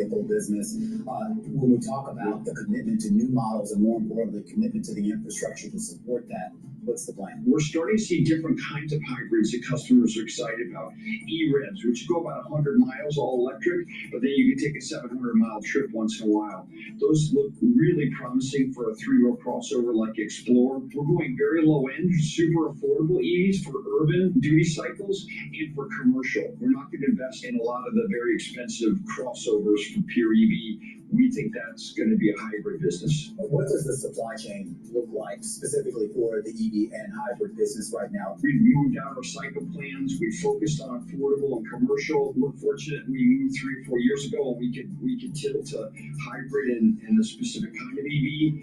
business. When we talk about the commitment to new models and more importantly, commitment to the infrastructure to support that, what's the plan? We're starting to see different kinds of hybrids that customers are excited about. E-revs, which go about 100 miles all electric, but then you can take a 700-mile trip once in a while. Those look really promising for a three-row crossover like Explorer. We're going very low end, super affordable EVs for urban duty cycles and for commercial. We're not going to invest in a lot of the very expensive crossovers for pure EV. We think that's going to be a hybrid business. What does the supply chain look like specifically for the EV and hybrid business right now? We moved out our cycle plans. We focused on affordable and commercial. We're fortunate we moved 3 or 4 years ago, and we could tilt to hybrid and a specific kind of EV.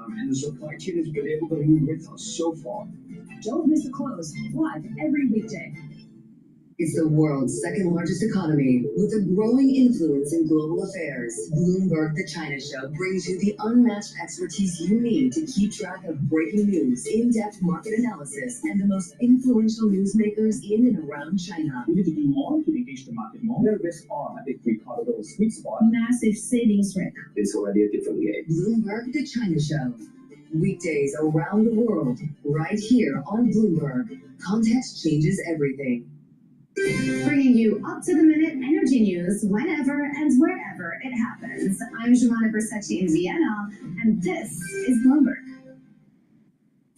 And the supply chain has been able to move with us so far. Don't miss the close live every weekday. It's the world's second largest economy with a growing influence in global affairs. Bloomberg The China Show brings you the unmatched expertise you need to keep track of breaking news, in-depth market analysis, and the most influential newsmakers in and around China. We need to do more to engage the market more. No risk on, I think we call it a sweet spot. Massive savings rate. It's already a different game. Bloomberg The China Show. Weekdays around the world, right here on Bloomberg. Context changes everything. Bringing you up-to-the-minute energy news whenever and wherever it happens. I'm Jemana Versace in Vienna, and this is Bloomberg.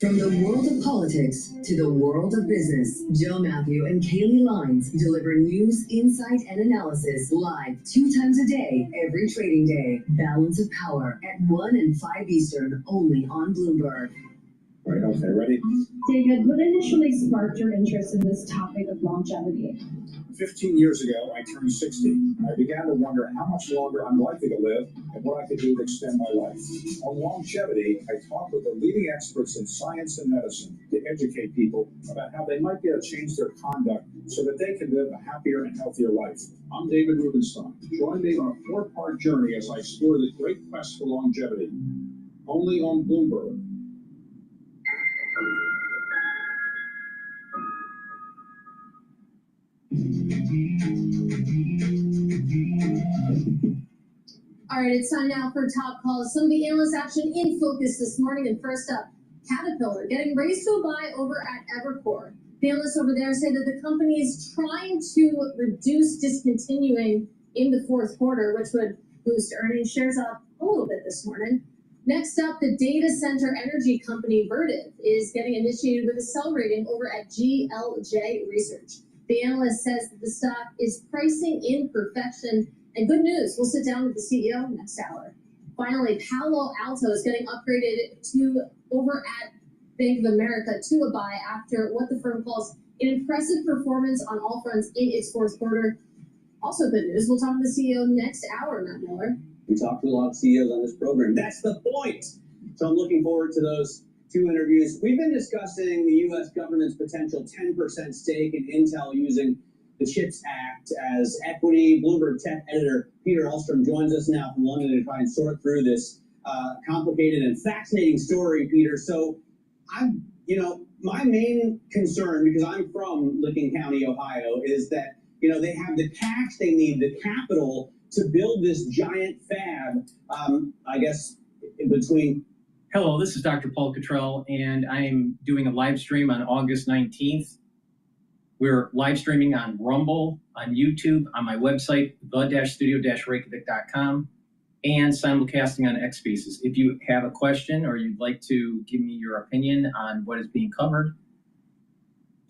From the world of politics to the world of business, Joe Matthew and Kaylee Lines deliver news, insight, and analysis live 2 times a day, every trading day. Balance of Power at 1 and 5 Eastern, only on Bloomberg. All right, okay, ready? David, what initially sparked your interest in this topic of longevity? 15 years ago, I turned 60. I began to wonder how much longer I'm likely to live and what I could do to extend my life. On longevity, I talked with the leading experts in science and medicine to educate people about how they might be able to change their conduct so that they can live a happier and healthier life. I'm David Rubenstein. Join me on a 4-part journey as I explore the great quest for longevity. Only on Bloomberg. All right, it's time now for top calls. Some of the analyst action in focus this morning. And first up, Caterpillar getting raised to a buy over at Evercore. The analysts over there say that the company is trying to reduce discontinuing in the fourth quarter, which would boost earnings. Shares up a little bit this morning. Next up, the data center energy company Vertiv is getting initiated with a sell rating over at GLJ Research. The analyst says that the stock is pricing in perfection. And good news, we'll sit down with the CEO next hour. Finally, Palo Alto is getting upgraded to over at Bank of America to a buy after what the firm calls an impressive performance on all fronts in its fourth quarter. Also good news, we'll talk to the CEO next hour, Matt Miller. We talk to a lot of CEOs on this program. That's the point. So I'm looking forward to those 2 interviews. We've been discussing the U.S. government's potential 10% stake in Intel using the CHIPS Act as equity. Bloomberg tech editor Peter Elstrom joins us now from London to try and sort through this complicated and fascinating story, Peter. So my main concern, because I'm from Licking County, Ohio, is that, they have the cash they need, the capital to build this giant fab, I guess, in between. Hello, this is DrPaulCottrell, and I'm doing a live stream on August 19th. We're live streaming on Rumble, on YouTube, on my website, the-studio-reykjavik.com, and simulcasting on X Spaces. If you have a question or you'd like to give me your opinion on what is being covered,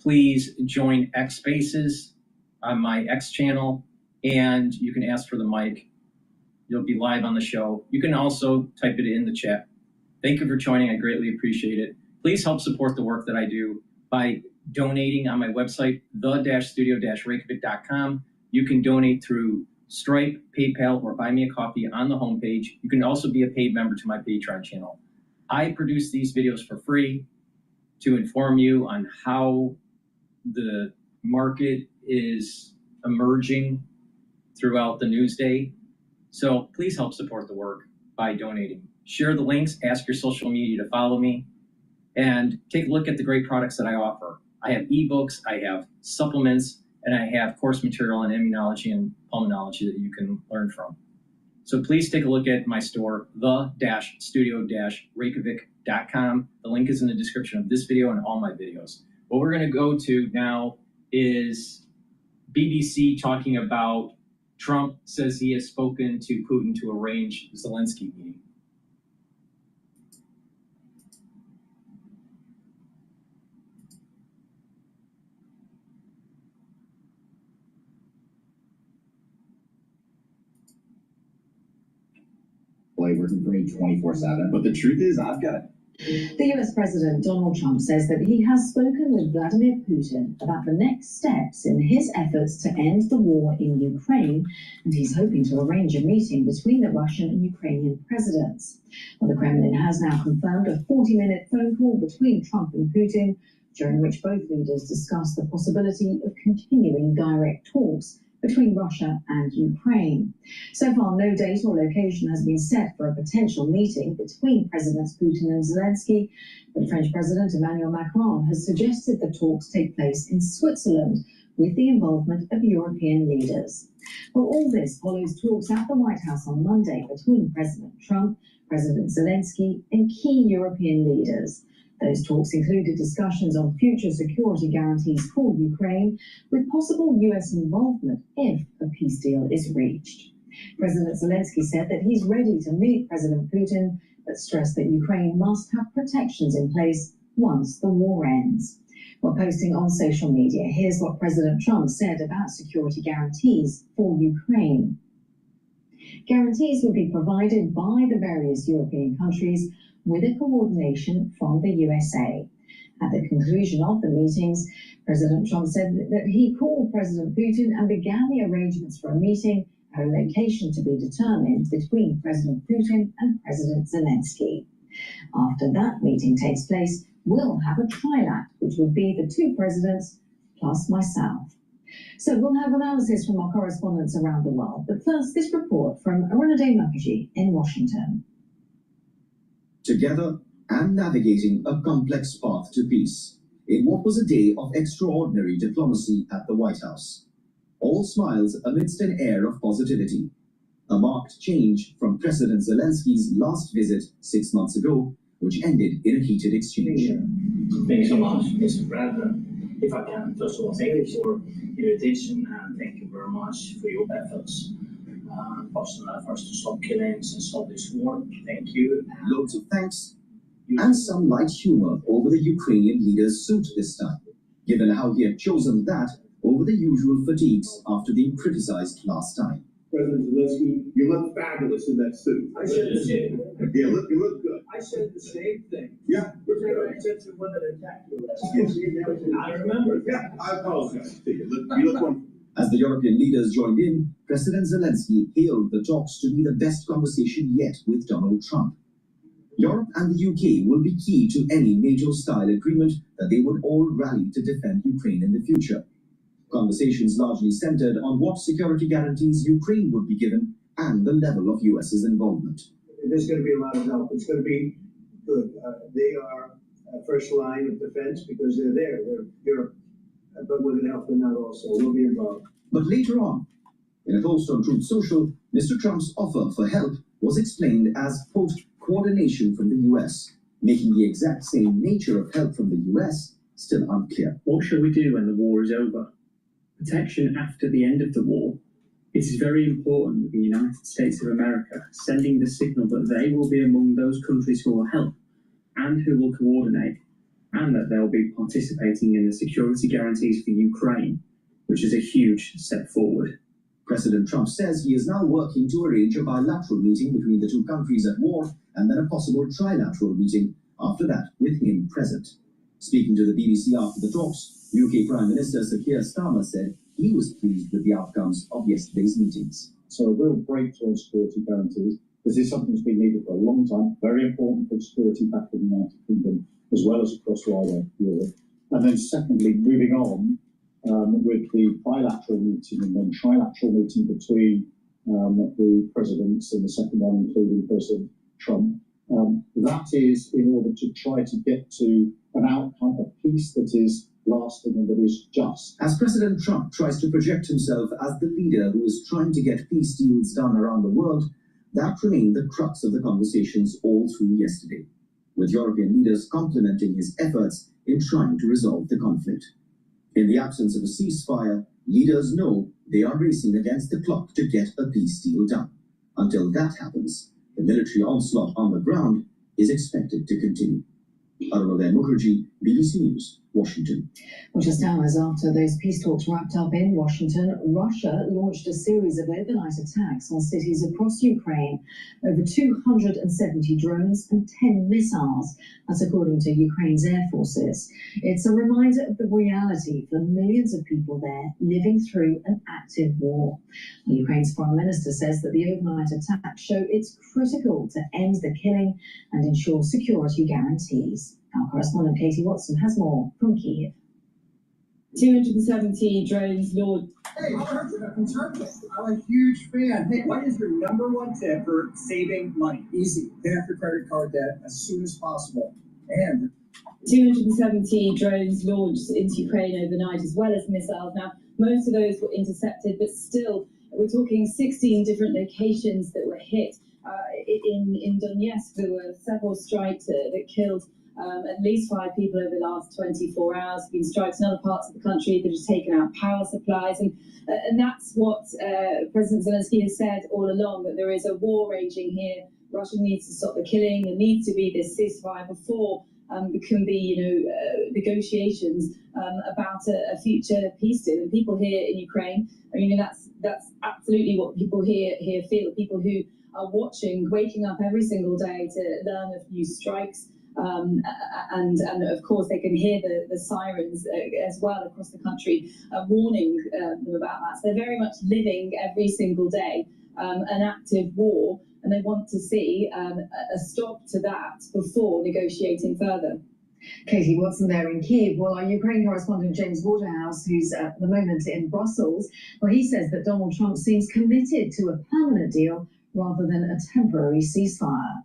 please join X Spaces on my X channel, and you can ask for the mic. You'll be live on the show. You can also type it in the chat. Thank you for joining. I greatly appreciate it. Please help support the work that I do by donating on my website, the-studio-reykjavik.com. You can donate through Stripe, PayPal, or buy me a coffee on the homepage. You can also be a paid member to my Patreon channel. I produce these videos for free to inform you on how the market is emerging throughout the news day. So please help support the work by donating. Share the links, ask your social media to follow me, and take a look at the great products that I offer. I have ebooks, I have supplements, and I have course material on immunology and pulmonology that you can learn from. So please take a look at my store, the-studio-reykjavik.com. The link is in the description of this video and all my videos. What we're going to go to now is BBC talking about Trump says he has spoken to Putin to arrange the Zelensky meeting. Working for me 24/7, but the truth is, I've got it. The US President Donald Trump says that he has spoken with Vladimir Putin about the next steps in his efforts to end the war in Ukraine, and he's hoping to arrange a meeting between the Russian and Ukrainian presidents. Well, the Kremlin has now confirmed a 40-minute phone call between Trump and Putin, during which both leaders discussed the possibility of continuing direct talks between Russia and Ukraine. So far, no date or location has been set for a potential meeting between Presidents Putin and Zelensky, but French President Emmanuel Macron has suggested the talks take place in Switzerland with the involvement of European leaders. Well, all this follows talks at the White House on Monday between President Trump, President Zelensky, and key European leaders. Those talks included discussions on future security guarantees for Ukraine, with possible US involvement if a peace deal is reached. President Zelensky said that he's ready to meet President Putin, but stressed that Ukraine must have protections in place once the war ends. While posting on social media, here's what President Trump said about security guarantees for Ukraine. Guarantees will be provided by the various European countries with a coordination from the USA. At the conclusion of the meetings, President Trump said that he called President Putin and began the arrangements for a meeting at a location to be determined between President Putin and President Zelensky. After that meeting takes place, we'll have a trilateral, which would be the two presidents plus myself. So we'll have analysis from our correspondents around the world. But first, this report from Arunade Mukherjee in Washington. Together and navigating a complex path to peace in what was a day of extraordinary diplomacy at the White House. All smiles amidst an air of positivity. A marked change from President Zelensky's last visit 6 months ago, which ended in a heated exchange. Thanks so much, Mr. President. If I can, first of all, thank you for your invitation and thank you very much for your efforts. Personal efforts to stop killings and stop this war. Thank you. Loads of thanks and some light humor over the Ukrainian leader's suit this time, given how he had chosen that over the usual fatigues after being criticized last time. President Zelensky, you look fabulous in that suit. I said the same. Yeah, you look good. I said the same thing. Yeah. I said to one that attacked you last time. I remember. Yeah, I apologize to you. You look wonderful. As the European leaders joined in, President Zelensky hailed the talks to be the best conversation yet with Donald Trump. Europe and the UK will be key to any NATO-style agreement that they would all rally to defend Ukraine in the future. Conversations largely centered on what security guarantees Ukraine would be given and the level of US's involvement. There's going to be a lot of help. It's going to be good. They are first line of defense because they're there. They're Europe. But we're going to help them out also. We'll be involved. But later on, in a post on Truth Social, Mr. Trump's offer for help was explained as, quote, coordination from the US, making the exact same nature of help from the US still unclear. What shall we do when the war is over? Protection after the end of the war. It is very important that the United States of America sending the signal that they will be among those countries who will help and who will coordinate, and that they'll be participating in the security guarantees for Ukraine, which is a huge step forward. President Trump says he is now working to arrange a bilateral meeting between the two countries at war and then a possible trilateral meeting after that with him present. Speaking to the BBC after the talks, UK Prime Minister Sir Keir Starmer said he was pleased with the outcomes of yesterday's meetings. So a real breakthrough on security guarantees. This is something that's been needed for a long time, very important for security back in the United Kingdom, as well as across wider Europe. And then secondly, moving on with the bilateral meeting and then trilateral meeting between the presidents and the second one, including President Trump. That is in order to try to get to an outcome of peace that is lasting and that is just. As President Trump tries to project himself as the leader who is trying to get peace deals done around the world, That remained the crux of the conversations all through yesterday, with European leaders complimenting his efforts in trying to resolve the conflict. In the absence of a ceasefire, leaders know they are racing against the clock to get a peace deal done. Until that happens, the military onslaught on the ground is expected to continue. Arunodaya Mukherjee, BBC News, Washington. Well, just hours after those peace talks wrapped up in Washington, Russia launched a series of overnight attacks on cities across Ukraine. Over 270 drones and 10 missiles. That's according to Ukraine's air forces. It's a reminder of the reality for millions of people there living through an active war. Ukraine's foreign minister says that the overnight attacks show it's critical to end the killing and ensure security guarantees. Our correspondent Katie Watson has more from Kyiv. 270 drones launched. Hey, I'm a huge fan. Hey, what is your #1 tip for saving money? Easy. Pay off your credit card debt as soon as possible. And 270 drones launched into Ukraine overnight, as well as missiles. Now, most of those were intercepted, but still, we're talking 16 different locations that were hit. In Donetsk, there were several strikes that killed at least 5 people over the last 24 hours. There have been strikes in other parts of the country that have taken out power supplies. And that's what President Zelensky has said all along, that there is a war raging here. Russia needs to stop the killing. There needs to be this ceasefire before there can be, negotiations about a future peace deal. And people here in Ukraine, I mean, that's absolutely what people here feel. People who are watching, waking up every single day to learn of new strikes. And of course, they can hear the sirens as well across the country, warning them about that. So they're very much living every single day an active war, and they want to see a stop to that before negotiating further. Katie Watson there in Kyiv. Well, our Ukraine correspondent James Waterhouse, who's at the moment in Brussels, well, he says that Donald Trump seems committed to a permanent deal rather than a temporary ceasefire.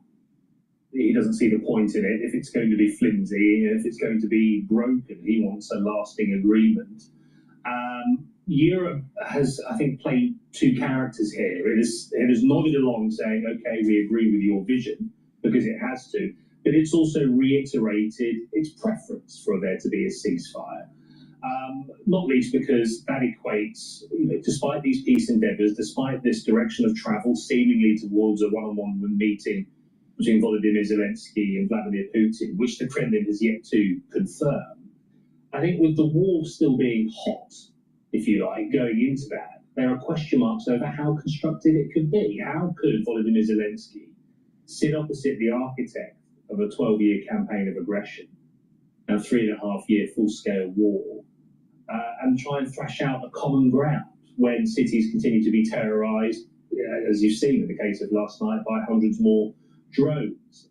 He doesn't see the point in it if it's going to be flimsy, if it's going to be broken. He wants a lasting agreement. Europe has, I think, played 2 characters here. It has nodded along saying, okay, we agree with your vision, because it has to, but it's also reiterated its preference for there to be a ceasefire. Not least because that equates, despite these peace endeavours, despite this direction of travel seemingly towards a one-on-one meeting between Volodymyr Zelensky and Vladimir Putin, which the Kremlin has yet to confirm. I think with the war still being hot, if you like, going into that, there are question marks over how constructive it could be. How could Volodymyr Zelensky sit opposite the architect of a 12-year campaign of aggression and a 3.5-year full-scale war and try and thrash out a common ground when cities continue to be terrorised, as you've seen in the case of last night, by hundreds more drones.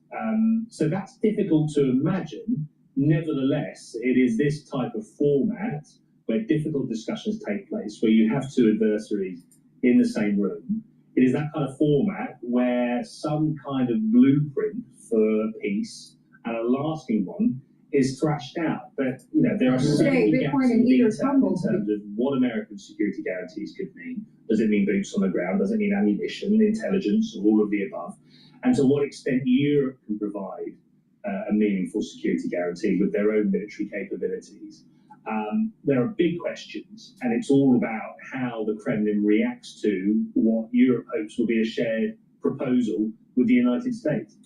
So that's difficult to imagine. Nevertheless, it is this type of format where difficult discussions take place, where you have 2 adversaries in the same room. It is that kind of format where some kind of blueprint for peace, and a lasting one, is thrashed out. But there are so many gaps in detail in terms of what American security guarantees could mean. Does it mean boots on the ground? Does it mean ammunition, intelligence, or all of the above? And to what extent Europe can provide a meaningful security guarantee with their own military capabilities. There are big questions, and it's all about how the Kremlin reacts to what Europe hopes will be a shared proposal with the United States.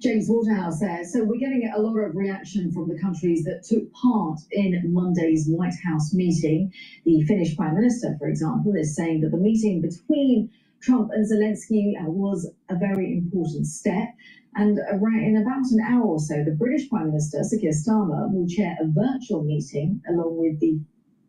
James Waterhouse there. So we're getting a lot of reaction from the countries that took part in Monday's White House meeting. The Finnish Prime Minister, for example, is saying that the meeting between Trump and Zelensky was a very important step. And in about an hour or so, the British Prime Minister, Sir Keir Starmer, will chair a virtual meeting along with the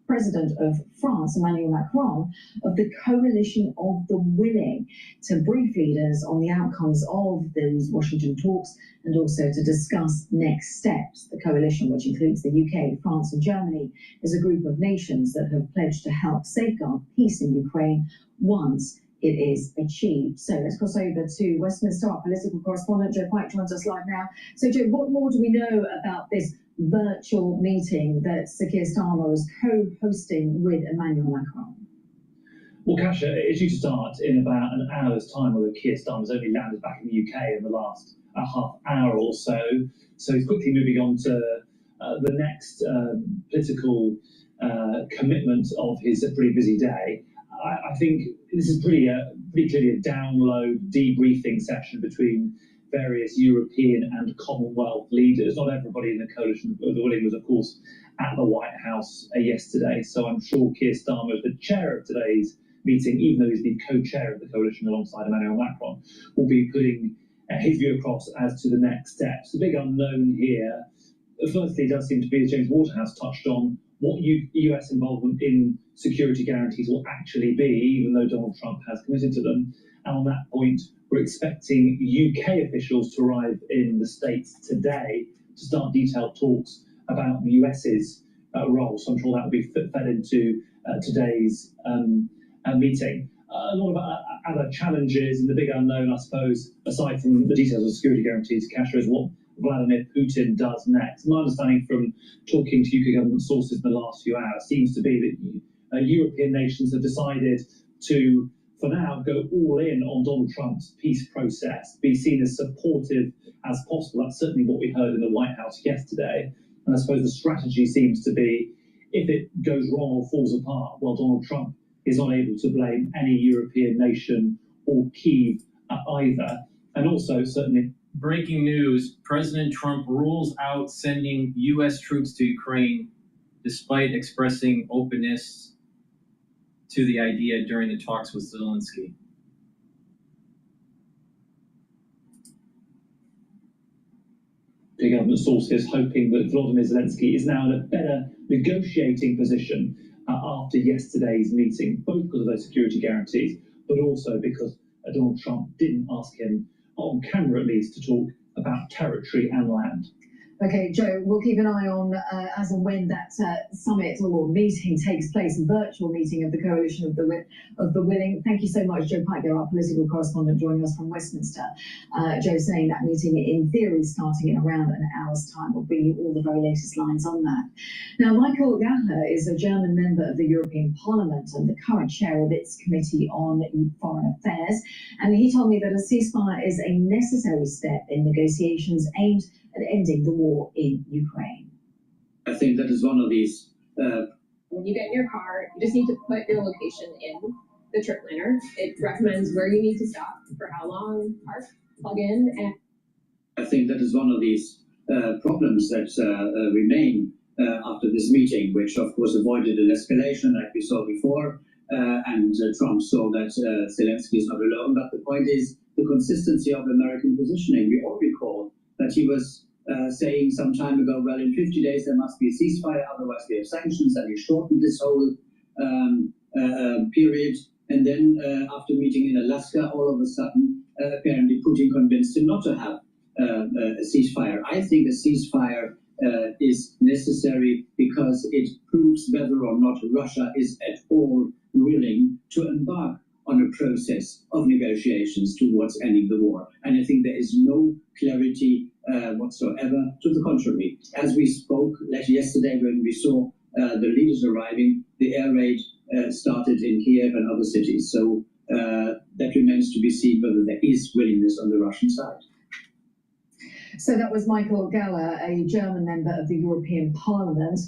President of France, Emmanuel Macron, of the Coalition of the Willing, to brief leaders on the outcomes of those Washington talks and also to discuss next steps. The coalition, which includes the UK, France and Germany, is a group of nations that have pledged to help safeguard peace in Ukraine once it is achieved. So let's cross over to Westminster. Our political correspondent Joe Pike joins us live now. So Joe, what more do we know about this virtual meeting that Sir Keir Starmer is co-hosting with Emmanuel Macron? Well, Kasia, it's due to start in about an hour's time, although Keir Starmer's only landed back in the UK in the last half hour or so. So he's quickly moving on to the next political commitment of his pretty busy day. I think this is pretty clearly a download debriefing session between various European and Commonwealth leaders. Not everybody in the coalition of the willing was, of course, at the White House yesterday. So I'm sure Keir Starmer, the chair of today's meeting, even though he's the co-chair of the coalition alongside Emmanuel Macron, will be putting his view across as to the next steps. The big unknown here, firstly, does seem to be, as James Waterhouse touched on, what US involvement in security guarantees will actually be, even though Donald Trump has committed to them. And on that point, we're expecting UK officials to arrive in the States today to start detailed talks about the US's role. So I'm sure that will be fed into today's meeting. A lot of other challenges, and the big unknown, I suppose, aside from the details of security guarantees, Kasia, is what Vladimir Putin does next. My understanding from talking to UK government sources in the last few hours seems to be that European nations have decided to, for now, go all in on Donald Trump's peace process, be seen as supportive as possible. That's certainly what we heard in the White House yesterday. And I suppose the strategy seems to be, if it goes wrong or falls apart, well, Donald Trump is not able to blame any European nation or Kyiv either. And also, certainly, breaking news, President Trump rules out sending U.S. troops to Ukraine despite expressing openness to the idea during the talks with Zelensky. The government sources hoping that Volodymyr Zelensky is now in a better negotiating position after yesterday's meeting, both because of those security guarantees, but also because Donald Trump didn't ask him, on camera at least, to talk about territory and land. Okay, Joe, we'll keep an eye on as and when that summit or meeting takes place, a virtual meeting of the Coalition of the Willing. Thank you so much, Joe Piker, our political correspondent, joining us from Westminster. Joe saying that meeting, in theory, starting in around an hour's time. We'll bring you all the very latest lines on that. Now, Michael Gallagher is a German member of the European Parliament and the current chair of its Committee on Foreign Affairs. And he told me that a ceasefire is a necessary step in negotiations aimed at ending the war in Ukraine. I think that is one of these. When you get in your car, you just need to put your location in the trip planner. It recommends where you need to stop, for how long, park, plug in, and I think that is one of these problems that remain after this meeting, which of course avoided an escalation like we saw before, and Trump saw that Zelensky is not alone. But the point is the consistency of American positioning. We all recall that he was saying some time ago, well, in 50 days there must be a ceasefire, otherwise we have sanctions, and he shortened this whole period. And then after meeting in Alaska, all of a sudden, apparently Putin convinced him not to have a ceasefire. I think a ceasefire is necessary because it proves whether or not Russia is at all willing to embark on a process of negotiations towards ending the war. And I think there is no clarity whatsoever to the contrary. As we spoke yesterday when we saw the leaders arriving, the air raid started in Kiev and other cities. So that remains to be seen whether there is willingness on the Russian side. So that was Michael Gallagher, a German member of the European Parliament.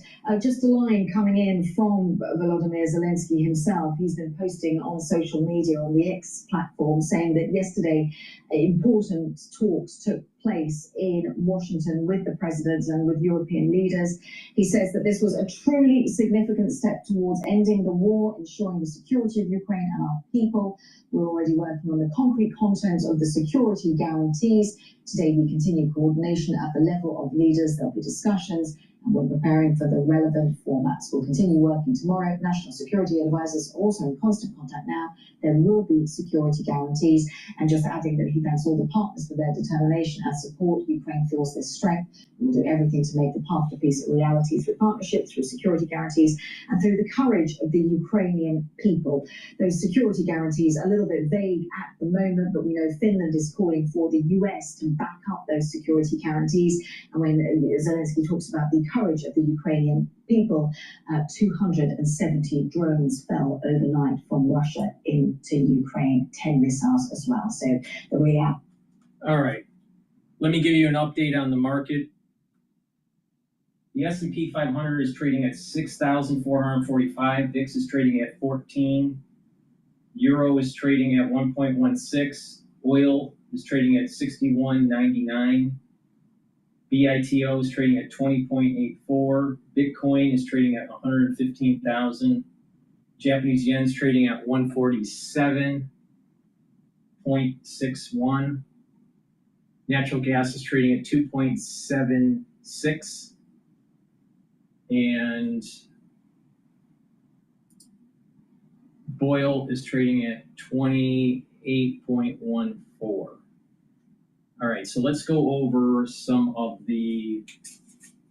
Just a line coming in from Volodymyr Zelensky himself. He's been posting on social media on the X platform saying that yesterday important talks took place in Washington with the president and with European leaders. He says that this was a truly significant step towards ending the war, ensuring the security of Ukraine and our people. We're already working on the concrete content of the security guarantees. Today we continue coordination at the level of leaders. There'll be discussions, and we're preparing for the relevant formats. We'll continue working tomorrow. National security advisors are also in constant contact now. There will be security guarantees. And just adding that he thanks all the partners for their determination and support. Ukraine feels this strength. We'll do everything to make the path to peace a reality through partnership, through security guarantees, and through the courage of the Ukrainian people. Those security guarantees are a little bit vague at the moment, but we know Finland is calling for the US to back up those security guarantees. And when Zelensky talks about the courage of the Ukrainian people. 270 drones fell overnight from Russia into Ukraine, 10 missiles as well. So the react. All right. Let me give you an update on the market. The S&P 500 is trading at 6,445. VIX is trading at 14. Euro is trading at 1.16. Oil is trading at 61.99. BITO is trading at 20.84. Bitcoin is trading at 115,000. Japanese yen is trading at 147.61. Natural gas is trading at 2.76. And oil is trading at 28.14. All right, so let's go over some of the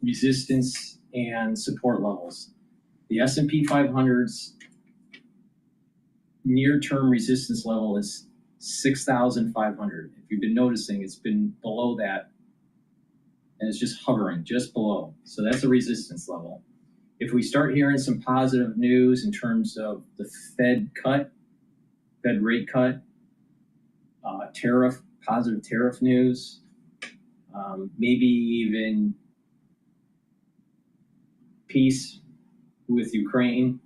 resistance and support levels. The S&P 500's near-term resistance level is 6,500. If you've been noticing, it's been below that, and it's just hovering just below. So that's a resistance level. If we start hearing some positive news in terms of the Fed rate cut, positive tariff news, maybe even peace with Ukraine,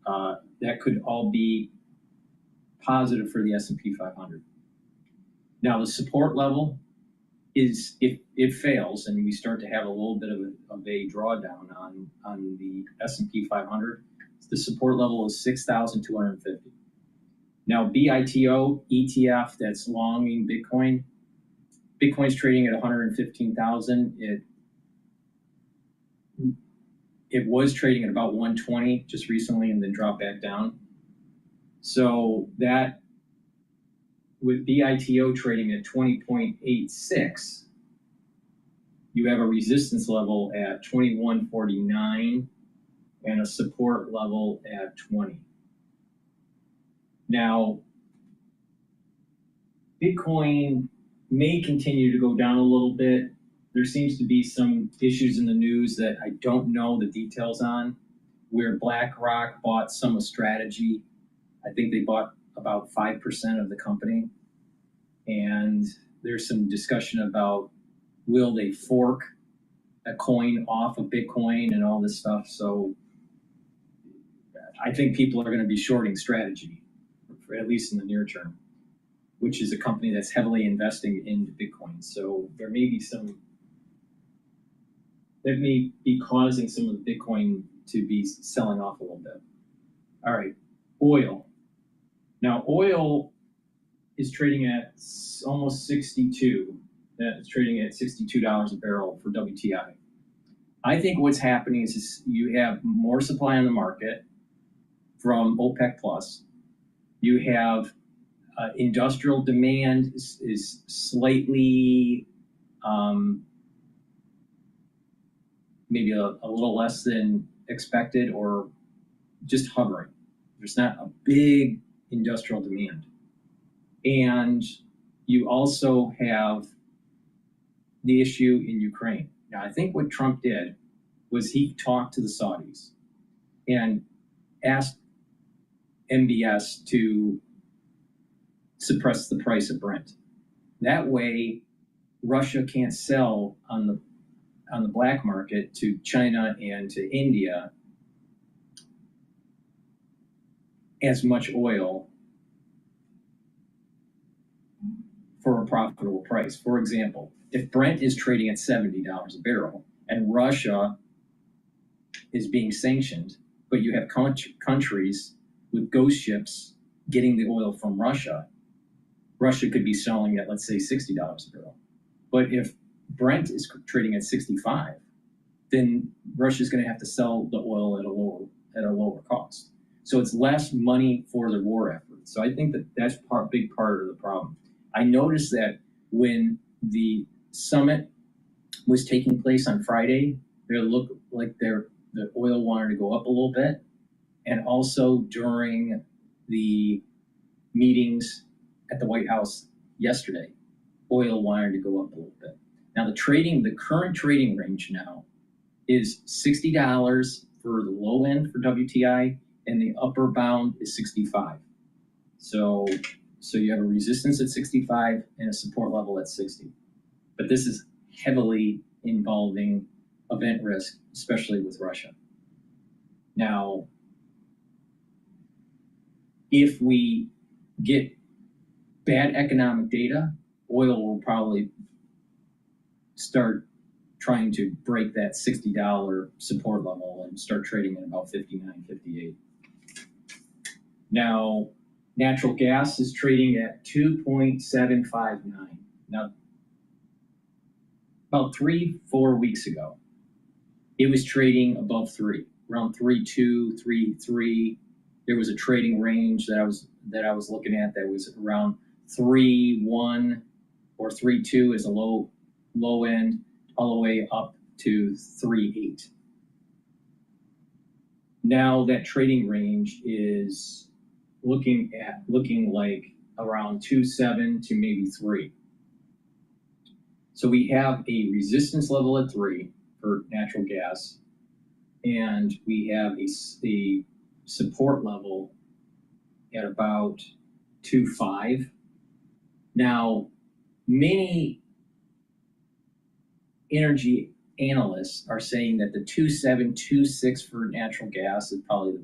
that could all be positive for the S&P 500. Now, the support level is, if it fails and we start to have a little bit of a drawdown on the S&P 500, the support level is 6,250. Now, BITO ETF that's longing Bitcoin, Bitcoin's trading at 115,000. It was trading at about 120 just recently and then dropped back down. So that, with BITO trading at 20.86, you have a resistance level at 2149 and a support level at 20. Now, Bitcoin may continue to go down a little bit. There seems to be some issues in the news that I don't know the details on, where BlackRock bought some of Strategy. I think they bought about 5% of the company. And there's some discussion about, will they fork a coin off of Bitcoin and all this stuff. So I think people are going to be shorting Strategy, for at least in the near term, which is a company that's heavily investing into Bitcoin. So there may be that may be causing some of the Bitcoin to be selling off a little bit. All right, oil. Now, oil is trading at almost 62. It's trading at $62 a barrel for WTI. I think what's happening is you have more supply on the market from OPEC Plus. You have industrial demand is slightly, maybe a little less than expected, or just hovering. There's not a big industrial demand. And you also have the issue in Ukraine. Now, I think what Trump did was he talked to the Saudis and asked MBS to suppress the price of Brent. That way, Russia can't sell on the black market to China and to India as much oil for a profitable price. For example, if Brent is trading at $70 a barrel and Russia is being sanctioned, but you have countries with ghost ships getting the oil from Russia, Russia could be selling at, let's say, $60 a barrel. But if Brent is trading at 65, then Russia's going to have to sell the oil at a lower cost. So it's less money for the war effort. So I think that's a big part of the problem. I noticed that when the summit was taking place on Friday, it looked like the oil wanted to go up a little bit. And also during the meetings at the White House yesterday, oil wanted to go up a little bit. Now the current trading range now is $60 for the low end for WTI, and the upper bound is 65. So you have a resistance at 65 and a support level at 60. But this is heavily involving event risk, especially with Russia. Now, if we get bad economic data, oil will probably start trying to break that $60 support level and start trading at about 59, 58. Now, natural gas is trading at 2.759. Now, about 3-4 weeks ago, it was trading above 3, around 3.2, 3.3. There was a trading range that I was looking at that was around 3.1 or 3.2 as a low end, all the way up to 3.8. Now that trading range is looking like around 2.7 to maybe 3. So we have a resistance level at 3 for natural gas, and we have a support level at about 2.5. Now, many energy analysts are saying that the 2.7, 2.6 for natural gas is probably the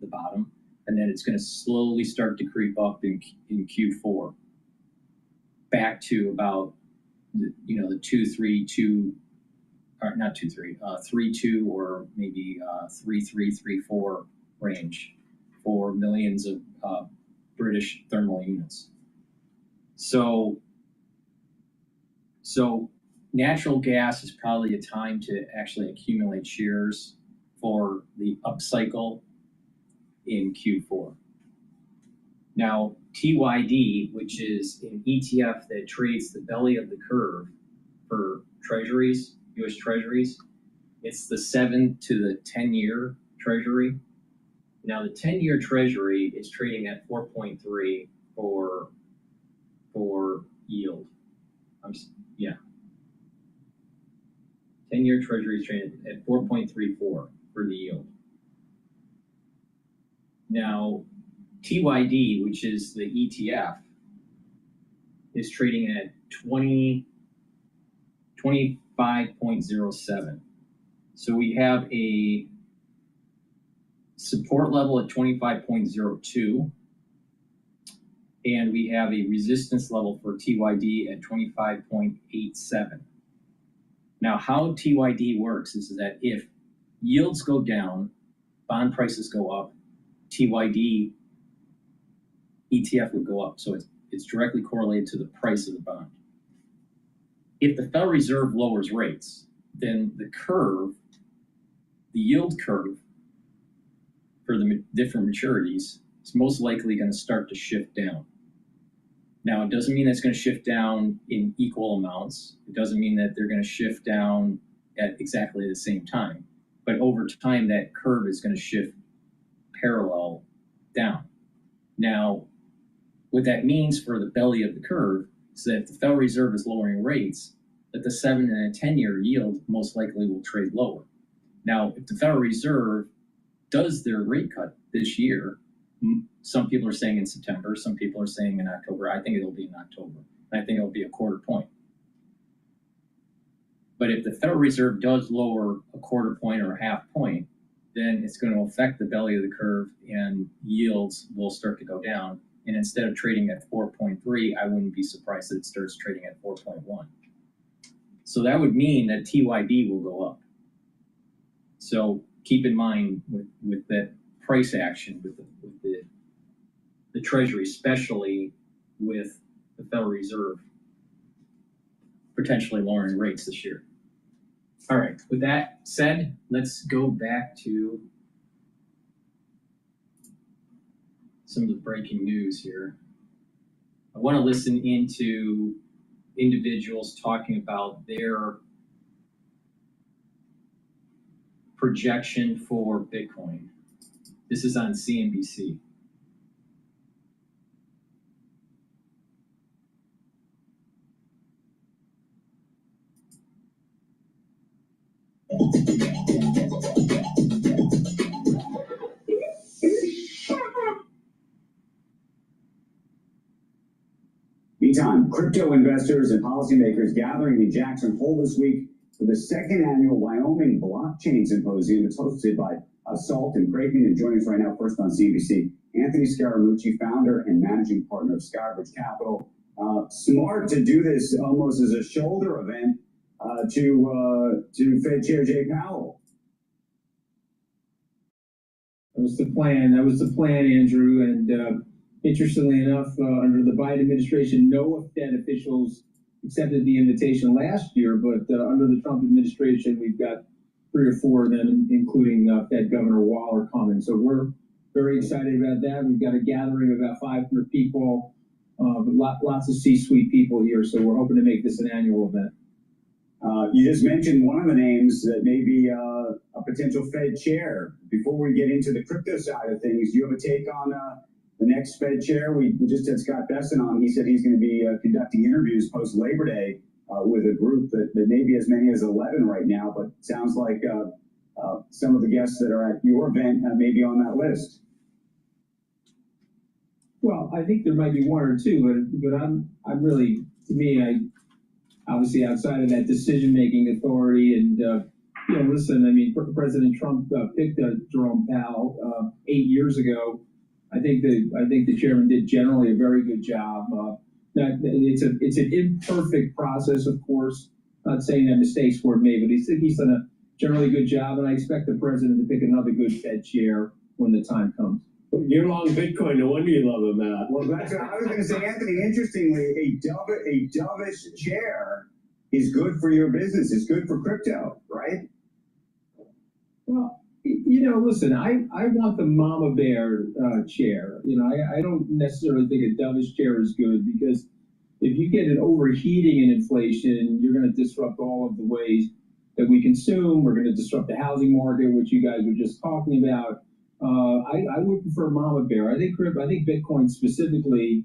bottom, and then it's going to slowly start to creep up in Q4 back to about the 3.2 or maybe 3.3, 3.4 range for millions of British thermal units. So natural gas is probably a time to actually accumulate shares for the upcycle in Q4. Now, TYD, which is an ETF that trades the belly of the curve for treasuries, U.S. treasuries, it's the 7 to the 10-year treasury. Now, the 10-year treasury is trading at 4.3 for yield. 10-year treasury is trading at 4.34 for the yield. Now, TYD, which is the ETF, is trading at 25.07. So we have a support level at 25.02, and we have a resistance level for TYD at 25.87. Now, how TYD works is that if yields go down, bond prices go up, TYD ETF would go up. So it's directly correlated to the price of the bond. If the Federal Reserve lowers rates, then the yield curve for the different maturities is most likely going to start to shift down. Now, it doesn't mean that it's going to shift down in equal amounts. It doesn't mean that they're going to shift down at exactly the same time. But over time, that curve is going to shift parallel down. Now, what that means for the belly of the curve is that if the Federal Reserve is lowering rates, that the 7 and a 10-year yield most likely will trade lower. Now, if the Federal Reserve does their rate cut this year, some people are saying in September, some people are saying in October. I think it'll be in October. And I think it'll be a 1/4 point. But if the Federal Reserve does lower a 1/4 point or a 1/2 point, then it's going to affect the belly of the curve and yields will start to go down. And instead of trading at 4.3, I wouldn't be surprised that it starts trading at 4.1. So that would mean that TYD will go up. So keep in mind with that price action, with the Treasury, especially with the Federal Reserve potentially lowering rates this year. All right, with that said, let's go back to some of the breaking news here. I want to listen into individuals talking about their projection for Bitcoin. This is on CNBC. Meantime, crypto investors and policymakers gathering in Jackson Hole this week for the second annual Wyoming Blockchain Symposium. That's hosted by Salt and Brighteon. And joining us right now, first on CNBC, Anthony Scaramucci, founder and managing partner of Skybridge Capital. Smart to do this almost as a shoulder event to Fed Chair Jay Powell. That was the plan, Andrew. And interestingly enough, under the Biden administration, no Fed officials accepted the invitation last year, but under the Trump administration, we've got 3 or 4 of them, including Fed Governor Waller, coming. So we're very excited about that. We've got a gathering of about 500 people, lots of C-suite people here, so we're hoping to make this an annual event. You just mentioned one of the names that may be a potential Fed chair. Before we get into the crypto side of things, do you have a take on the next Fed chair? We just had Scott Besson on. He said he's going to be conducting interviews post-Labor Day with a group that may be as many as 11 right now, but sounds like some of the guests that are at your event may be on that list. Well, I think there might be 1 or 2, but I'm really, to me, I obviously outside of that decision-making authority, and listen, I mean, President Trump picked Jerome Powell 8 years ago. I think the chairman did generally a very good job. It's an imperfect process, of course. Not saying that mistakes were made, but he's done a generally good job, and I expect the president to pick another good Fed chair when the time comes. You're long Bitcoin. No wonder you love him, Matt. Well, that's what I was going to say, Anthony. Interestingly, a dovish chair is good for your business. It's good for crypto, right? Well, listen, I want the mama bear chair. I don't necessarily think a dovish chair is good, because if you get an overheating in inflation, you're going to disrupt all of the ways that we consume. We're going to disrupt the housing market, which you guys were just talking about. I would prefer mama bear. I think Bitcoin specifically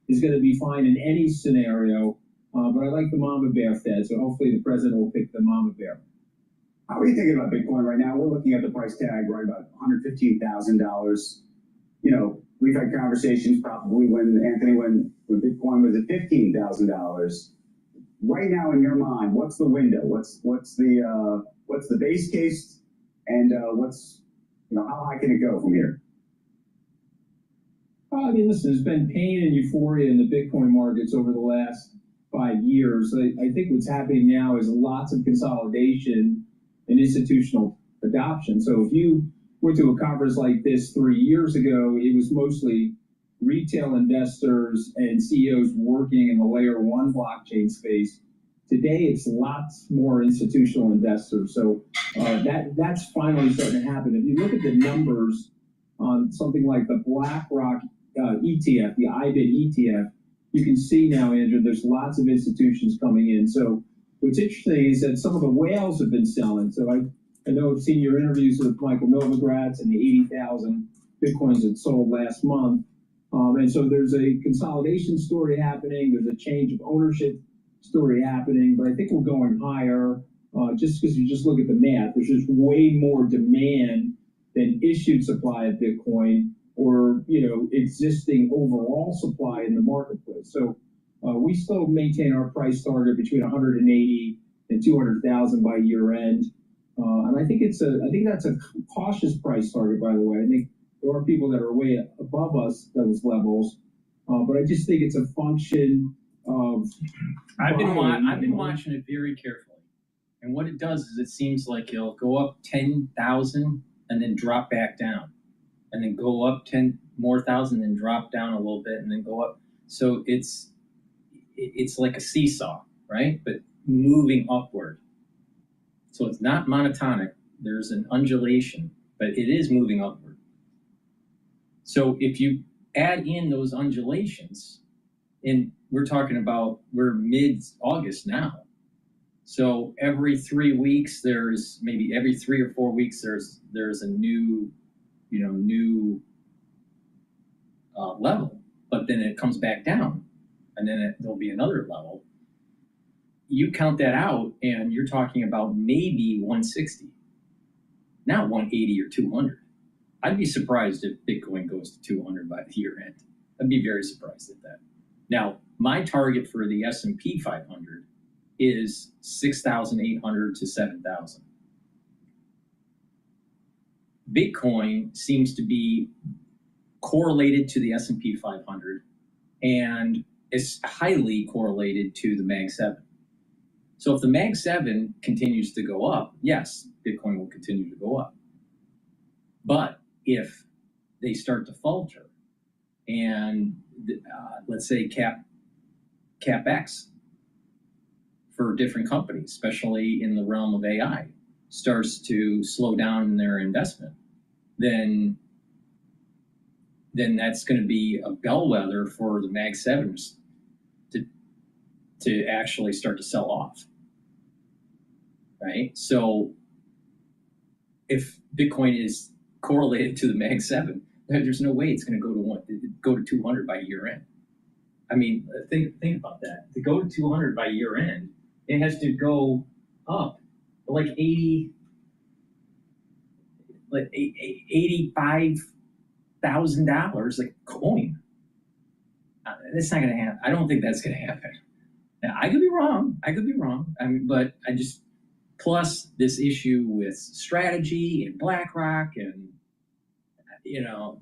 is going to be fine in any scenario, but I like the mama bear Fed, so hopefully the president will pick the mama bear. How are you thinking about Bitcoin right now? We're looking at the price tag right about $115,000. We've had conversations probably when Bitcoin was at $15,000. Right now, in your mind, what's the window? What's the base case, and how high can it go from here? I mean, listen, there's been pain and euphoria in the Bitcoin markets over the last 5 years. I think what's happening now is lots of consolidation and institutional adoption. So if you went to a conference like this 3 years ago, it was mostly retail investors and CEOs working in the layer 1 blockchain space. Today, it's lots more institutional investors. So that's finally starting to happen. If you look at the numbers on something like the BlackRock ETF, the IBIT ETF, you can see now, Andrew, there's lots of institutions coming in. So what's interesting is that some of the whales have been selling. So I know I've seen your interviews with Michael Novogratz and the 80,000 Bitcoins that sold last month. And so there's a consolidation story happening. There's a change of ownership story happening, but I think we're going higher just because you just look at the math. There's just way more demand than issued supply of Bitcoin or existing overall supply in the marketplace. So we still maintain our price target between 180 and 200,000 by year end, and I think that's a cautious price target. By the way, I think there are people that are way above us those levels, but I just think it's a function of. I've been watching it very carefully, and what it does is it seems like it'll go up 10,000 and then drop back down, and then go up 10 more thousand, then drop down a little bit, and then go up. So it's like a seesaw, right? But moving upward. So it's not monotonic. There's an undulation, but it is moving upward. So if you add in those undulations, and we're talking about, we're mid-August now. So every 3 weeks, maybe every 3 or 4 weeks, there's a new level, but then it comes back down, and then there'll be another level. You count that out, and you're talking about maybe 160. not 180 or 200. I'd be surprised if Bitcoin goes to 200 by the year end. I'd be very surprised at that. Now, my target for the S&P 500 is 6,800 to 7,000. Bitcoin seems to be correlated to the S&P 500 and is highly correlated to the Mag 7. So if the Mag 7 continues to go up, yes, Bitcoin will continue to go up. But if they start to falter and let's say CapEx for different companies, especially in the realm of AI, starts to slow down their investment, then that's going to be a bellwether for the Mag 7s to actually start to sell off, right? So if Bitcoin is correlated to the Mag 7, there's no way it's going to go to 200 by year end. I mean, think about that. To go to 200 by year end, it has to go up like $85,000 like coin. That's not going to happen. I don't think that's going to happen. Now, I could be wrong. I mean, but I just, plus this issue with strategy and BlackRock and, you know,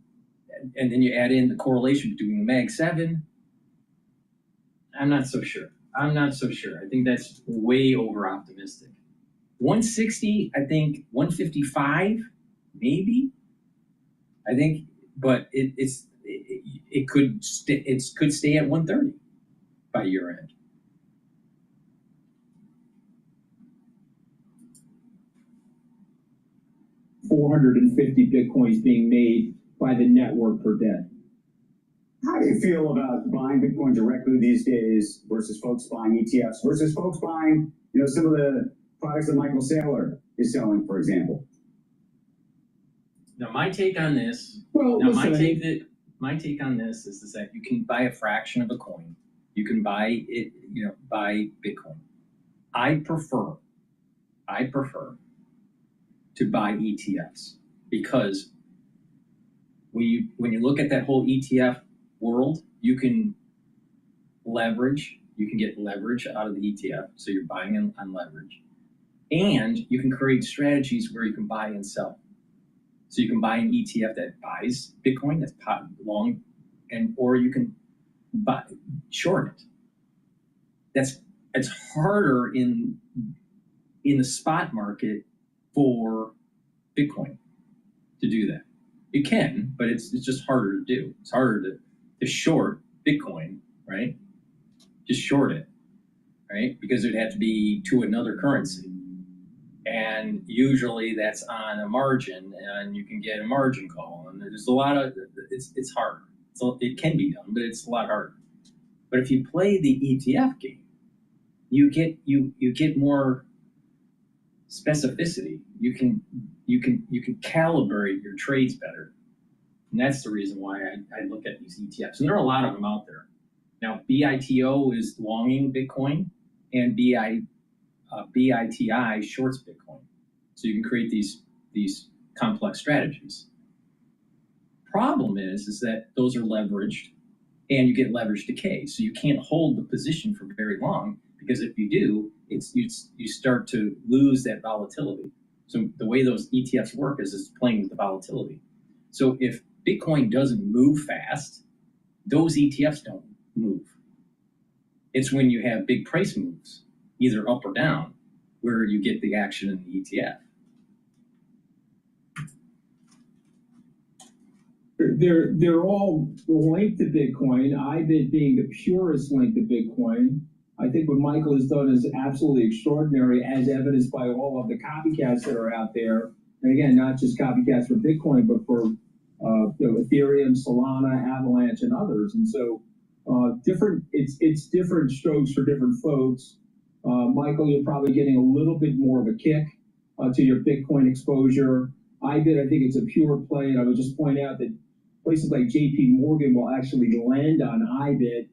and then you add in the correlation between the Mag 7. I'm not so sure. I think that's way over optimistic. 160, I think 155, maybe. I think, but it could stay at 130 by year end. $450 Bitcoins being made by the network per day. How do you feel about buying Bitcoin directly these days versus folks buying ETFs versus folks buying, you know, some of the products that Michael Saylor is selling, for example? Now, my take on this. My take on this is that you can buy a fraction of a coin. You can buy it, buy Bitcoin. I prefer to buy ETFs because when you look at that whole ETF world, you can get leverage out of the ETF. So you're buying on leverage, and you can create strategies where you can buy and sell. So you can buy an ETF that buys Bitcoin, that's long, or you can short it. It's harder in the spot market for Bitcoin to do that. You can, but it's just harder to do. It's harder to short Bitcoin, right? Just short it, right? Because it'd have to be to another currency. And usually that's on a margin, and you can get a margin call. And there's a lot of, it's hard. So it can be done, but it's a lot harder. But if you play the ETF game, you get more specificity. You can calibrate your trades better. And that's the reason why I look at these ETFs. And there are a lot of them out there. Now, BITO is longing Bitcoin, and BITI shorts Bitcoin. So you can create these complex strategies. Problem is that those are leveraged, and you get leverage decay. So you can't hold the position for very long, because if you do, you start to lose that volatility. So the way those ETFs work is it's playing with the volatility. So if Bitcoin doesn't move fast, those ETFs don't move. It's when you have big price moves, either up or down, where you get the action in the ETF. They're all linked to Bitcoin, IBIT being the purest link to Bitcoin. I think what Michael has done is absolutely extraordinary, as evidenced by all of the copycats that are out there. And again, not just copycats for Bitcoin, but for Ethereum, Solana, Avalanche, and others. And so it's different strokes for different folks. Michael, you're probably getting a little bit more of a kick to your Bitcoin exposure. IBIT, I think it's a pure play, and I would just point out that places like JP Morgan will actually lend on IBIT,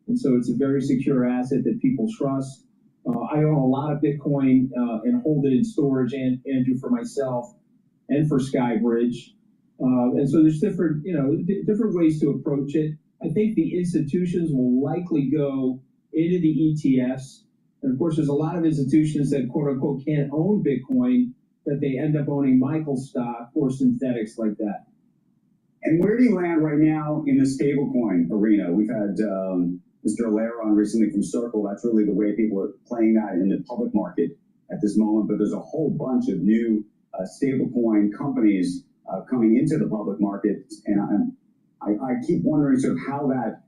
and so it's a very secure asset that people trust. I own a lot of Bitcoin and hold it in storage, and Andrew, for myself. and for Skybridge. And so there's different, different ways to approach it. I think the institutions will likely go into the ETFs. And of course, there's a lot of institutions that quote unquote can't own Bitcoin, that they end up owning Michael stock or synthetics like that. And where do you land right now in the stablecoin arena? We've had Mr. Allaire on recently from Circle. That's really the way people are playing that in the public market at this moment. But there's a whole bunch of new stablecoin companies coming into the public market. And I keep wondering sort of how that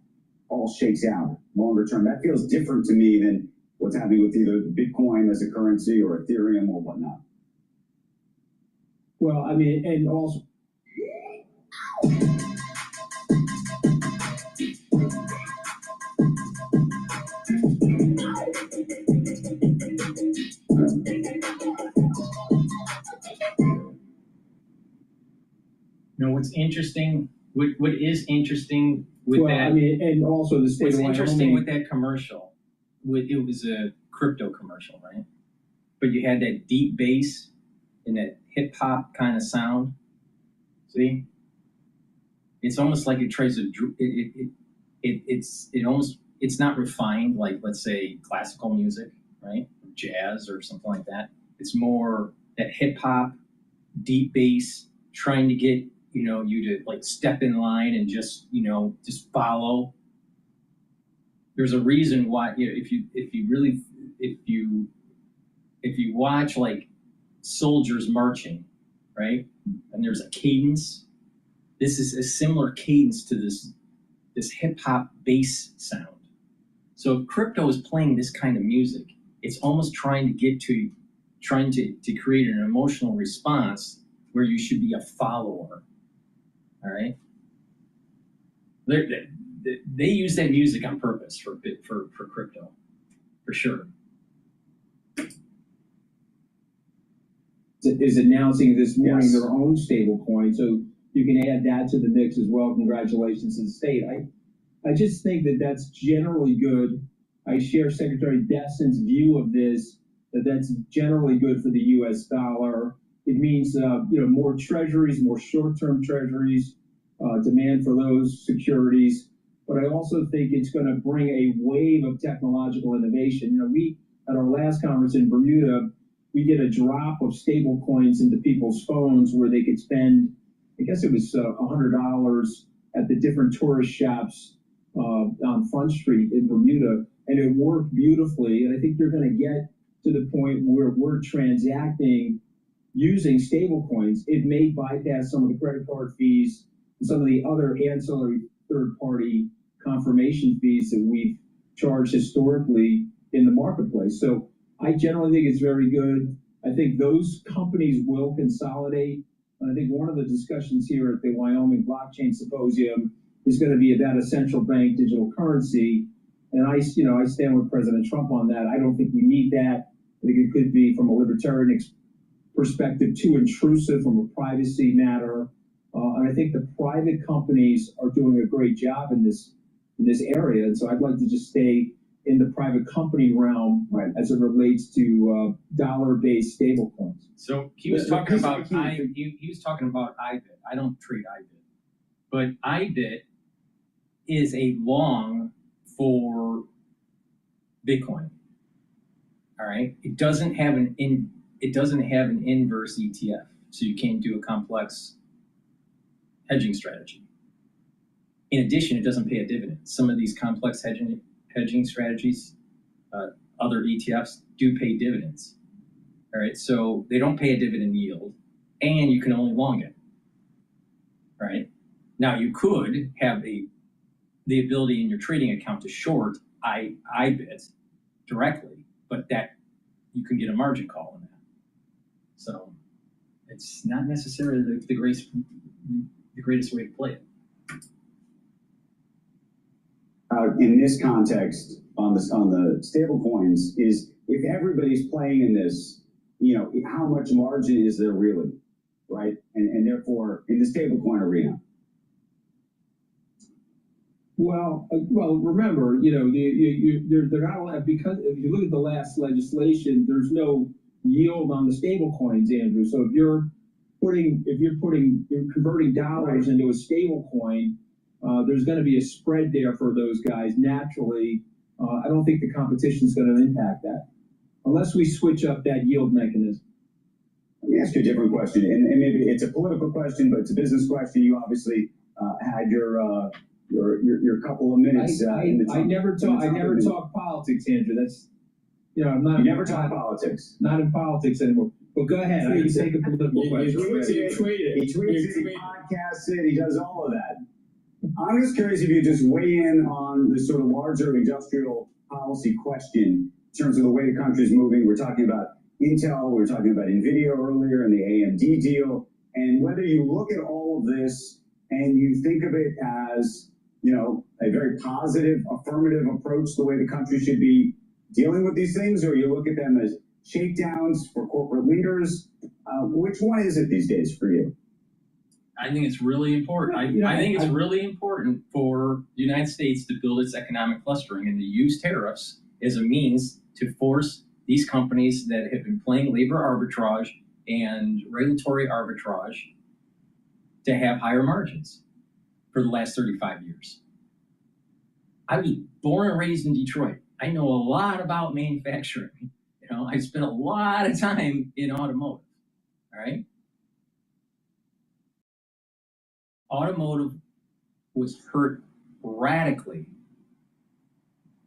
all shakes out longer term. That feels different to me than what's happening with either Bitcoin as a currency or Ethereum or whatnot. Well, I mean, and also, what's interesting, what is interesting with that, I mean, and also the state what's of interesting Wyoming, with that commercial, it was a crypto commercial, right? But you had that deep bass and that hip hop kind of sound. See, it's almost like it tries to it's not refined like, let's say, classical music, right? Jazz or something like that. It's more that hip hop, deep bass, trying to get you to like step in line and just follow. There's a reason why if you watch like soldiers marching, right? And there's a cadence. This is a similar cadence to this hip hop bass sound. So if crypto is playing this kind of music, it's almost trying to create an emotional response where you should be a follower. All right. They use that music on purpose for crypto, for sure. Is announcing this morning their own stable coin, so you can add that to the mix as well. Congratulations to the state. I just think that that's generally good. I share Secretary Desson's view of this, that's generally good for the U.S. dollar. It means more treasuries, more short-term treasuries, demand for those securities. But I also think it's going to bring a wave of technological innovation. We at our last conference in Bermuda, we did a drop of stable coins into people's phones where they could spend, I guess it was $100 at the different tourist shops on Front Street in Bermuda, and it worked beautifully. And I think they're going to get to the point where we're transacting using stable coins. It may bypass some of the credit card fees and some of the other ancillary third-party confirmation fees that we've charged historically in the marketplace. So I generally think it's very good. I think those companies will consolidate. And I think one of the discussions here at the Wyoming Blockchain Symposium is going to be about a central bank digital currency. And I stand with President Trump on that. I don't think we need that. I think it could be, from a libertarian perspective, too intrusive from a privacy matter. And I think the private companies are doing a great job in this area. And so I'd like to just stay in the private company realm as it relates to dollar-based stablecoins. So he was talking about he was talking about IBIT. I don't trade IBIT, but IBIT is a long for Bitcoin. All right, it doesn't have an inverse ETF, so you can't do a complex hedging strategy. In addition, it doesn't pay a dividend. Some of these complex hedging strategies, other ETFs, do pay dividends. All right, so they don't pay a dividend yield, and you can only long it. Right now, you could have the ability in your trading account to short IBIT directly, but that you can get a margin call on that. So it's not necessarily the greatest way to play it. In this context, on the stable coins, is if everybody's playing in this, how much margin is there really, right? And therefore, in the stable coin arena. Well, remember, they're not allowed, because if you look at the last legislation, there's no yield on the stable coins, Andrew. So if you're you're converting dollars into a stable coin, there's going to be a spread there for those guys naturally. I don't think the competition is going to impact that unless we switch up that yield mechanism. Let me ask you a different question, and maybe it's a political question, but it's a business question. You obviously had your couple of minutes. I never talk politics, Andrew. That's I'm not. You never talk politics. Not in politics anymore. But go ahead. I can take a political question. He tweets it. He podcasts it. He does all of that. I'm just curious if you just weigh in on this sort of larger industrial policy question in terms of the way the country is moving. We're talking about Intel. We were talking about NVIDIA earlier and the AMD deal, and whether you look at all of this and you think of it as a very positive, affirmative approach, the way the country should be dealing with these things, or you look at them as shakedowns for corporate leaders. Which one is it these days for you? I think it's really important. I think it's really important for the United States to build its economic clustering and to use tariffs as a means to force these companies that have been playing labor arbitrage and regulatory arbitrage to have higher margins for the last 35 years. I was born and raised in Detroit. I know a lot about manufacturing. I spent a lot of time in automotive, all right? Automotive was hurt radically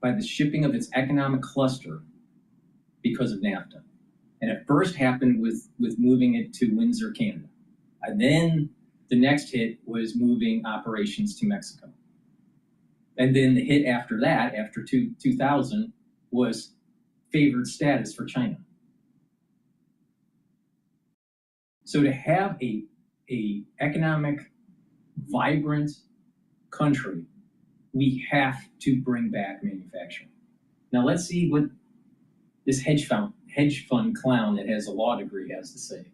by the shipping of its economic cluster because of NAFTA. And it first happened with moving it to Windsor, Canada. And then the next hit was moving operations to Mexico. And then the hit after that, after 2000, was favored status for China. So to have a economic, vibrant country, we have to bring back manufacturing. Now let's see what this hedge fund clown that has a law degree has to say.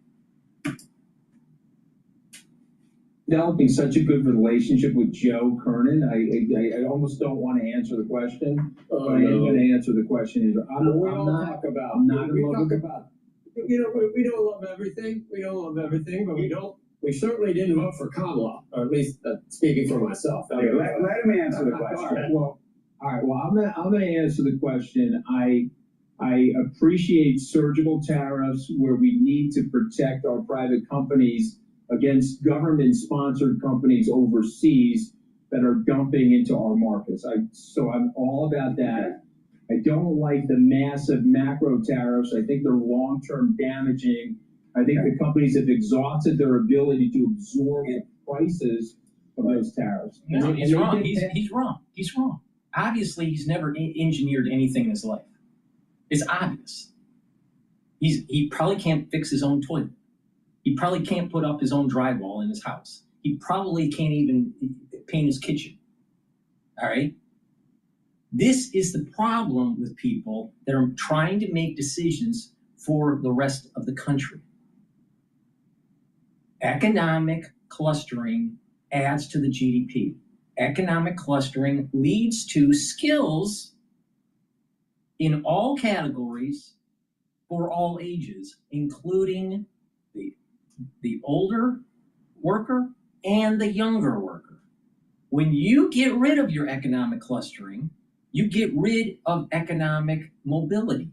Developing such a good relationship with Joe Kernan, I almost don't want to answer the question, but I am going to answer the question. We don't love everything. We don't love everything, but we certainly didn't vote for Kamala, or at least speaking for myself. Let him answer the question. All right. Well, I'm going to answer the question. I appreciate surgical tariffs where we need to protect our private companies against government-sponsored companies overseas that are dumping into our markets. So I'm all about that. I don't like the massive macro tariffs. I think they're long-term damaging. I think the companies have exhausted their ability to absorb the prices of those tariffs. No, he's wrong. He's wrong. He's wrong. Obviously, he's never engineered anything in his life. It's obvious. He probably can't fix his own toilet. He probably can't put up his own drywall in his house. He probably can't even paint his kitchen. All right? This is the problem with people that are trying to make decisions for the rest of the country. Economic clustering adds to the GDP. Economic clustering leads to skills in all categories for all ages, including the older worker and the younger worker. When you get rid of your economic clustering, you get rid of economic mobility.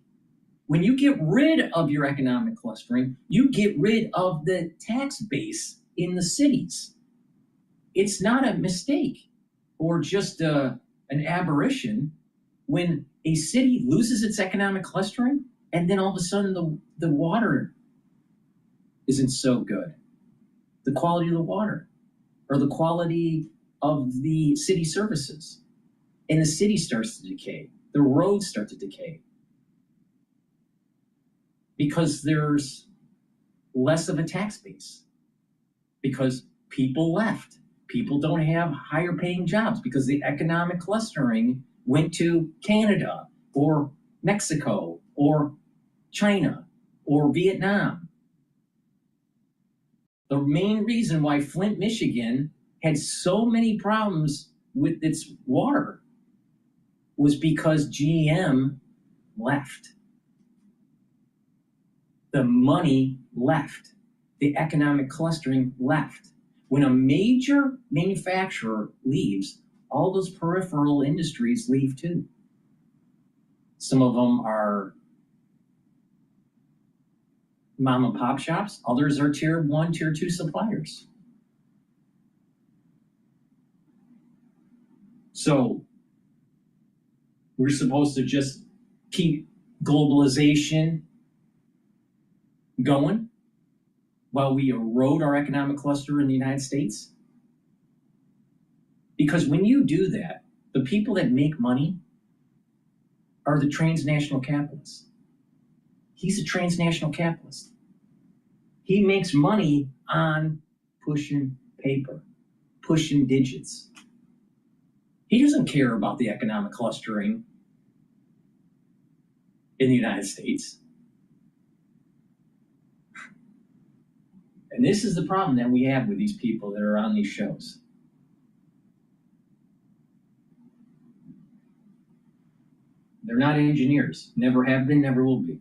When you get rid of your economic clustering, you get rid of the tax base in the cities. It's not a mistake or just an aberration when a city loses its economic clustering and then all of a sudden the water isn't so good. The quality of the water or the quality of the city services. And the city starts to decay. The roads start to decay. Because there's less of a tax base. Because people left. People don't have higher paying jobs because the economic clustering went to Canada or Mexico or China or Vietnam. The main reason why Flint, Michigan had so many problems with its water was because GM left. The money left. the economic clustering left. When a major manufacturer leaves, all those peripheral industries leave too. Some of them are mom and pop shops, others are tier 1, tier 2 suppliers. So we're supposed to just keep globalization going while we erode our economic cluster in the United States? Because when you do that, the people that make money are the transnational capitalists. He's a transnational capitalist. He makes money on pushing paper, pushing digits. He doesn't care about the economic clustering in the United States. And this is the problem that we have with these people that are on these shows. They're not engineers, never have been, never will be.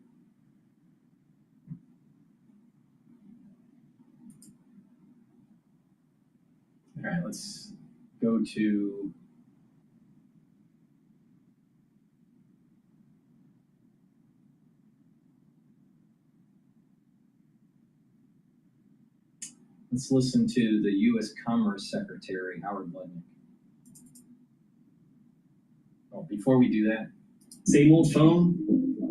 All right, let's go to let's listen to the U.S. Commerce Secretary, Howard Lutnick. Oh, before we do that, same old phone?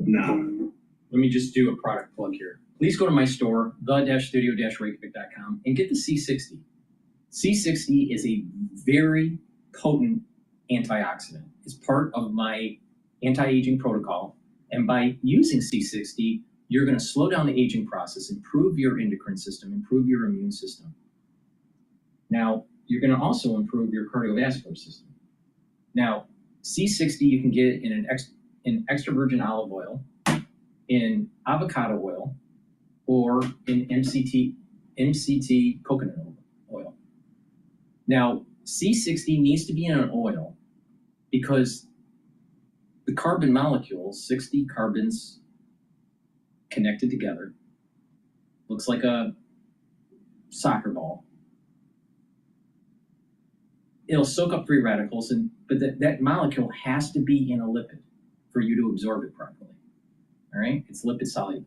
No. Let me just do a product plug here. Please go to my store, the-studio-reykjavik.com, and get the C60. C60 is a very potent antioxidant. It's part of my anti-aging protocol. And by using C60, you're going to slow down the aging process, improve your endocrine system, improve your immune system. Now, you're going to also improve your cardiovascular system. Now, C60 you can get in extra virgin olive oil, in avocado oil, or in MCT coconut oil. Now, C60 needs to be in an oil because the carbon molecules, 60 carbons connected together, looks like a soccer ball. It'll soak up free radicals, but that molecule has to be in a lipid for you to absorb it properly. All right, it's lipid soluble.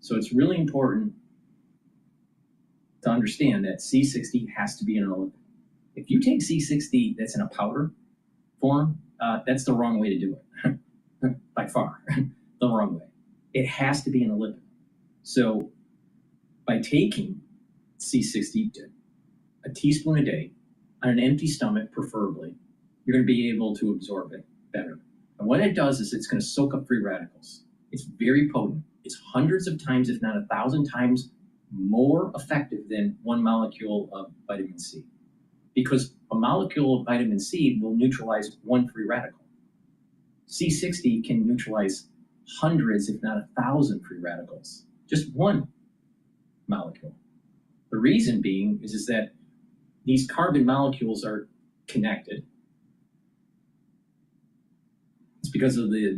So it's really important to understand that C60 has to be in a lipid. If you take C60 that's in a powder form, that's the wrong way to do it, by far, the wrong way. It has to be in a lipid. So by taking C60, a teaspoon a day, on an empty stomach preferably, you're going to be able to absorb it better. And what it does is it's going to soak up free radicals. It's very potent. It's hundreds of times, if not 1,000 times, more effective than one molecule of vitamin C. Because a molecule of vitamin C will neutralize one free radical. C60 can neutralize hundreds, if not 1,000 free radicals. Just one molecule. The reason being is that these carbon molecules are connected. It's because of the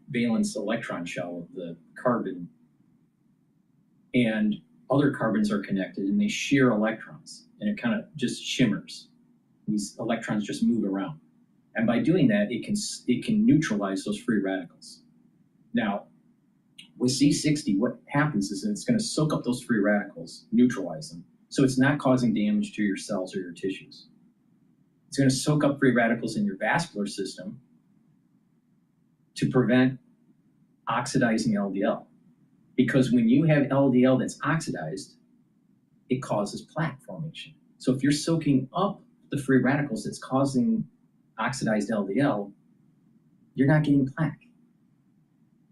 valence electron shell of the carbon, and other carbons are connected and they share electrons, and it kind of just shimmers. These electrons just move around. And by doing that, it can neutralize those free radicals. Now, with C60, what happens is that it's going to soak up those free radicals, neutralize them, so it's not causing damage to your cells or your tissues. It's going to soak up free radicals in your vascular system to prevent oxidizing LDL. Because when you have LDL that's oxidized, it causes plaque formation. So if you're soaking up the free radicals that's causing oxidized LDL, you're not getting plaque.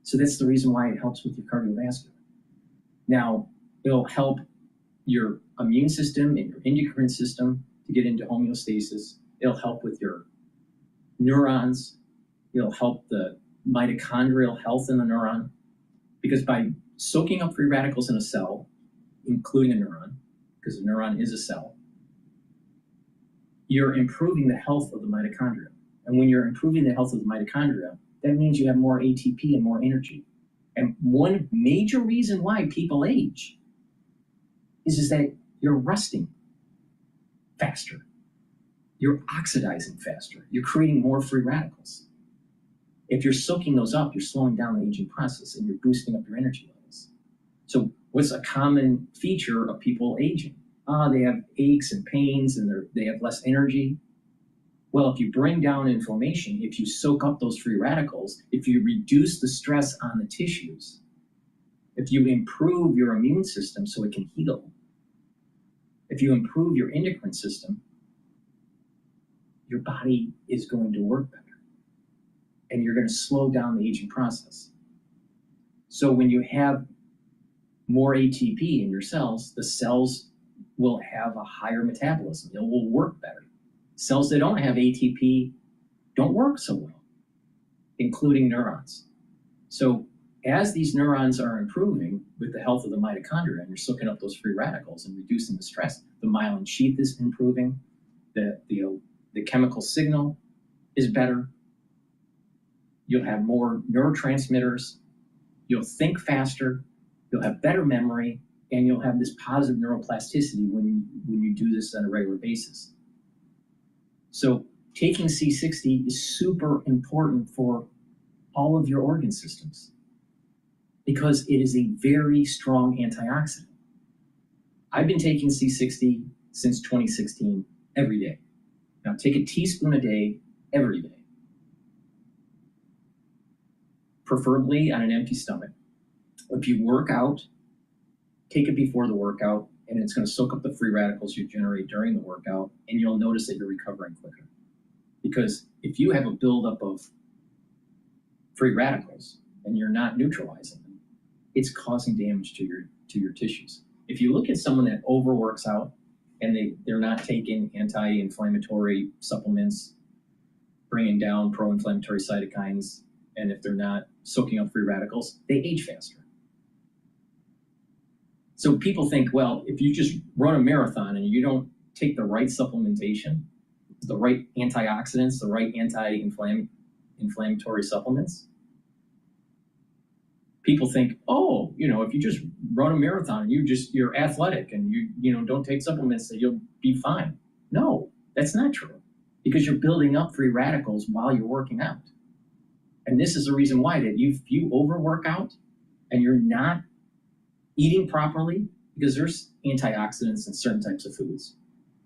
So that's the reason why it helps with your cardiovascular. Now, it'll help your immune system and your endocrine system to get into homeostasis. It'll help with your neurons. It'll help the mitochondrial health in the neuron. Because by soaking up free radicals in a cell, including a neuron, because a neuron is a cell, you're improving the health of the mitochondria. And when you're improving the health of the mitochondria, that means you have more ATP and more energy. And one major reason why people age is that you're rusting faster. You're oxidizing faster. You're creating more free radicals. If you're soaking those up, you're slowing down the aging process and you're boosting up your energy levels. So what's a common feature of people aging? They have aches and pains and they have less energy. Well, if you bring down inflammation, if you soak up those free radicals, if you reduce the stress on the tissues, if you improve your immune system so it can heal, if you improve your endocrine system, your body is going to work better. And you're going to slow down the aging process. So when you have more ATP in your cells, the cells will have a higher metabolism. They will work better. Cells that don't have ATP don't work so well, including neurons. So as these neurons are improving with the health of the mitochondria and you're soaking up those free radicals and reducing the stress, the myelin sheath is improving, the chemical signal is better. You'll have more neurotransmitters, you'll think faster, you'll have better memory, and you'll have this positive neuroplasticity when you do this on a regular basis. So taking C60 is super important for all of your organ systems because it is a very strong antioxidant. I've been taking C60 since 2016 every day. Now take a teaspoon a day, every day. Preferably on an empty stomach. If you work out, take it before the workout, and it's going to soak up the free radicals you generate during the workout, and you'll notice that you're recovering quicker. Because if you have a buildup of free radicals and you're not neutralizing them, it's causing damage to your tissues. If you look at someone that overworks out and they're not taking anti-inflammatory supplements, bringing down pro-inflammatory cytokines, and if they're not soaking up free radicals, they age faster. So people think, well, if you just run a marathon and you don't take the right supplementation, the right antioxidants, the right anti-inflammatory supplements, people think, oh, if you just run a marathon and you're athletic and you don't take supplements, that you'll be fine. No, that's not true, because you're building up free radicals while you're working out. And this is the reason why that if you overwork out and you're not eating properly, because there's antioxidants in certain types of foods,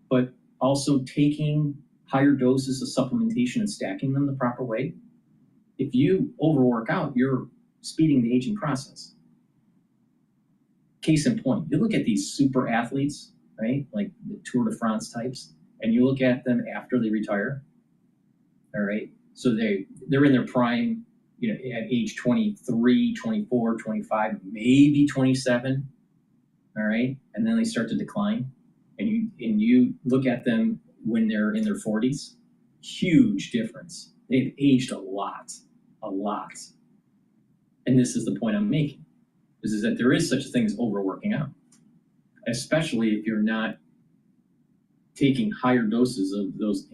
but also taking higher doses of supplementation and stacking them the proper way. If you overwork out, you're speeding the aging process. Case in point, you look at these super athletes, right? Like the Tour de France types, and you look at them after they retire, all right? So they're in their prime, at age 23, 24, 25, maybe 27, all right? And then they start to decline. And you look at them when they're in their 40s, huge difference. They've aged a lot. And this is the point I'm making, is that there is such a thing as overworking out, especially if you're not taking higher doses of those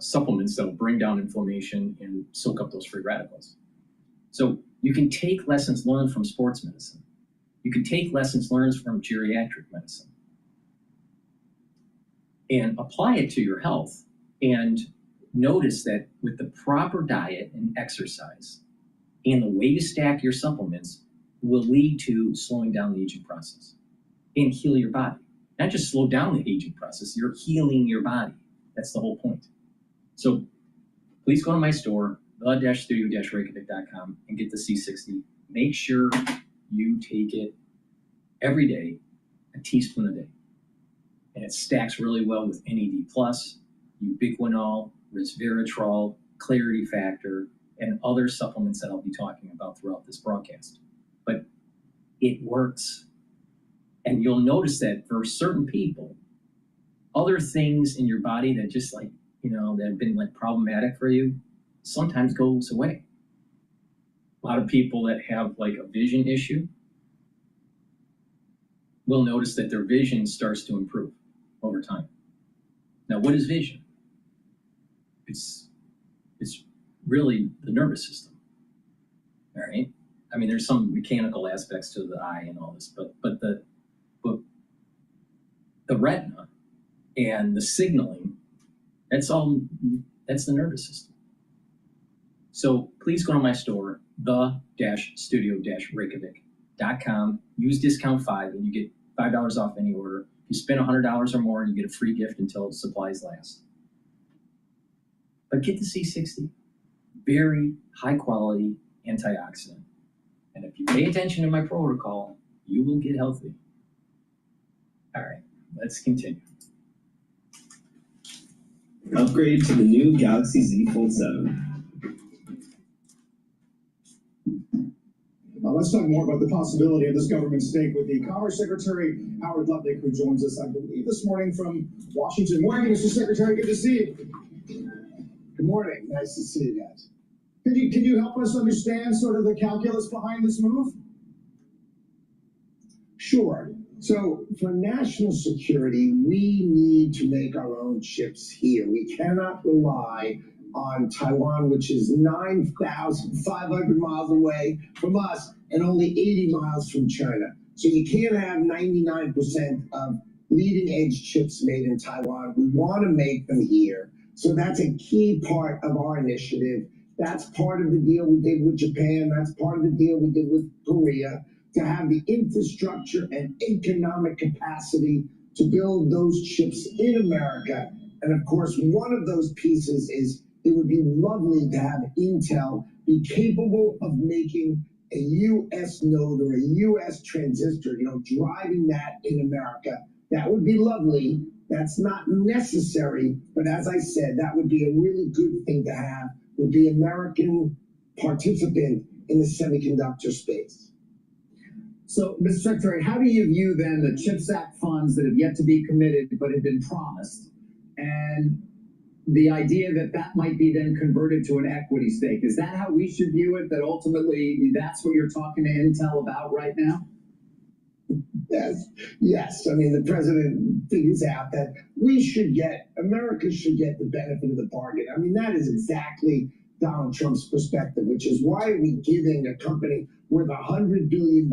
supplements that will bring down inflammation and soak up those free radicals. So you can take lessons learned from sports medicine. You can take lessons learned from geriatric medicine and apply it to your health, and notice that with the proper diet and exercise and the way you stack your supplements will lead to slowing down the aging process and heal your body. Not just slow down the aging process, you're healing your body. That's the whole point. So please go to my store, the-studio-reykjavik.com, and get the C60. Make sure you take it every day, a teaspoon a day. And it stacks really well with NAD+, ubiquinol, resveratrol, clarity factor, and other supplements that I'll be talking about throughout this broadcast. But it works. And you'll notice that for certain people, other things in your body that just that have been problematic for you sometimes goes away. A lot of people that have a vision issue will notice that their vision starts to improve over time. Now, what is vision? It's really the nervous system, all right? I mean, there's some mechanical aspects to the eye and all this, but the retina and the signaling, that's the nervous system. So please go to my store, the-studio-reykjavik.com. Use discount 5 and you get $5 off any order. If you spend $100 or more, you get a free gift until supplies last. But get the C60. Very high quality antioxidant. And if you pay attention to my protocol, you will get healthy. All right, let's continue. Upgrade to the new Galaxy Z Fold 7. Let's talk more about the possibility of this government stake with the Commerce Secretary, Howard Lutnick, who joins us, I believe, this morning from Washington. Morning, Mr. Secretary. Good to see you. Good morning. Nice to see you guys. Could you help us understand sort of the calculus behind this move? Sure. So for national security, we need to make our own chips here. We cannot rely on Taiwan, which is 9,500 miles away from us and only 80 miles from China. So you can't have 99% of leading edge chips made in Taiwan. We want to make them here. So that's a key part of our initiative. That's part of the deal we did with Japan. That's part of the deal we did with Korea, to have the infrastructure and economic capacity to build those chips in America. And of course, one of those pieces is it would be lovely to have Intel be capable of making a U.S. node or a U.S. transistor, driving that in America. That would be lovely. That's not necessary, but as I said, that would be a really good thing to have, would be American participant in the semiconductor space. So, Mr. Secretary, how do you view then the CHIPS Act funds that have yet to be committed but have been promised, and the idea that that might be then converted to an equity stake? Is that how we should view it, that ultimately that's what you're talking to Intel about right now? Yes. I mean, the president figures out that America should get the benefit of the bargain. I mean, that is exactly Donald Trump's perspective, which is, why are we giving a company worth $100 billion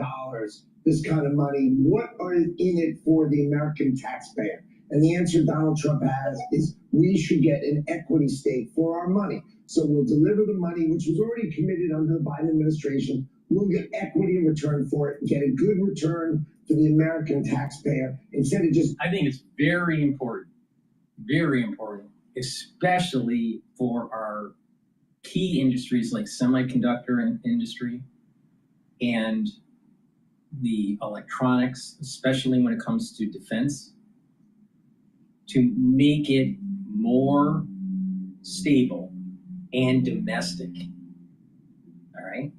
this kind of money? What are in it for the American taxpayer? And the answer Donald Trump has is, we should get an equity stake for our money. So we'll deliver the money, which was already committed under the Biden administration. We'll get equity in return for it, get a good return for the American taxpayer, instead of just... I think it's very important, especially for our key industries like semiconductor industry and the electronics, especially when it comes to defense, to make it more stable and domestic. All right.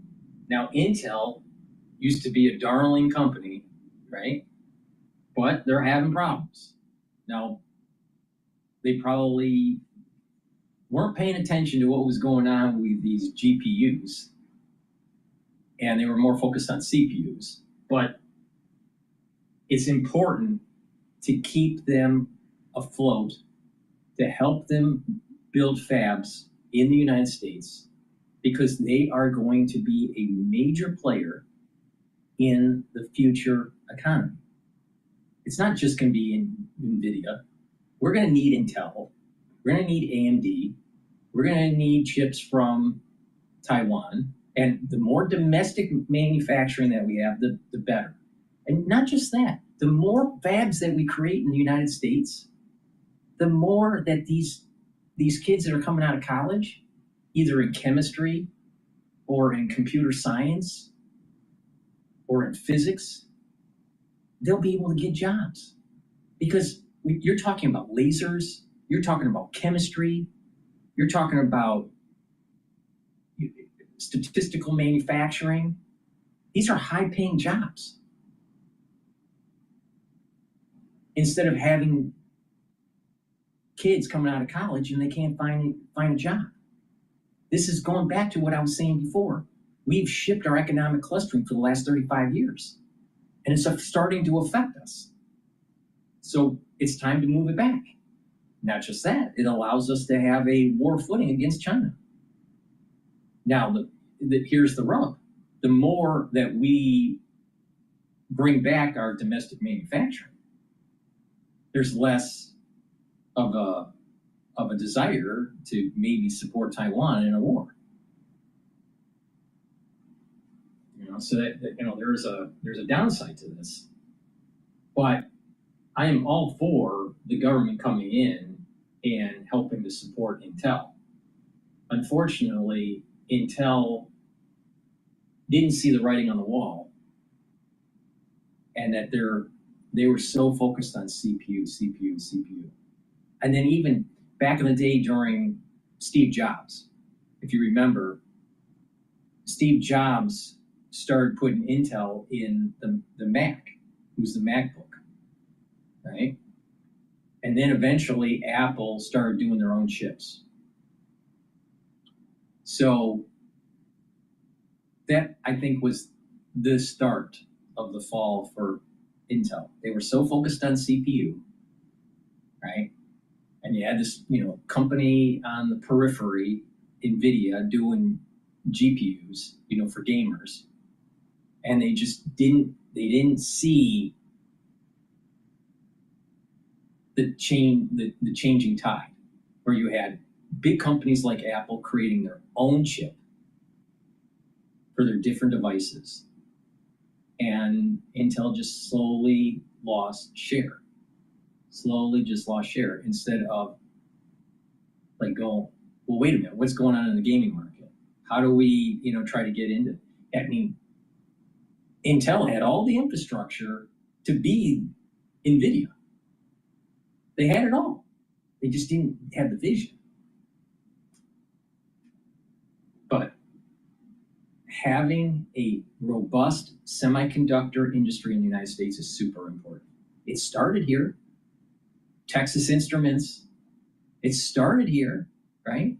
Now, Intel used to be a darling company, right? But they're having problems. Now, they probably weren't paying attention to what was going on with these GPUs, and they were more focused on CPUs. But it's important to keep them afloat, to help them build fabs in the United States, because they are going to be a major player in the future economy. It's not just going to be in NVIDIA. We're going to need Intel. We're going to need AMD. We're going to need chips from Taiwan. And the more domestic manufacturing that we have, the better. And not just that, the more fabs that we create in the United States, the more that these kids that are coming out of college, either in chemistry or in computer science or in physics, they'll be able to get jobs. Because you're talking about lasers, you're talking about chemistry, you're talking about statistical manufacturing. These are high-paying jobs. Instead of having kids coming out of college and they can't find a job. This is going back to what I was saying before. We've shipped our economic clustering for the last 35 years, and it's starting to affect us. So it's time to move it back. Not just that, it allows us to have a war footing against China. Now, here's the rub. the more that we bring back our domestic manufacturing, there's less of a desire to maybe support Taiwan in a war. So that there's a downside to this. But I am all for the government coming in and helping to support Intel. Unfortunately, Intel didn't see the writing on the wall, and that they were so focused on CPU. And then even back in the day during Steve Jobs, if you remember, Steve Jobs started putting Intel in the Mac, it was the MacBook, right? And then eventually Apple started doing their own chips. So that, I think, was the start of the fall for Intel. They were so focused on CPU, right? And you had this, company on the periphery, NVIDIA, doing GPUs, for gamers. And they just didn't see the changing tide, where you had big companies like Apple creating their own chip for their different devices, and Intel just slowly lost share. Instead of like going, well, wait a minute, what's going on in the gaming market? How do we, try to get into it? I mean, Intel had all the infrastructure to be NVIDIA. They had it all. They just didn't have the vision. But having a robust semiconductor industry in the United States is super important. It started here. Texas Instruments, it started here, right?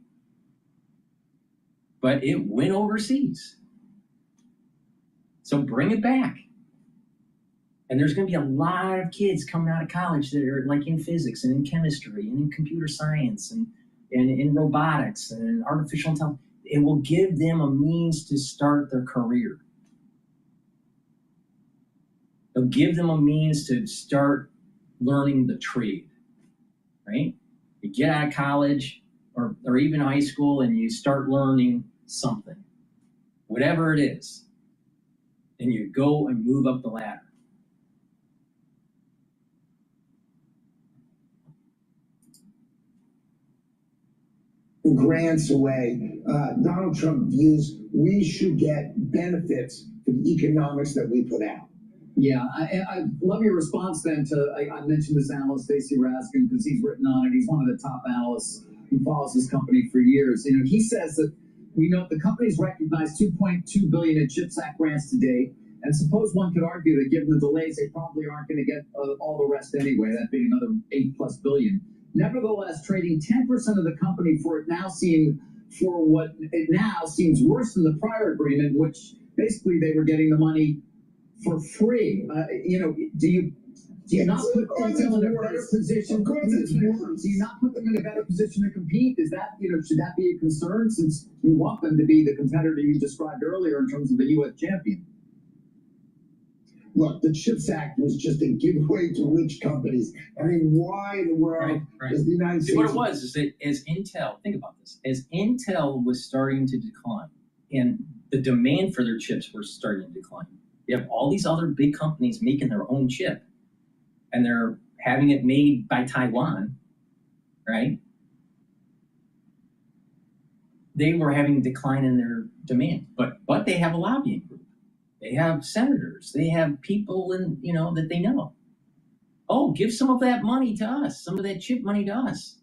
But it went overseas. So bring it back. And there's going to be a lot of kids coming out of college that are like in physics and in chemistry and in computer science and in robotics and in artificial intelligence. It will give them a means to start their career. It'll give them a means to start learning the trade, right? You get out of college or even high school and you start learning something, whatever it is, and you go and move up the ladder. Grants away. Donald Trump views we should get benefits for the economics that we put out. Yeah, I love your response then to, I mentioned this analyst, Stacey Raskin, because he's written on it. He's one of the top analysts who follows this company for years. He says that we know the company's recognized $2.2 billion in CHIPS Act grants to date. And suppose one could argue that given the delays, they probably aren't going to get all the rest anyway, that being another $8+ billion. Nevertheless, trading 10% of the company for what it now seems worse than the prior agreement, which basically they were getting the money for free. Do you not put Intel in a better position? Do you not put them in a better position to compete? Is that, should that be a concern, since you want them to be the competitor you described earlier in terms of a U.S. champion? Look, the CHIPS Act was just a giveaway to rich companies. I mean, why in the world is the United States... What it was is that as Intel, think about this, as Intel was starting to decline and the demand for their chips were starting to decline, you have all these other big companies making their own chip, and they're having it made by Taiwan, right? They were having a decline in their demand, but they have a lobbying group. They have senators. They have people that they know. Oh, give some of that money to us, some of that chip money to us,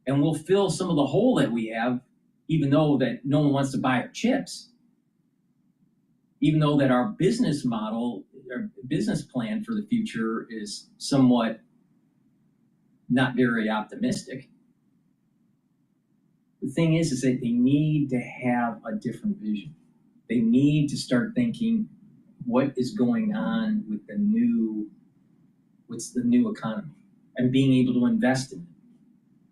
and we'll fill some of the hole that we have, even though that no one wants to buy our chips. Even though that our business model, our business plan for the future is somewhat not very optimistic. The thing is that they need to have a different vision. They need to start thinking, what is going on with what's the new economy, and being able to invest in it.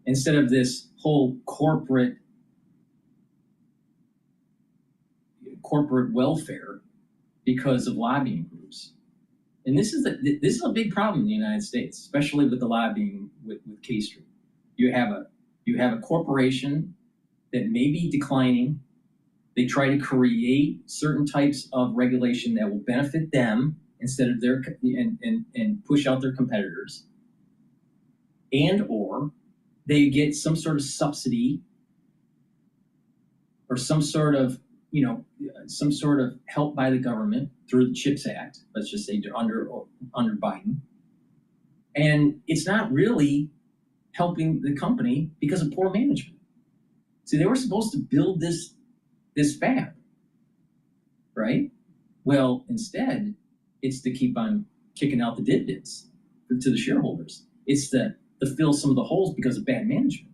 Instead of this whole corporate corporate welfare because of lobbying groups. And this is a big problem in the United States, especially with the lobbying with K Street. You have a corporation that may be declining. They try to create certain types of regulation that will benefit them instead of their and push out their competitors. And or they get some sort of subsidy or some sort of help by the government through the CHIPS Act, let's just say under Biden. And it's not really helping the company because of poor management. See, they were supposed to build this fab, right? Well, instead, it's to keep on kicking out the dividends to the shareholders. It's to fill some of the holes because of bad management.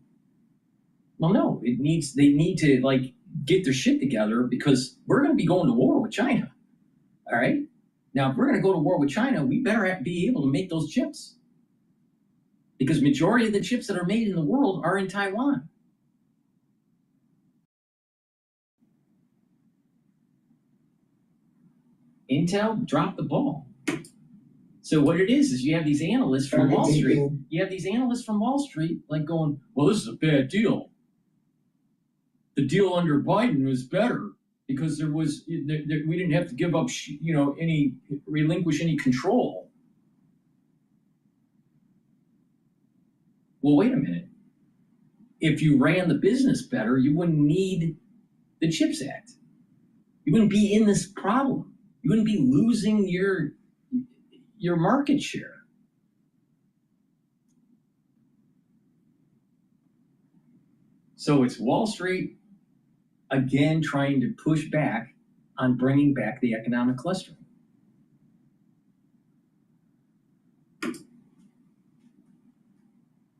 Well, no, they need to like get their shit together because we're going to be going to war with China. All right. Now, if we're going to go to war with China, we better be able to make those chips because majority of the chips that are made in the world are in Taiwan. Intel dropped the ball. So what it is you have these analysts from Wall Street. You have these analysts from Wall Street like going, well, this is a bad deal. The deal under Biden was better because we didn't have to give up, relinquish any control. Well, wait a minute. If you ran the business better, you wouldn't need the CHIPS Act. You wouldn't be in this problem. You wouldn't be losing your market share. So it's Wall Street again trying to push back on bringing back the economic clustering.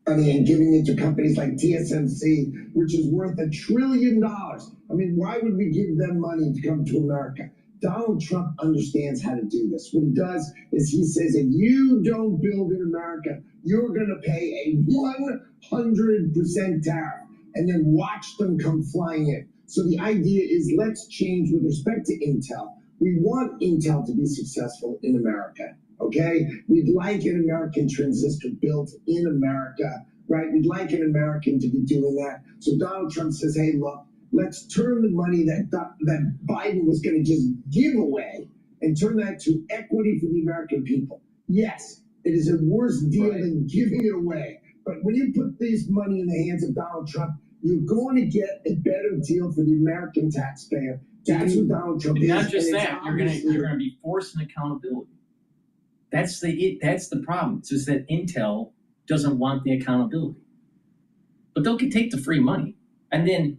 Money and giving it to companies like TSMC, which is worth $1 trillion. I mean, why would we give them money to come to America? Donald Trump understands how to do this. What he does is he says, if you don't build in America, you're going to pay a 100% tariff and then watch them come flying in. So the idea is let's change with respect to Intel. We want Intel to be successful in America, okay? We'd like an American transistor built in America, right? We'd like an American to be doing that. So Donald Trump says, hey, look, let's turn the money that Biden was going to just give away and turn that to equity for the American people. Yes, it is a worse deal than giving it away. But when you put this money in the hands of Donald Trump, you're going to get a better deal for the American taxpayer. That's what Donald Trump is. Not just that, you're going to be forcing accountability. That's the problem. It's just that Intel doesn't want the accountability. But they'll take the free money and then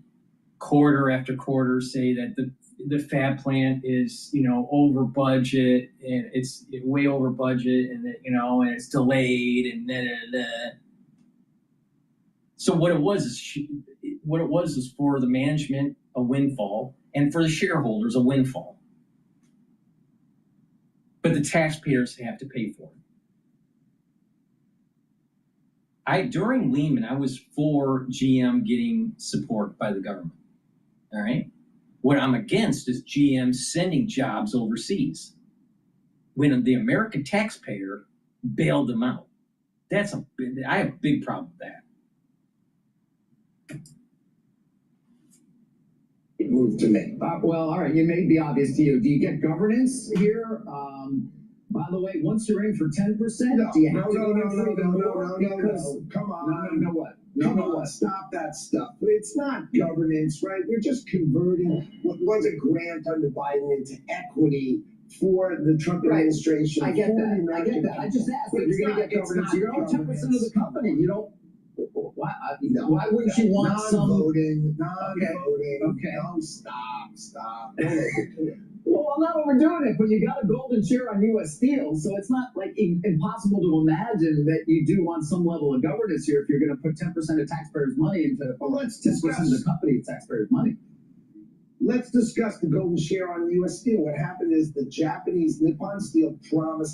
quarter after quarter say that the fab plant is over budget and it's way over budget and that and it's delayed and da. So what it was is for the management a windfall and for the shareholders a windfall. But the taxpayers have to pay for it. During Lehman, I was for GM getting support by the government. All right. What I'm against is GM sending jobs overseas when the American taxpayer bailed them out. I have a big problem with that. It moved to me. Well, all right. You made the obvious to you. Do you get governance here? By the way, once you're in for 10%, do you have to go in for even more? Come on. No, what? Come on, stop that stuff. It's not governance, right? We're just converting what was a grant under Biden into equity for the Trump administration. I get that. I just asked if you're going to get governance. You own 10% of the company. You don't. Why wouldn't you want non-voting? Okay. No, stop. Well, I'm not overdoing it, but you got a golden share on U.S. Steel, so it's not like impossible to imagine that you do want some level of governance here if you're going to put 10% of taxpayers' money into 10% of the company of taxpayers' money. Let's discuss the golden share on U.S. Steel. What happened is the Japanese Nippon Steel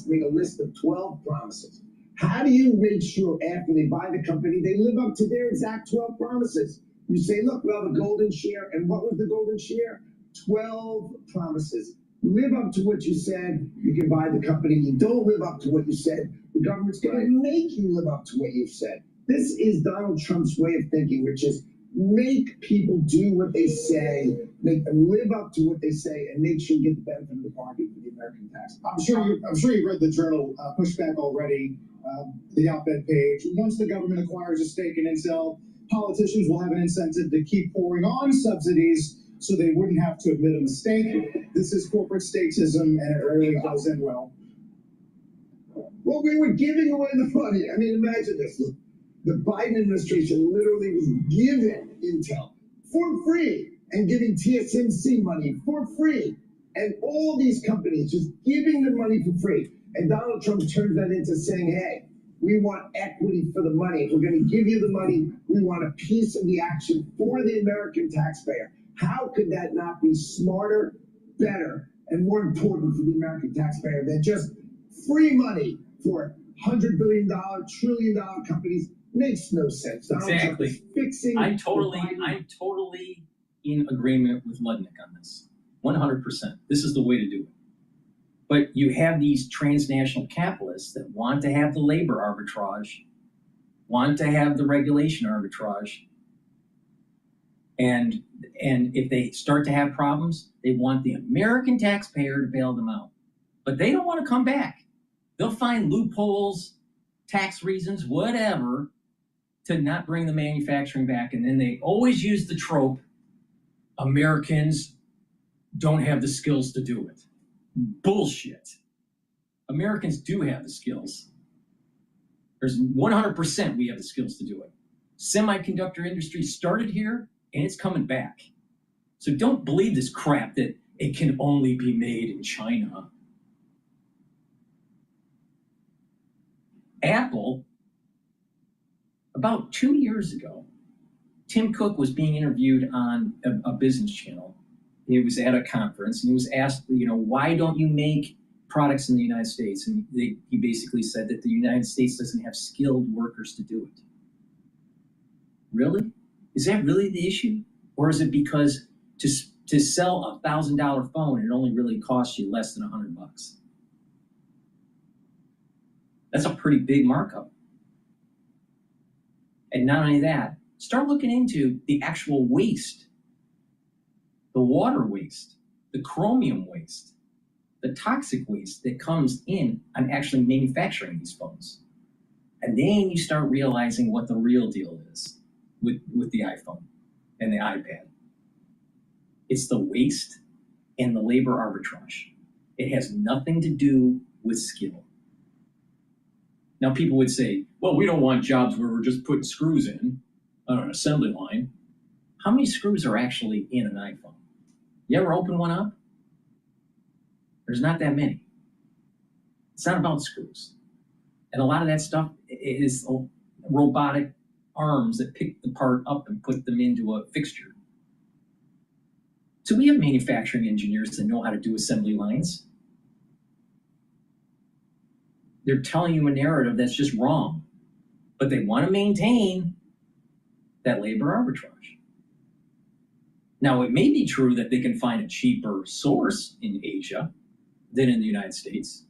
made a list of 12 promises. How do you make sure after they buy the company, they live up to their exact 12 promises? You say, look, we'll have a golden share. And what was the golden share? 12 promises. Live up to what you said, you can buy the company. You don't live up to what you said, the government's going to make you live up to what you've said. This is Donald Trump's way of thinking, which is make people do what they say, make them live up to what they say, and make sure you get the benefit of the bargain for the American tax. I'm sure you've read the journal pushback already, the op-ed page. Once the government acquires a stake in Intel, politicians will have an incentive to keep pouring on subsidies so they wouldn't have to admit a mistake. This is corporate statism, and it rarely does end well. Well, we were giving away the money. I mean, imagine this. Look, the Biden administration literally was giving Intel for free and giving TSMC money for free. And all these companies just giving the money for free. And Donald Trump turns that into saying, hey, we want equity for the money. If we're going to give you the money, we want a piece of the action for the American taxpayer. How could that not be smarter, better, and more important for the American taxpayer than just free money for $100 billion, $1 trillion companies? Makes no sense. Exactly. I'm totally in agreement with Ludnick on this. 100%. This is the way to do it. But you have these transnational capitalists that want to have the labor arbitrage, want to have the regulation arbitrage, and if they start to have problems, they want the American taxpayer to bail them out. But they don't want to come back. They'll find loopholes, tax reasons, whatever, to not bring the manufacturing back. And then they always use the trope, Americans don't have the skills to do it. Bullshit. Americans do have the skills. There's 100% we have the skills to do it. Semiconductor industry started here and it's coming back. So don't believe this crap that it can only be made in China. Apple, about 2 years ago, Tim Cook was being interviewed on a business channel. He was at a conference and he was asked, why don't you make products in the United States? And he basically said that the United States doesn't have skilled workers to do it. Really? Is that really the issue? Or is it because to sell a $1,000 phone, it only really costs you less than $100? That's a pretty big markup. And not only that, start looking into the actual waste, the water waste, the chromium waste, the toxic waste that comes in on actually manufacturing these phones. And then you start realizing what the real deal is with the iPhone and the iPad. It's the waste and the labor arbitrage. It has nothing to do with skill. Now people would say, well, we don't want jobs where we're just putting screws in on an assembly line. How many screws are actually in an iPhone? You ever open one up? There's not that many. It's not about screws. And a lot of that stuff is robotic arms that pick the part up and put them into a fixture. So we have manufacturing engineers that know how to do assembly lines. They're telling you a narrative that's just wrong, but they want to maintain that labor arbitrage. Now, it may be true that they can find a cheaper source in Asia than in the United States,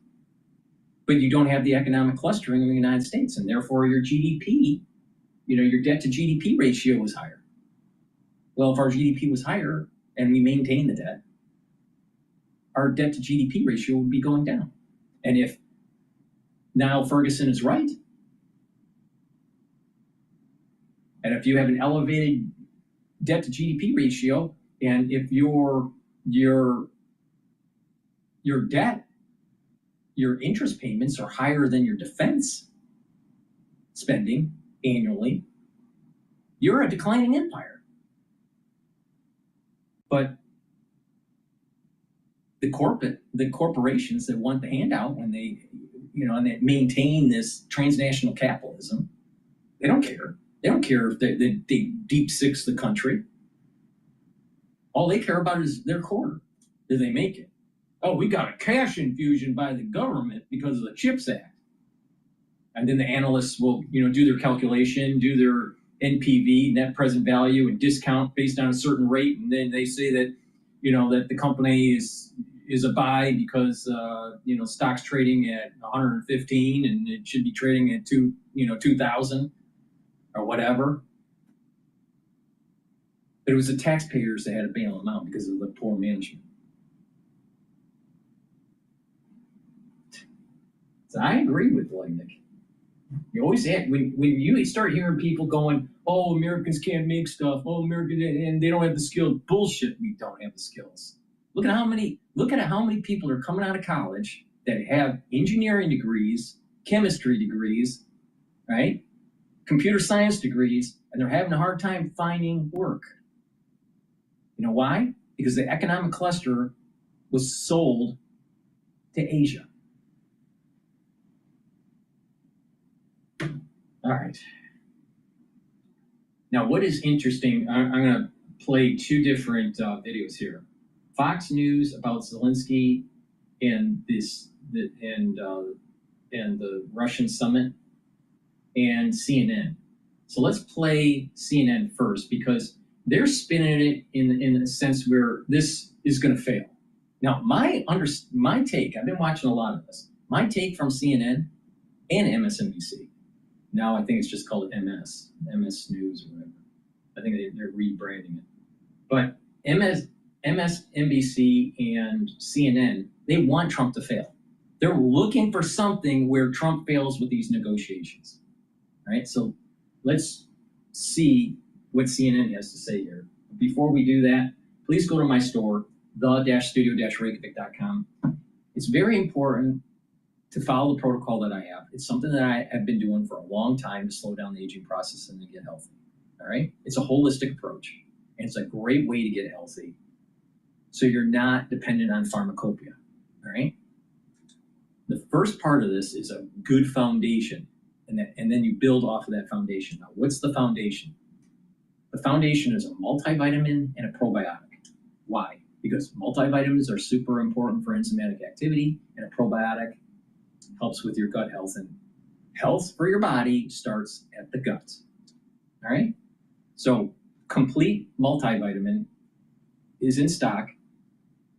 but you don't have the economic clustering in the United States, and therefore your GDP, your debt to GDP ratio is higher. Well, if our GDP was higher and we maintain the debt, our debt to GDP ratio would be going down. And if Niall Ferguson is right, and if you have an elevated debt to GDP ratio, and if your debt, your interest payments are higher than your defense spending annually, you're a declining empire. But the corporations that want the handout when they, and they maintain this transnational capitalism, they don't care. They don't care if they deep six the country. All they care about is their quarter. Do they make it? Oh, we got a cash infusion by the government because of the CHIPS Act. And then the analysts will, do their calculation, do their NPV, net present value, and discount based on a certain rate. And then they say that, you know, that the company is a buy because you know, stock's trading at 115 and it should be trading at 2,000 or whatever. But it was the taxpayers that had to bail them out because of the poor management. So I agree with Leibniz. You always have, when you start hearing people going, oh, Americans can't make stuff, oh, Americans, and they don't have the skills. Bullshit, we don't have the skills. Look at how many people are coming out of college that have engineering degrees, chemistry degrees, right? Computer science degrees, and they're having a hard time finding work. You know why? Because the economic cluster was sold to Asia. All right. Now, what is interesting, I'm going to play two different videos here. Fox News about Zelensky and the Russian summit, and CNN. So let's play CNN first, because they're spinning it in a sense where this is going to fail. Now, my take, I've been watching a lot of this. My take from CNN and MSNBC. Now I think it's just called MS News or whatever. I think they're rebranding it. But MSNBC and CNN, they want Trump to fail. They're looking for something where Trump fails with these negotiations. All right, so let's see what CNN has to say here. Before we do that, please go to my store, the-studio-reykjavik.com. It's very important to follow the protocol that I have. It's something that I have been doing for a long time to slow down the aging process and to get healthy. All right? It's a holistic approach, and it's a great way to get healthy so you're not dependent on pharmacopoeia. All right? The first part of this is a good foundation, and then you build off of that foundation. Now, what's the foundation? The foundation is a multivitamin and a probiotic. Why? Because multivitamins are super important for enzymatic activity, and a probiotic helps with your gut health, and health for your body starts at the gut. All right? So complete multivitamin is in stock.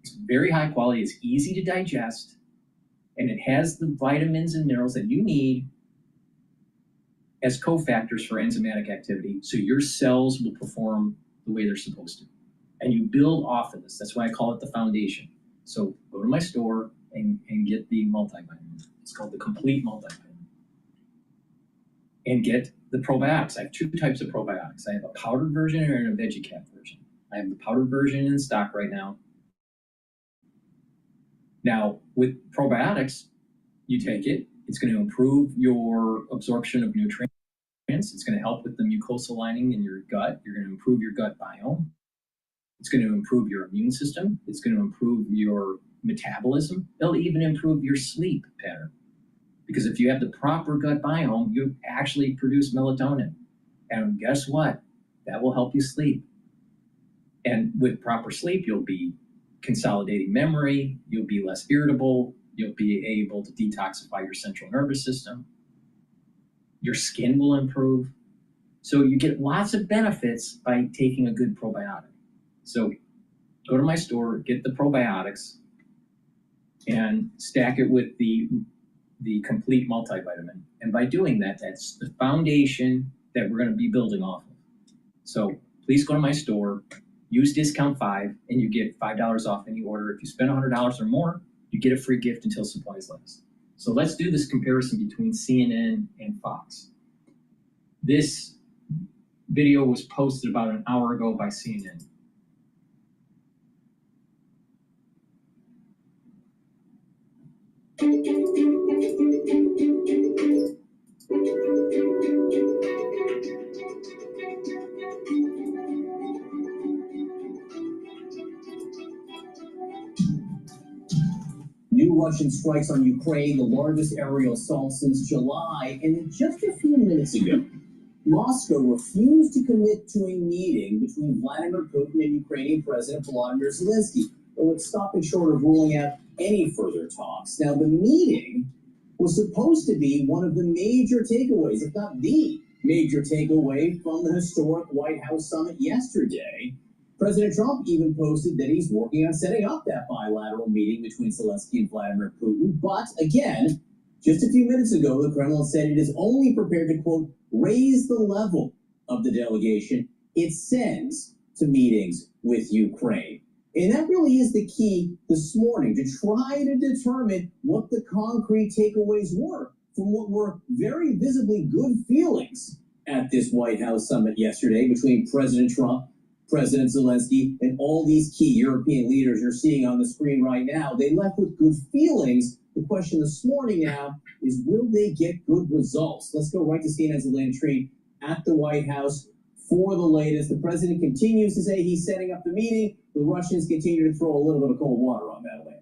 It's very high quality. It's easy to digest, and it has the vitamins and minerals that you need as cofactors for enzymatic activity, so your cells will perform the way they're supposed to. And you build off of this. That's why I call it the foundation. So go to my store and get the multivitamin. It's called the complete multivitamin. And get the probiotics. I have two types of probiotics. I have a powdered version and a veggie cap version. I have the powdered version in stock right now. Now, with probiotics, you take it. It's going to improve your absorption of nutrients. It's going to help with the mucosal lining in your gut. You're going to improve your gut biome. It's going to improve your immune system. It's going to improve your metabolism. It'll even improve your sleep pattern. Because if you have the proper gut biome, you actually produce melatonin. And guess what? That will help you sleep. And with proper sleep, you'll be consolidating memory. You'll be less irritable. You'll be able to detoxify your central nervous system. Your skin will improve. So you get lots of benefits by taking a good probiotic. So go to my store, get the probiotics, and stack it with the complete multivitamin. And by doing that, that's the foundation that we're going to be building off of. So please go to my store, use discount 5, and you get $5 off any order. If you spend $100 or more, you get a free gift until supplies last. So let's do this comparison between CNN and Fox. This video was posted about an hour ago by CNN. New Russian strikes on Ukraine, the largest aerial assault since July, and then just a few minutes ago, Moscow refused to commit to a meeting between Vladimir Putin and Ukrainian President Volodymyr Zelensky, though it's stopping short of ruling out any further talks. Now, the meeting was supposed to be one of the major takeaways, if not the major takeaway from the historic White House summit yesterday. President Trump even posted that he's working on setting up that bilateral meeting between Zelensky and Vladimir Putin. But again, just a few minutes ago, the Kremlin said it is only prepared to, quote, raise the level of the delegation it sends to meetings with Ukraine. And that really is the key this morning, to try to determine what the concrete takeaways were from what were very visibly good feelings at this White House summit yesterday between President Trump, President Zelensky, and all these key European leaders you're seeing on the screen right now. They left with good feelings. The question this morning now is, will they get good results? Let's go right to CNN's Elaine Tree at the White House for the latest. The president continues to say he's setting up the meeting. The Russians continue to throw a little bit of cold water on that, Elaine.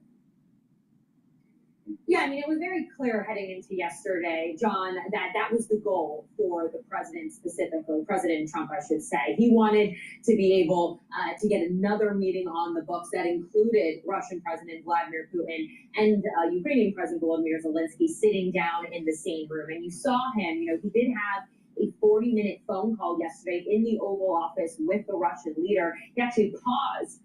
Yeah, I mean, it was very clear heading into yesterday, John, that that was the goal for the president specifically, President Trump, I should say. He wanted to be able to get another meeting on the books that included Russian President Vladimir Putin and Ukrainian President Volodymyr Zelensky sitting down in the same room. And you saw him, he did have a 40-minute phone call yesterday in the Oval Office with the Russian leader. He actually paused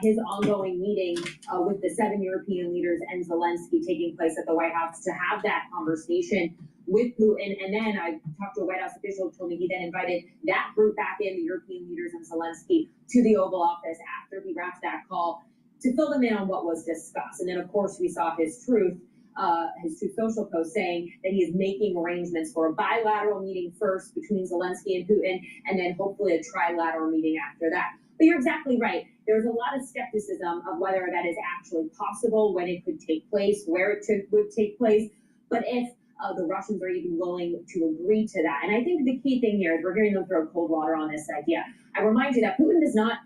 his ongoing meeting with the 7 European leaders and Zelensky taking place at the White House to have that conversation with Putin. And then I talked to a White House official who told me he then invited that group back in, the European leaders and Zelensky, to the Oval Office after he wrapped that call to fill them in on what was discussed. And then, of course, we saw his Truth Social post saying that he is making arrangements for a bilateral meeting first between Zelensky and Putin, and then hopefully a trilateral meeting after that. But you're exactly right. There's a lot of skepticism of whether that is actually possible, when it could take place, where it would take place, but if the Russians are even willing to agree to that. And I think the key thing here is we're hearing them throw cold water on this idea. I remind you that Putin does not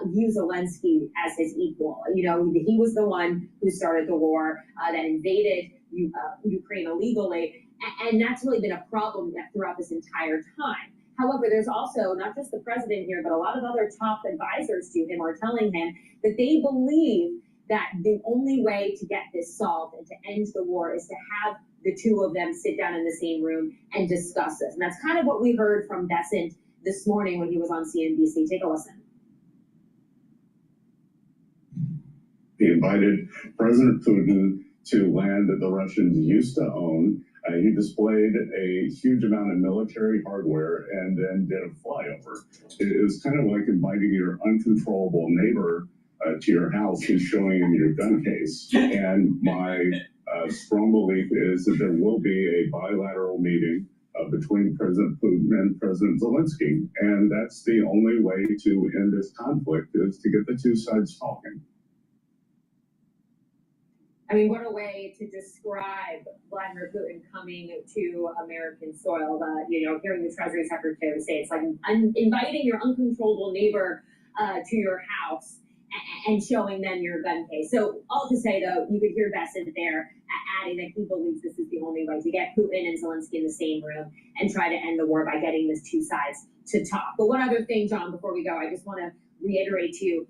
view Zelensky as his equal. He was the one who started the war that invaded Ukraine illegally, and that's really been a problem throughout this entire time. However, there's also not just the president here, but a lot of other top advisors to him are telling him that they believe that the only way to get this solved and to end the war is to have the two of them sit down in the same room and discuss this. And that's kind of what we heard from Bessent this morning when he was on CNBC. Take a listen. He invited President Putin to land that the Russians used to own. He displayed a huge amount of military hardware and then did a flyover. It was kind of like inviting your uncontrollable neighbor to your house who's showing him your gun case. And my strong belief is that there will be a bilateral meeting between President Putin and President Zelensky. And that's the only way to end this conflict, is to get the two sides talking. I mean, what a way to describe Vladimir Putin coming to American soil. Hearing the Treasury Secretary say it's like inviting your uncontrollable neighbor to your house and showing them your gun case. So all to say, though, you could hear Bessent there adding that he believes this is the only way to get Putin and Zelensky in the same room and try to end the war by getting these two sides to talk. But one other thing, John, before we go, I just want to reiterate to you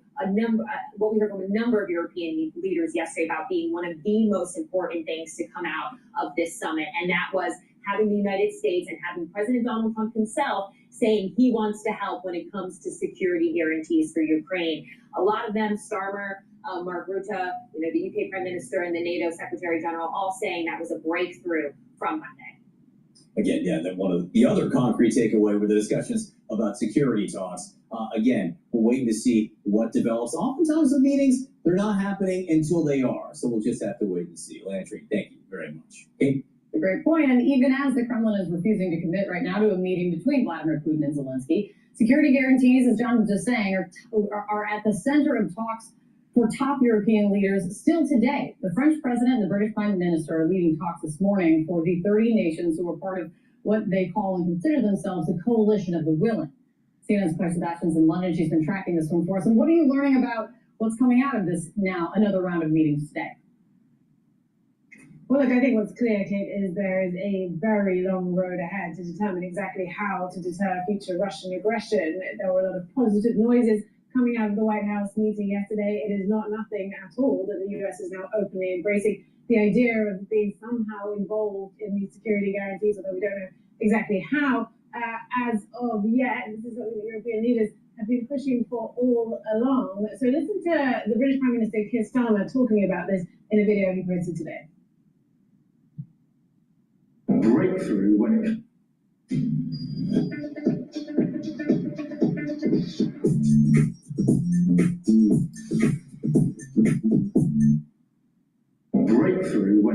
what we heard from a number of European leaders yesterday about being one of the most important things to come out of this summit, and that was having the United States and having President Donald Trump himself saying he wants to help when it comes to security guarantees for Ukraine. A lot of them, Starmer, Mark Rutte, the UK Prime Minister and the NATO Secretary General, all saying that was a breakthrough from Monday. Again, yeah, that one of the other concrete takeaway were the discussions about security talks. Again, we're waiting to see what develops. Oftentimes the meetings, they're not happening until they are. So we'll just have to wait and see. Landry, thank you very much. Kate? A great point. And even as the Kremlin is refusing to commit right now to a meeting between Vladimir Putin and Zelensky, security guarantees, as John was just saying, are at the center of talks for top European leaders still today. The French president and the British prime minister are leading talks this morning for the 30 nations who are part of what they call and consider themselves the coalition of the willing. CNN's Claire Sebastian's in London. She's been tracking this one for us. And what are you learning about what's coming out of this now, another round of meetings today? Well, look, I think what's clear, Kate, is there is a very long road ahead to determine exactly how to deter future Russian aggression. There were a lot of positive noises coming out of the White House meeting yesterday. It is not nothing at all that the US is now openly embracing the idea of being somehow involved in these security guarantees, although we don't know exactly how. As of yet, this is something that European leaders have been pushing for all along. So listen to the British Prime Minister Keir Starmer talking about this in a video he posted today. Breakthrough when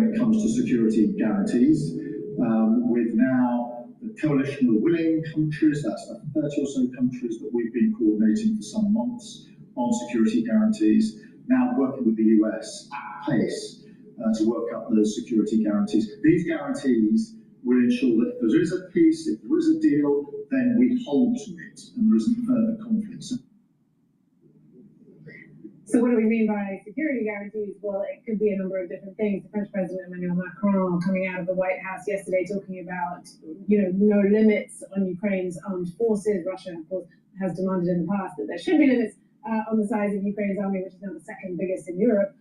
it comes to security guarantees, with now the coalition of willing countries, that's 30 or so countries that we've been coordinating for some months on security guarantees, now working with the US at pace to work up those security guarantees. These guarantees will ensure that if there is a peace, if there is a deal, then we hold to it and there isn't further conflict. So what do we mean by security guarantees? Well, it could be a number of different things. The French President Emmanuel Macron coming out of the White House yesterday talking about, no limits on Ukraine's armed forces. Russia, of course, has demanded in the past that there should be limits on the size of Ukraine's army, which is now the second biggest in Europe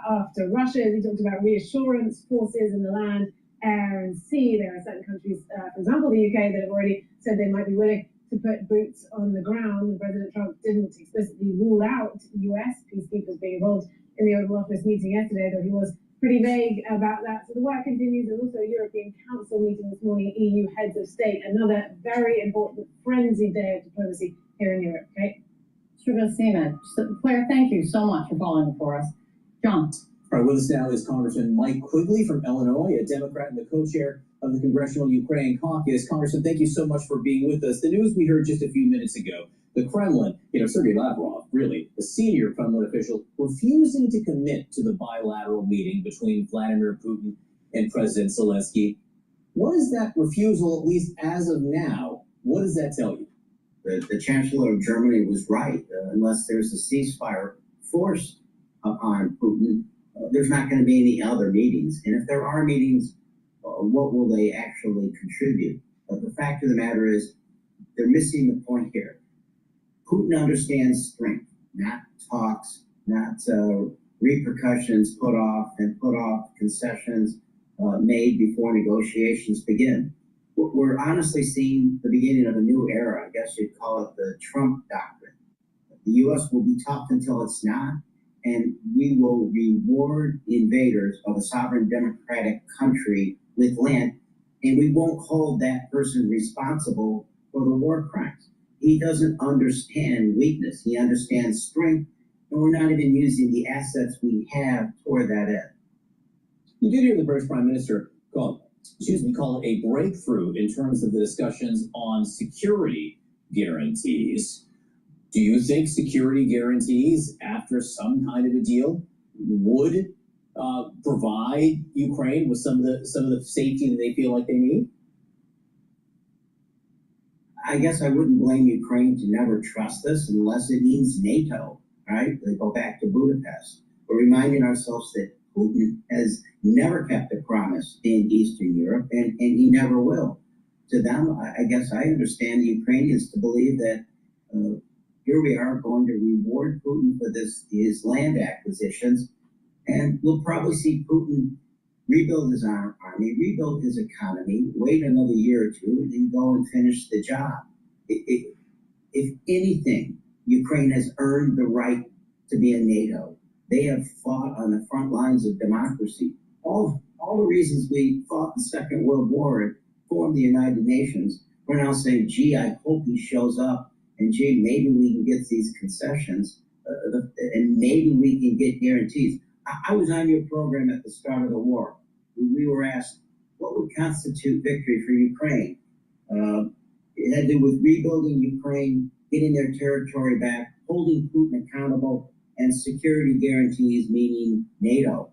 after Russia. He talked about reassurance forces in the land, air and sea. There are certain countries, for example, the UK, that have already said they might be willing to put boots on the ground. And President Trump didn't explicitly rule out US peacekeepers being involved in the Oval Office meeting yesterday, though he was pretty vague about that. So the work continues. There's also a European Council meeting this morning, EU heads of state, another very important frenzied day of diplomacy here in Europe. Okay? Sure does seem it. Claire, thank you so much for following for us. John. All right, with us now is Congressman Mike Quigley from Illinois, a Democrat and the co-chair of the Congressional Ukraine Caucus. Congressman, thank you so much for being with us. The news we heard just a few minutes ago, the Kremlin, Sergei Lavrov, really, the senior Kremlin official, refusing to commit to the bilateral meeting between Vladimir Putin and President Zelensky. What is that refusal, at least as of now, what does that tell you? The Chancellor of Germany was right. Unless there's a ceasefire forced upon Putin, there's not going to be any other meetings. And if there are meetings, what will they actually contribute? The fact of the matter is, they're missing the point here. Putin understands strength, not talks, not repercussions put off concessions made before negotiations begin. We're honestly seeing the beginning of a new era. I guess you'd call it the Trump doctrine. The U.S. will be tough until it's not, and we will reward invaders of a sovereign democratic country with land, and we won't hold that person responsible for the war crimes. He doesn't understand weakness. He understands strength, and we're not even using the assets we have toward that end. You did hear the British Prime Minister call it a breakthrough in terms of the discussions on security guarantees. Do you think security guarantees, after some kind of a deal, would provide Ukraine with some of the safety that they feel like they need? I guess I wouldn't blame Ukraine to never trust this unless it means NATO, right? They go back to Budapest. We're reminding ourselves that Putin has never kept a promise in Eastern Europe, and he never will. To them, I guess I understand the Ukrainians to believe that here we are going to reward Putin for his land acquisitions, and we'll probably see Putin rebuild his army, rebuild his economy, wait another year or two, and then go and finish the job. If anything, Ukraine has earned the right to be in NATO. They have fought on the front lines of democracy. All the reasons we fought the Second World War and formed the United Nations, we're now saying, gee, I hope he shows up, and gee, maybe we can get these concessions, and maybe we can get guarantees. I was on your program at the start of the war. We were asked, what would constitute victory for Ukraine? It had to do with rebuilding Ukraine, getting their territory back, holding Putin accountable, and security guarantees, meaning NATO.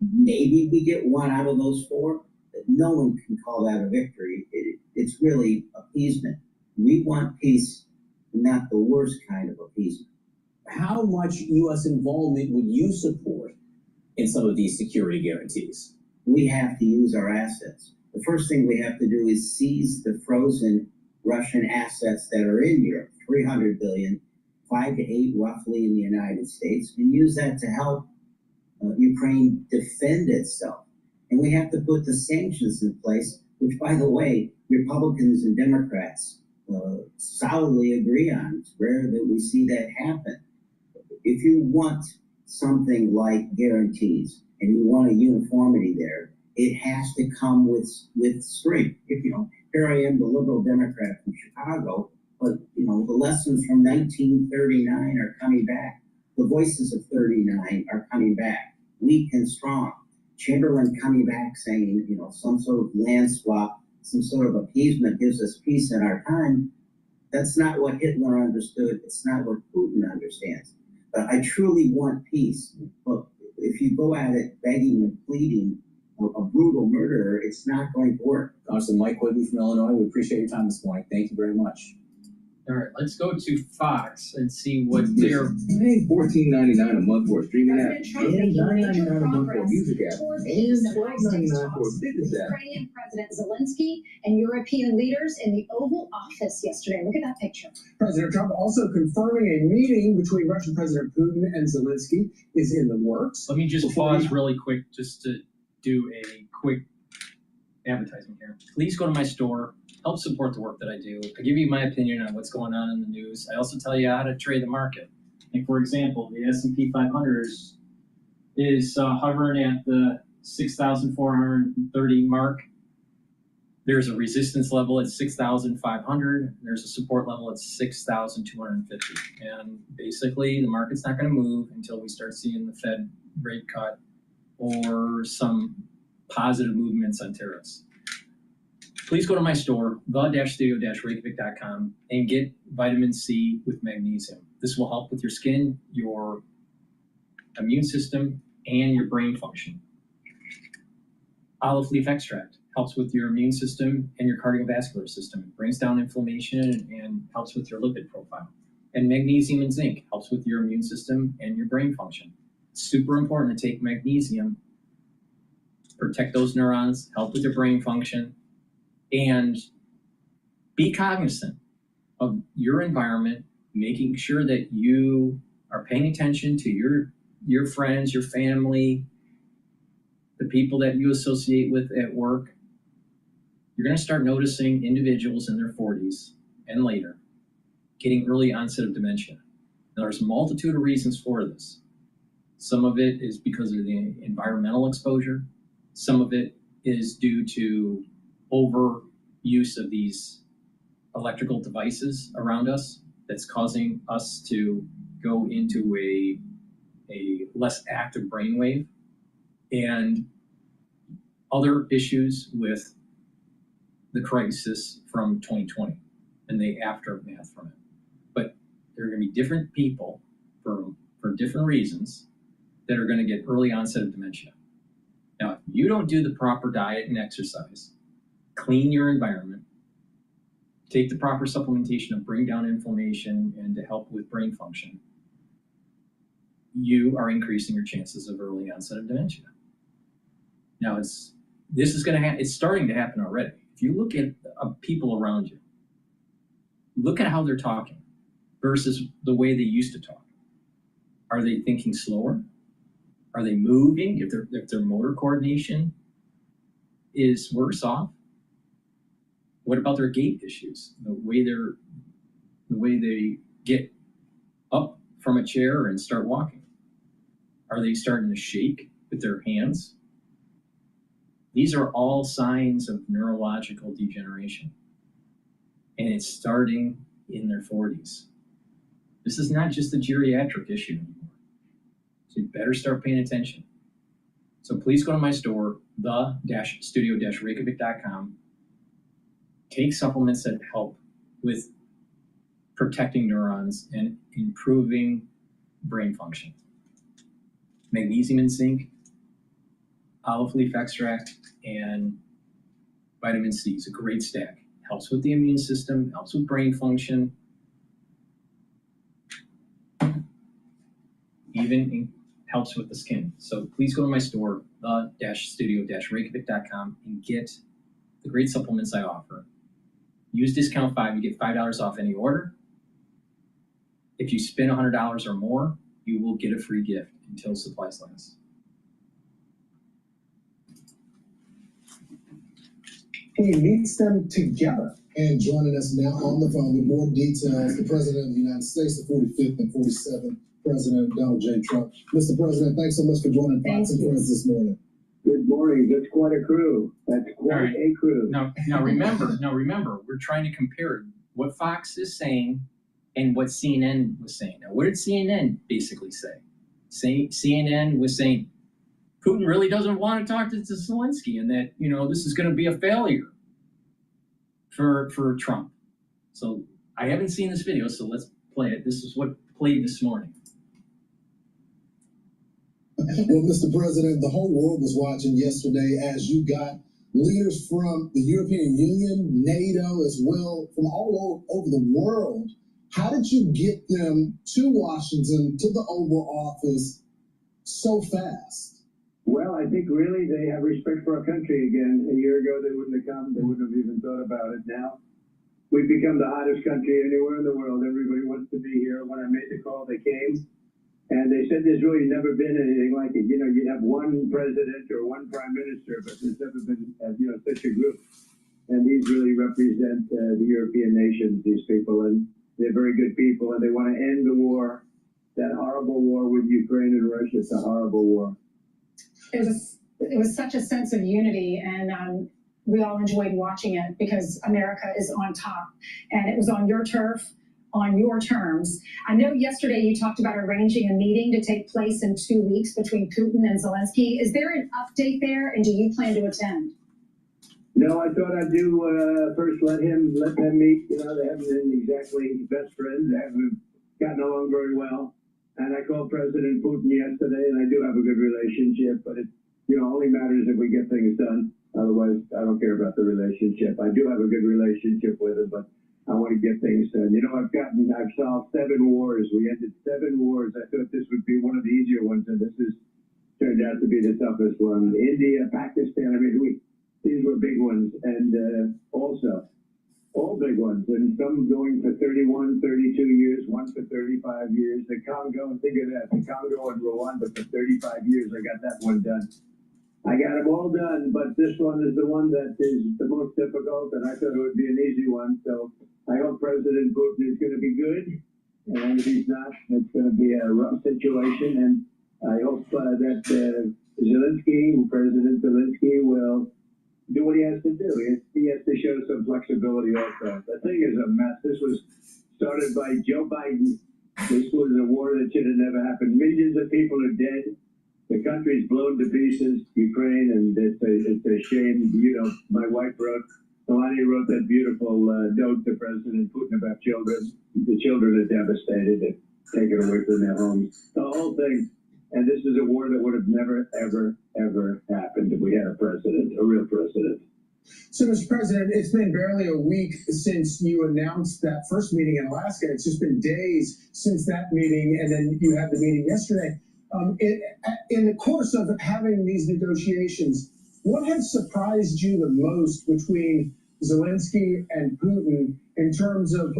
Maybe we get one out of those four, but no one can call that a victory. It's really appeasement. We want peace, not the worst kind of appeasement. How much U.S. involvement would you support in some of these security guarantees? We have to use our assets. The first thing we have to do is seize the frozen Russian assets that are in Europe, 300 billion, 5 to 8 roughly in the United States, and use that to help Ukraine defend itself. And we have to put the sanctions in place, which, by the way, Republicans and Democrats solidly agree on. It's rare that we see that happen. If you want something like guarantees and you want a uniformity there, it has to come with strength. If you know, here I am, the liberal Democrat from Chicago, but you know, the lessons from 1939 are coming back. The voices of 39 are coming back, weak and strong. Chamberlain coming back saying, you know, some sort of land swap, some sort of appeasement gives us peace in our time. That's not what Hitler understood. It's not what Putin understands. I truly want peace. But if you go at it begging and pleading a brutal murderer, it's not going to work. Congressman Mike Quigley from Illinois, we appreciate your time this morning. Thank you very much. All right, let's go to Fox and see what they're paying $14.99 a month for a streaming app, President Trump and making $9.99 major a month for a progress music app, towards and peace and $12.99 for a fitness app. Ukrainian President Zelensky and European leaders in the Oval Office yesterday. Look at that picture. President Trump also confirming a meeting between Russian President Putin and Zelensky is in the works. Let me just pause really quick just to do a quick advertisement here. Please go to my store, help support the work that I do. I give you my opinion on what's going on in the news. I also tell you how to trade the market. Like for example, the S&P 500 is hovering at the 6,430 mark. There's a resistance level at 6,500. There's a support level at 6,250. And basically, the market's not going to move until we start seeing the Fed rate cut or some positive movements on tariffs. Please go to my store, the-studio-reykjavik.com, and get vitamin C with magnesium. This will help with your skin, your immune system, and your brain function. Olive leaf extract helps with your immune system and your cardiovascular system. It brings down inflammation and helps with your lipid profile. And magnesium and zinc helps with your immune system and your brain function. It's super important to take magnesium, protect those neurons, help with your brain function, and be cognizant of your environment, making sure that you are paying attention to your friends, your family, the people that you associate with at work. You're going to start noticing individuals in their 40s and later getting early onset of dementia. Now, there's a multitude of reasons for this. Some of it is because of the environmental exposure. Some of it is due to overuse of these electrical devices around us that's causing us to go into a less active brainwave, and other issues with the crisis from 2020 and the aftermath from it. But there are going to be different people for different reasons that are going to get early onset of dementia. Now, if you don't do the proper diet and exercise, clean your environment, take the proper supplementation to bring down inflammation and to help with brain function, you are increasing your chances of early onset of dementia. Now, it's starting to happen already. If you look at people around you, look at how they're talking versus the way they used to talk. Are they thinking slower? Are they moving? If their motor coordination is worse off? What about their gait issues? The way they get up from a chair and start walking? Are they starting to shake with their hands? These are all signs of neurological degeneration. And it's starting in their 40s. This is not just a geriatric issue anymore. So you better start paying attention. So please go to my store, the-studio-reykjavik.com. Take supplements that help with protecting neurons and improving brain function. Magnesium and zinc, olive leaf extract, and vitamin C is a great stack. Helps with the immune system, helps with brain function, even helps with the skin. So please go to my store, the-studio-reykjavik.com, and get the great supplements I offer. Use discount 5, you get $5 off any order. If you spend $100 or more, you will get a free gift until supplies last. He meets them together And joining us now on the phone with more details, the President of the United States, the 45th and 47th President Donald J. Trump. Mr. President, thanks so much for joining Fox and Friends this morning. Good morning. That's quite a crew. That's quite a crew. Now remember, we're trying to compare what Fox is saying and what CNN was saying. Now, what did CNN basically say? CNN was saying Putin really doesn't want to talk to Zelensky, and that this is going to be a failure for Trump. So I haven't seen this video, so let's play it. This is what played this morning. Well, Mr. President, the whole world was watching yesterday as you got leaders from the European Union, NATO as well, from all over the world. How did you get them to Washington, to the Oval Office so fast? Well, I think really they have respect for our country again. A year ago, they wouldn't have come. They wouldn't have even thought about it. Now, we've become the hottest country anywhere in the world. Everybody wants to be here. When I made the call, they came. And they said there's really never been anything like it. You have one president or one prime minister, but there's never been, such a group. And these really represent the European nations, these people. And they're very good people. And they want to end the war, that horrible war with Ukraine and Russia. It's a horrible war. It was such a sense of unity, and we all enjoyed watching it because America is on top. And it was on your turf, on your terms. I know yesterday you talked about arranging a meeting to take place in 2 weeks between Putin and Zelensky. Is there an update there, and do you plan to attend? No, I thought I'd do first let them meet. They haven't been exactly best friends. They haven't gotten along very well. And I called President Putin yesterday, and I do have a good relationship, but it only matters if we get things done. Otherwise, I don't care about the relationship. I do have a good relationship with him, but I want to get things done. I've solved 7 wars. We ended 7 wars. I thought this would be one of the easier ones, and this has turned out to be the toughest one. India, Pakistan, these were big ones, and also all big ones, and some going for 31, 32 years, one for 35 years. The Congo, think of that, the Congo and Rwanda for 35 years. I got that one done. I got them all done, but this one is the one that is the most difficult, and I thought it would be an easy one. So I hope President Putin is going to be good, and if he's not, it's going to be a rough situation. And I hope that President Zelensky will do what he has to do. He has to show some flexibility also. The thing is a mess. This was started by Joe Biden. This was a war that should have never happened. Millions of people are dead. The country's blown to pieces, Ukraine, and it's a shame. My wife Melania wrote that beautiful note to President Putin about children. The children are devastated. They're taken away from their homes. The whole thing. And this is a war that would have never, ever, ever happened if we had a real president. So, Mr. President, it's been barely a week since you announced that first meeting in Alaska. It's just been days since that meeting, and then you had the meeting yesterday. In the course of having these negotiations, what has surprised you the most between Zelensky and Putin in terms of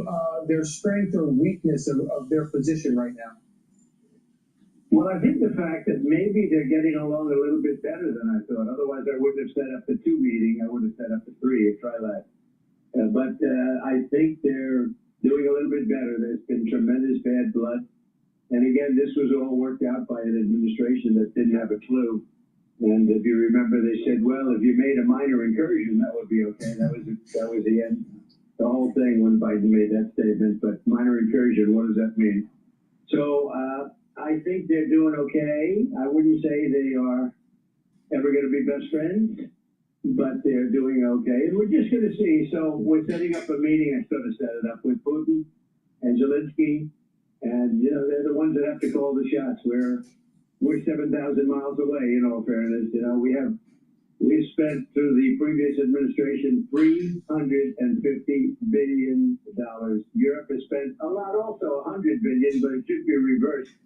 their strength or weakness of their position right now? Well, I think the fact that maybe they're getting along a little bit better than I thought. Otherwise, I wouldn't have set up the 2 meeting. I would have set up the 3. Try that. But I think they're doing a little bit better. There's been tremendous bad blood. And again, this was all worked out by an administration that didn't have a clue. And if you remember, they said, well, if you made a minor incursion, that would be okay. That was the end. The whole thing when Biden made that statement. But minor incursion, what does that mean? So I think they're doing okay. I wouldn't say they are ever going to be best friends, but they're doing okay. And we're just going to see. So we're setting up a meeting. I sort of set it up with Putin and Zelensky. And, they're the ones that have to call the shots. We're 7,000 miles away, in all fairness. We've spent through the previous administration $350 billion. Europe has spent a lot also, $100 billion, but it should be reversed.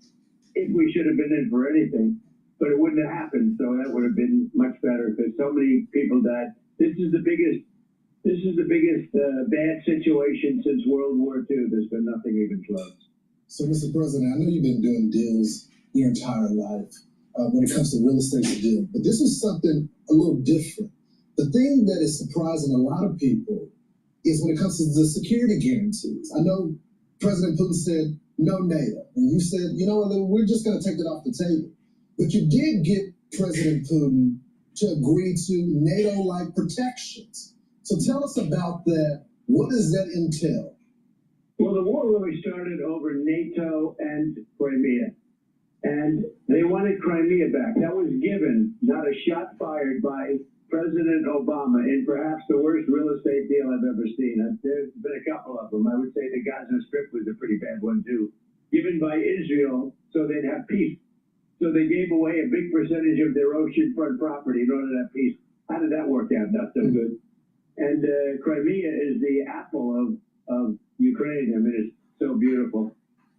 If we should have been in for anything, but it wouldn't have happened. So that would have been much better because so many people died. This is the biggest bad situation since World War II. There's been nothing even close. So, Mr. President, I know you've been doing deals your entire life when it comes to real estate deals, but this was something a little different. The thing that is surprising a lot of people is when it comes to the security guarantees. I know President Putin said no NATO, and you said, you know what, we're just going to take it off the table. But you did get President Putin to agree to NATO-like protections. So tell us about that. What does that entail? Well, the war really started over NATO and Crimea. And they wanted Crimea back. That was given, not a shot fired by President Obama in perhaps the worst real estate deal I've ever seen. There's been a couple of them. I would say the Gaza Strip was a pretty bad one too. Given by Israel so they'd have peace. So they gave away a big percentage of their oceanfront property in order to have peace. How did that work out? Not so good. And Crimea is the apple of Ukraine. I mean, it's so beautiful.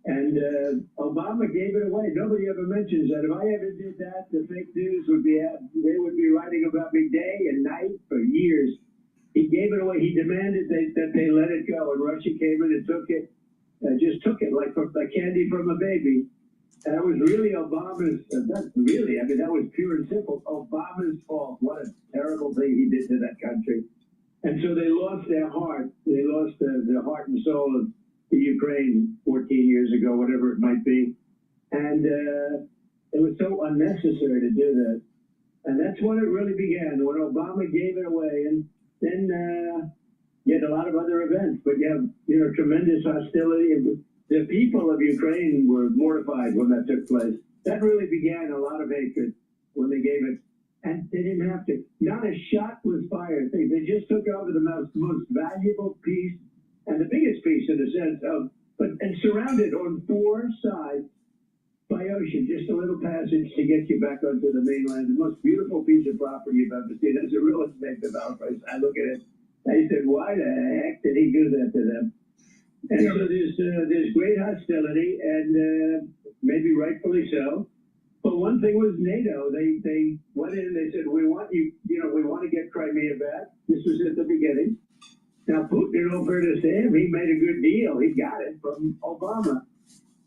And Obama gave it away. Nobody ever mentions that. If I ever did that, the fake news would be, they would be writing about me day and night for years. He gave it away. He demanded that they let it go. And Russia came in and took it, just took it like candy from a baby. And that was really Obama's, not really, I mean, that was pure and simple. Obama's fault. What a terrible thing he did to that country. And so they lost their heart. They lost the heart and soul of the Ukraine 14 years ago, whatever it might be. And it was so unnecessary to do that. And that's when it really began, when Obama gave it away. And then you had a lot of other events, but you have, tremendous hostility. And the people of Ukraine were mortified when that took place. That really began a lot of hatred when they gave it. And they didn't have to. Not a shot was fired. They just took over the most valuable piece and the biggest piece in the sense of, and surrounded on four sides by ocean, just a little passage to get you back onto the mainland. The most beautiful piece of property you've ever seen. As a real estate developer, I look at it, I said, why the heck did he do that to them? And so there's great hostility, and maybe rightfully so. But one thing was NATO. They went in and they said, we want you, we want to get Crimea back. This was at the beginning. Now, Putin, in all fairness to him, he made a good deal. He got it from Obama.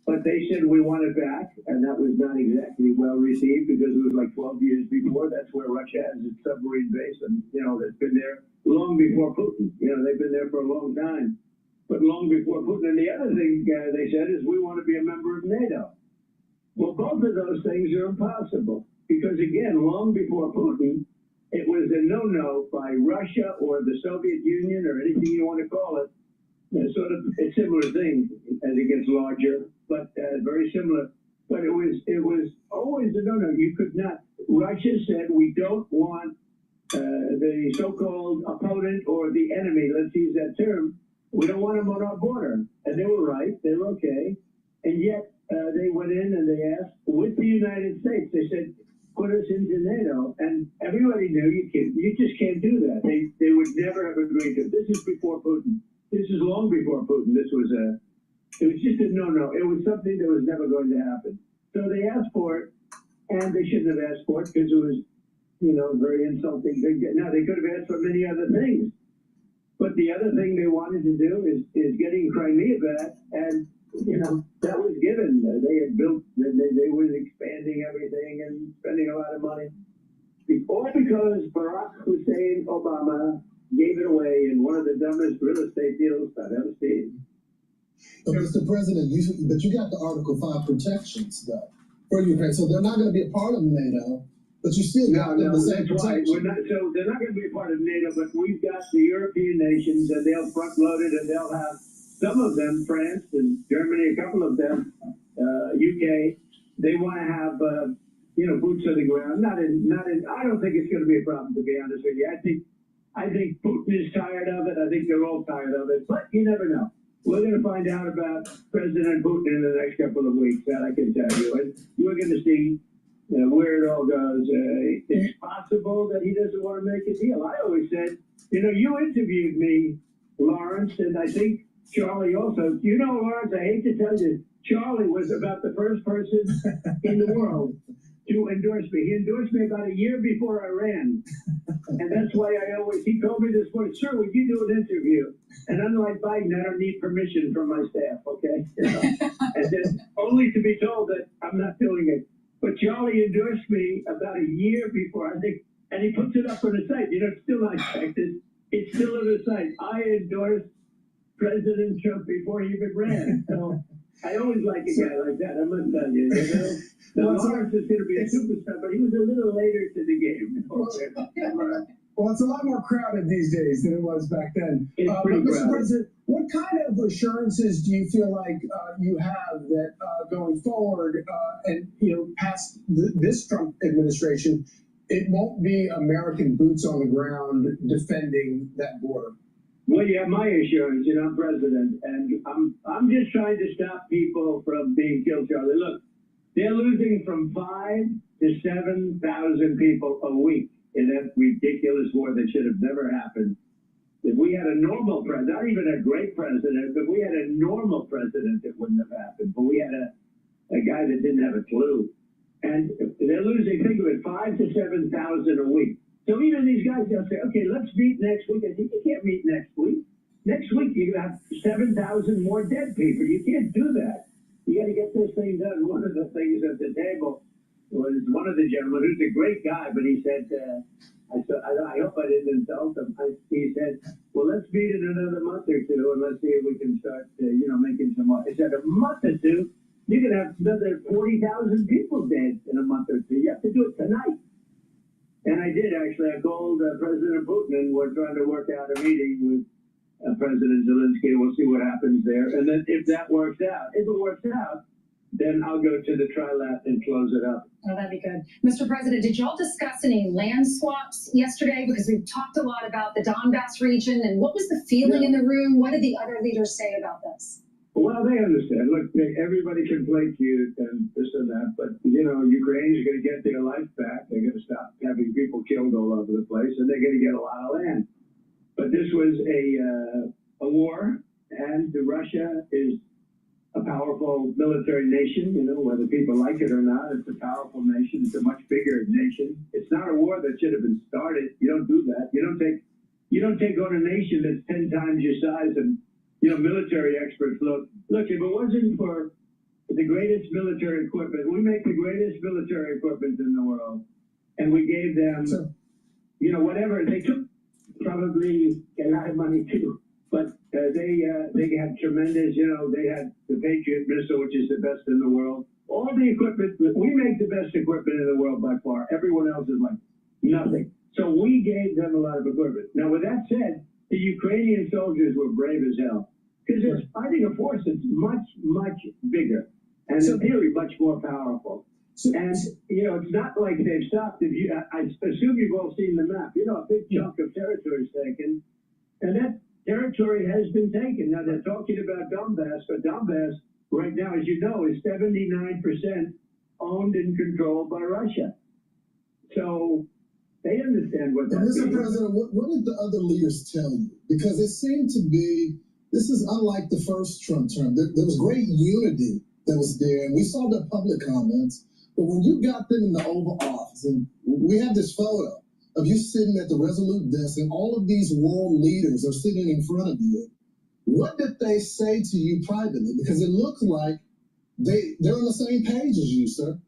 But they said, we want it back. And that was not exactly well received because it was like 12 years before. That's where Russia has its submarine base. And, that's been there long before Putin. They've been there for a long time. But long before Putin. And the other thing they said is, we want to be a member of NATO. Well, both of those things are impossible. Because, again, long before Putin, it was a no-no by Russia or the Soviet Union or anything you want to call it. Sort of a similar thing as it gets larger, but very similar. But it was always a no-no. You could not. Russia said, we don't want the so-called opponent or the enemy, let's use that term, we don't want them on our border. And they were right. They were okay. And yet they went in and they asked, with the United States, they said, put us into NATO, and everybody knew you just can't do that. They would never have agreed to it. This is before Putin. This is long before Putin. It was just a no-no. It was something that was never going to happen. So they asked for it, and they shouldn't have asked for it because it was, very insulting. Now, they could have asked for many other things. But the other thing they wanted to do is getting Crimea back, and that was given. They had built, they were expanding everything and spending a lot of money. All because Barack Hussein Obama gave it away in one of the dumbest real estate deals I've ever seen. But Mr. President, you got the Article 5 protections, though, for Ukraine. So they're not going to be a part of NATO, but you still got the same protection. So they're not going to be a part of NATO, but we've got the European nations, and they'll front-load it, and they'll have some of them, France and Germany, a couple of them, UK, they want to have, boots on the ground. I don't think it's going to be a problem, to be honest with you. I think Putin is tired of it. I think they're all tired of it, but you never know. We're going to find out about President Putin in the next couple of weeks, that I can tell you. And we're going to see where it all goes. It's possible that he doesn't want to make a deal. I always said, you interviewed me, Lawrence, and I think Charlie also. Lawrence, I hate to tell you, Charlie was about the first person in the world to endorse me. He endorsed me about a year before I ran. And that's why he told me this point, sir, would you do an interview? And unlike Biden, I don't need permission from my staff, okay? And then only to be told that I'm not doing it. But Charlie endorsed me about a year before, I think, and he puts it up on the site. It's still not checked. It's still in the site. I endorsed President Trump before he even ran. So I always like a guy like that. I must tell you. Now, Lawrence is going to be a superstar, but he was a little later to the game. Well, it's a lot more crowded these days than it was back then. It's But pretty Mr. crowded. President, what kind of assurances do you feel like you have that going forward and past this Trump administration, it won't be American boots on the ground defending that border? Well, you have my assurance, I'm president, and I'm just trying to stop people from being killed, Charlie. Look, they're losing from 5,000 to 7,000 people a week in that ridiculous war that should have never happened. If we had a normal president, not even a great president, if we had a normal president, it wouldn't have happened. But we had a guy that didn't have a clue. And they're losing, think of it, 5,000 to 7,000 a week. So even these guys, they'll say, okay, let's meet next week. I think you can't meet next week. Next week, you're going to have 7,000 more dead people. You can't do that. You got to get this thing done. One of the things at the table was one of the gentlemen, who's a great guy, but he said, I hope I didn't insult him. He said, well, let's meet in another month or two, and let's see if we can start, making some more. He said, a month or two, you're going to have another 40,000 people dead in a month or two. You have to do it tonight. And I did, actually. I called President Putin, and we're trying to work out a meeting with President Zelensky. We'll see what happens there. And then if that works out, then I'll go to the trilat and close it up. Oh, that'd be good. Mr. President, did y'all discuss any land swaps yesterday? Because we've talked a lot about the Donbass region, and what was the feeling in the room? What did the other leaders say about this? Well, they understand. Look, everybody can play cute and this and that, but, Ukraine is going to get their life back. They're going to stop having people killed all over the place, and they're going to get a lot of land. But this was a war, and Russia is a powerful military nation, whether people like it or not. It's a powerful nation. It's a much bigger nation. It's not a war that should have been started. You don't do that. You don't take on a nation that's 10 times your size. And military experts look, if it wasn't for the greatest military equipment, we make the greatest military equipment in the world, and we gave them, whatever. They took probably a lot of money too, but they had tremendous, they had the Patriot missile, which is the best in the world. All the equipment, we make the best equipment in the world by far. Everyone else is like nothing. So we gave them a lot of equipment. Now, with that said, the Ukrainian soldiers were brave as hell, because they're fighting a force that's much, much bigger, and in theory, much more powerful. And, it's not like they've stopped. I assume you've all seen the map. A big chunk of territory is taken, and that territory has been taken. Now, they're talking about Donbass, but Donbass, right now, as you know, is 79% owned and controlled by Russia. So they understand what that means. Mr. President, what did the other leaders tell you? Because it seemed to be, this is unlike the first Trump term. There was great unity that was there, and we saw the public comments. But when you got them in the Oval Office, and we have this photo of you sitting at the Resolute desk, and all of these world leaders are sitting in front of you, what did they say to you privately? Because it looks like they're on the same page as you, sir.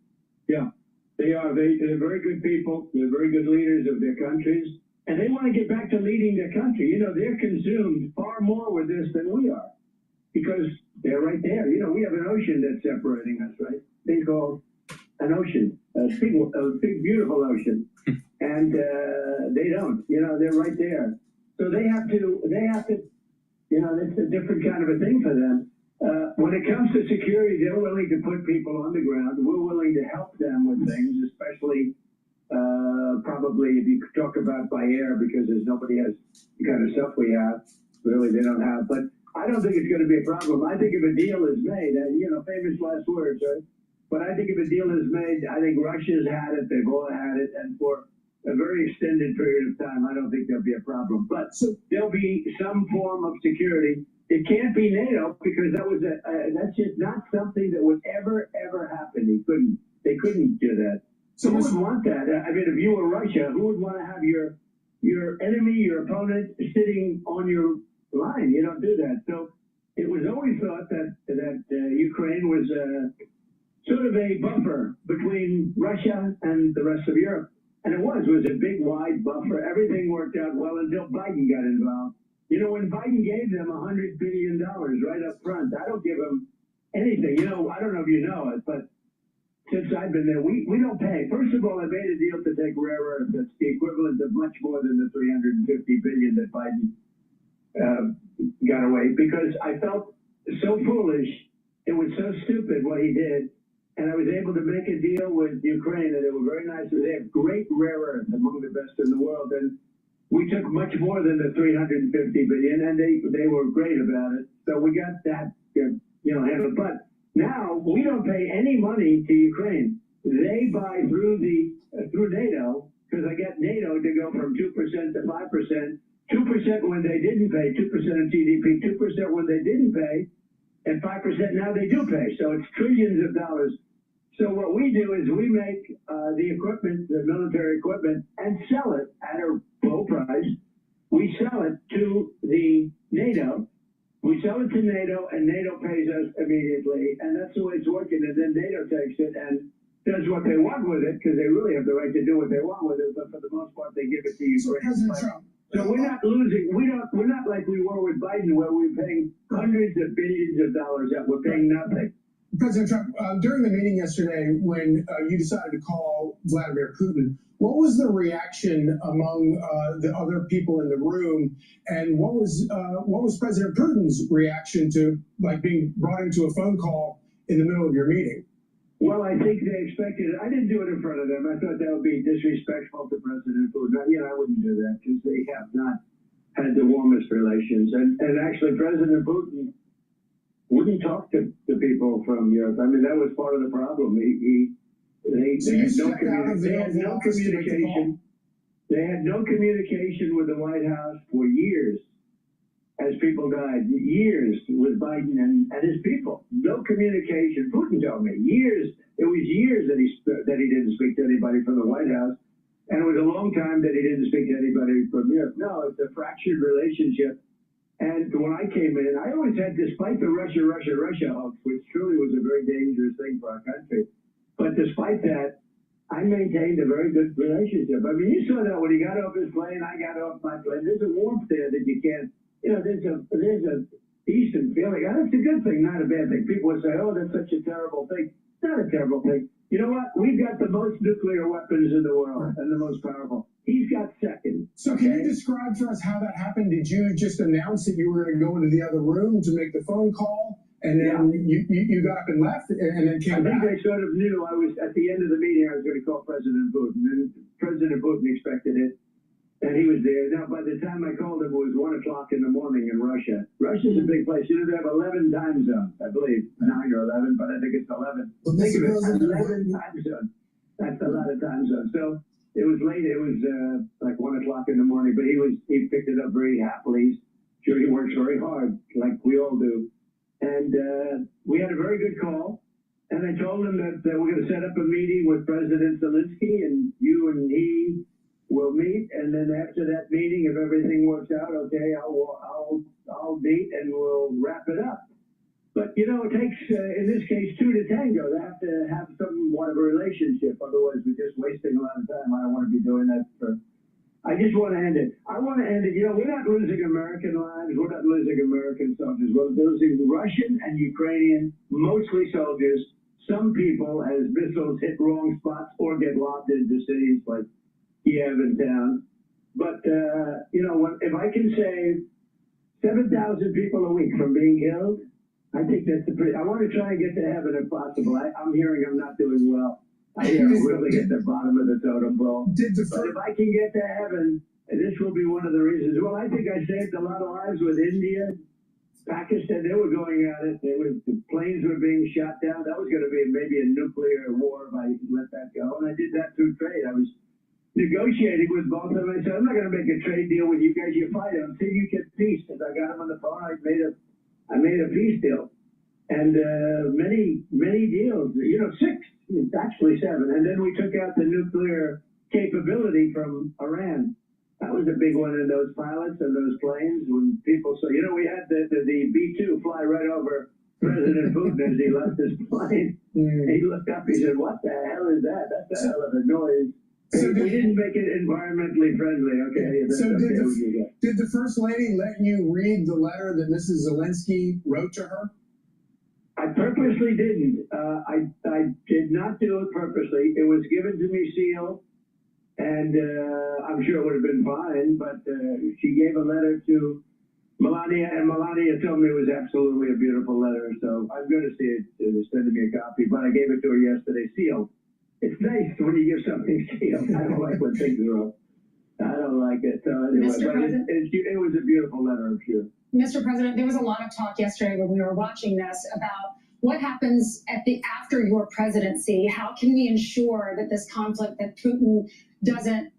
Yeah, they are. They're very good people. They're very good leaders of their countries. And they want to get back to leading their country. They're consumed far more with this than we are, because they're right there. We have an ocean that's separating us, right? Thing called an ocean, a big, beautiful ocean. And they don't. They're right there. So they have to. It's a different kind of a thing for them. When it comes to security, they're willing to put people on the ground. We're willing to help them with things, especially probably if you talk about by air, because nobody has the kind of stuff we have. Really, they don't have. But I don't think it's going to be a problem. I think if a deal is made, famous last words, right? But I think if a deal is made, I think Russia's had it. They've all had it, and for a very extended period of time, I don't think there'll be a problem. But there'll be some form of security. It can't be NATO, because that's just not something that would ever happen. They couldn't do that. So who would want that? I mean, if you were Russia, who would want to have your enemy, your opponent, sitting on your line? You don't do that. So it was always thought that Ukraine was sort of a buffer between Russia and the rest of Europe. And it was a big, wide buffer. Everything worked out well until Biden got involved. You know, when Biden gave them $100 billion right up front, I don't give them anything. You know, I don't know if you know it, but since I've been there, we don't pay. First of all, I made a deal to take rare earth. That's the equivalent of much more than the $350 billion that Biden got away, because I felt so foolish. It was so stupid what he did. And I was able to make a deal with Ukraine, and they were very nice. They have great rare earth, among the best in the world. And we took much more than the $350 billion, and they were great about it. So we got that, handled. But now we don't pay any money to Ukraine. They buy through NATO, because I got NATO to go from 2% to 5%, 2% when they didn't pay, 2% of GDP, 2% when they didn't pay, and 5% now they do pay. So it's trillions of dollars. So what we do is we make the equipment, the military equipment, and sell it at a low price. We sell it to the NATO. We sell it to NATO, and NATO pays us immediately. And that's the way it's working. And then NATO takes it and does what they want with it, because they really have the right to do what they want with it. But for the most part, they give it to Ukraine. So we're not losing. We're not like we were with Biden, where we're paying hundreds of billions of dollars that we're paying nothing. President Trump, during the meeting yesterday, when you decided to call Vladimir Putin, what was the reaction among the other people in the room, and what was President Putin's reaction to being brought into a phone call in the middle of your meeting? Well, I think they expected it. I didn't do it in front of them. I thought that would be disrespectful to President Putin. I wouldn't do that, because they have not had the warmest relations. And actually, President Putin wouldn't talk to the people from Europe. I mean, that was part of the problem. They had no communication. They had no communication with the White House for years, as people died. Years with Biden and his people. No communication. Putin told me years. It was years that he didn't speak to anybody from the White House, and it was a long time that he didn't speak to anybody from Europe. No, it's a fractured relationship. And when I came in, I always had, despite the Russia hoax, which truly was a very dangerous thing for our country, but despite that, I maintained a very good relationship. I mean, you saw that when he got off his plane, I got off my plane. There's a warmth there that you can't, there's a decent feeling. And it's a good thing, not a bad thing. People would say, oh, that's such a terrible thing. It's not a terrible thing. You know what? We've got the most nuclear weapons in the world, and the most powerful. He's got second. So can you describe for us how that happened? Did you just announce that you were going to go into the other room to make the phone call, and then you got up and left, and then came back? I think they sort of knew I was, at the end of the meeting, I was going to call President Putin, and President Putin expected it, and he was there. Now, by the time I called him, it was 1 o'clock in the morning in Russia. Russia's a big place. They have 11 time zones, I believe. 9 or 11, but I think it's 11. Think of it, 11 time zones. That's a lot of time zones. So it was late. It was like 1 o'clock in the morning, but he picked it up very happily. Sure, he works very hard, like we all do. And we had a very good call. And I told him that we're going to set up a meeting with President Zelensky, and you and he will meet. And then after that meeting, if everything works out, okay, I'll meet and we'll wrap it up. But, it takes, in this case, two to tango. They have to have somewhat of a relationship. Otherwise, we're just wasting a lot of time. I don't want to be doing that I just want to end it. I want to end it. We're not losing American lives. We're not losing American soldiers. We're losing Russian and Ukrainian, mostly soldiers. Some people, as missiles hit wrong spots or get lobbed into cities like Kiev and town. But, if I can save 7,000 people a week from being killed, I think that's I want to try and get to heaven if possible. I'm hearing I'm not doing well. I hear I'm really at the bottom of the totem pole. But if I can get to heaven, this will be one of the reasons. Well, I think I saved a lot of lives with India, Pakistan. They were going at it. The planes were being shot down. That was going to be maybe a nuclear war if I let that go. And I did that through trade. I was negotiating with both of them. I said, I'm not going to make a trade deal with you guys. You fight until you get peace. And I got them on the phone. I made a peace deal, and many deals. 6, actually 7, and then we took out the nuclear capability from Iran. That was a big one in those pilots and those planes. When people saw, we had the B-2 fly right over President Putin as he left his plane. He looked up. He said, "What the hell is that? That's a hell of a noise." So we didn't make it environmentally friendly, okay? So okay, did the First Lady let you read the letter that Mrs. Zelensky wrote to her? I purposely didn't. I did not do it purposely. It was given to me sealed, and I'm sure it would have been fine, but she gave a letter to Melania, and Melania told me it was absolutely a beautiful letter, so I'm going to see it, sending me a copy, but I gave it to her yesterday sealed. It's nice when you give something sealed. I don't like when things are up. I don't like it. So anyway, Mr. President? It was a beautiful letter, I'm sure. Mr. President, there was a lot of talk yesterday when we were watching this about what happens after your presidency. How can we ensure that this conflict, that Putin doesn't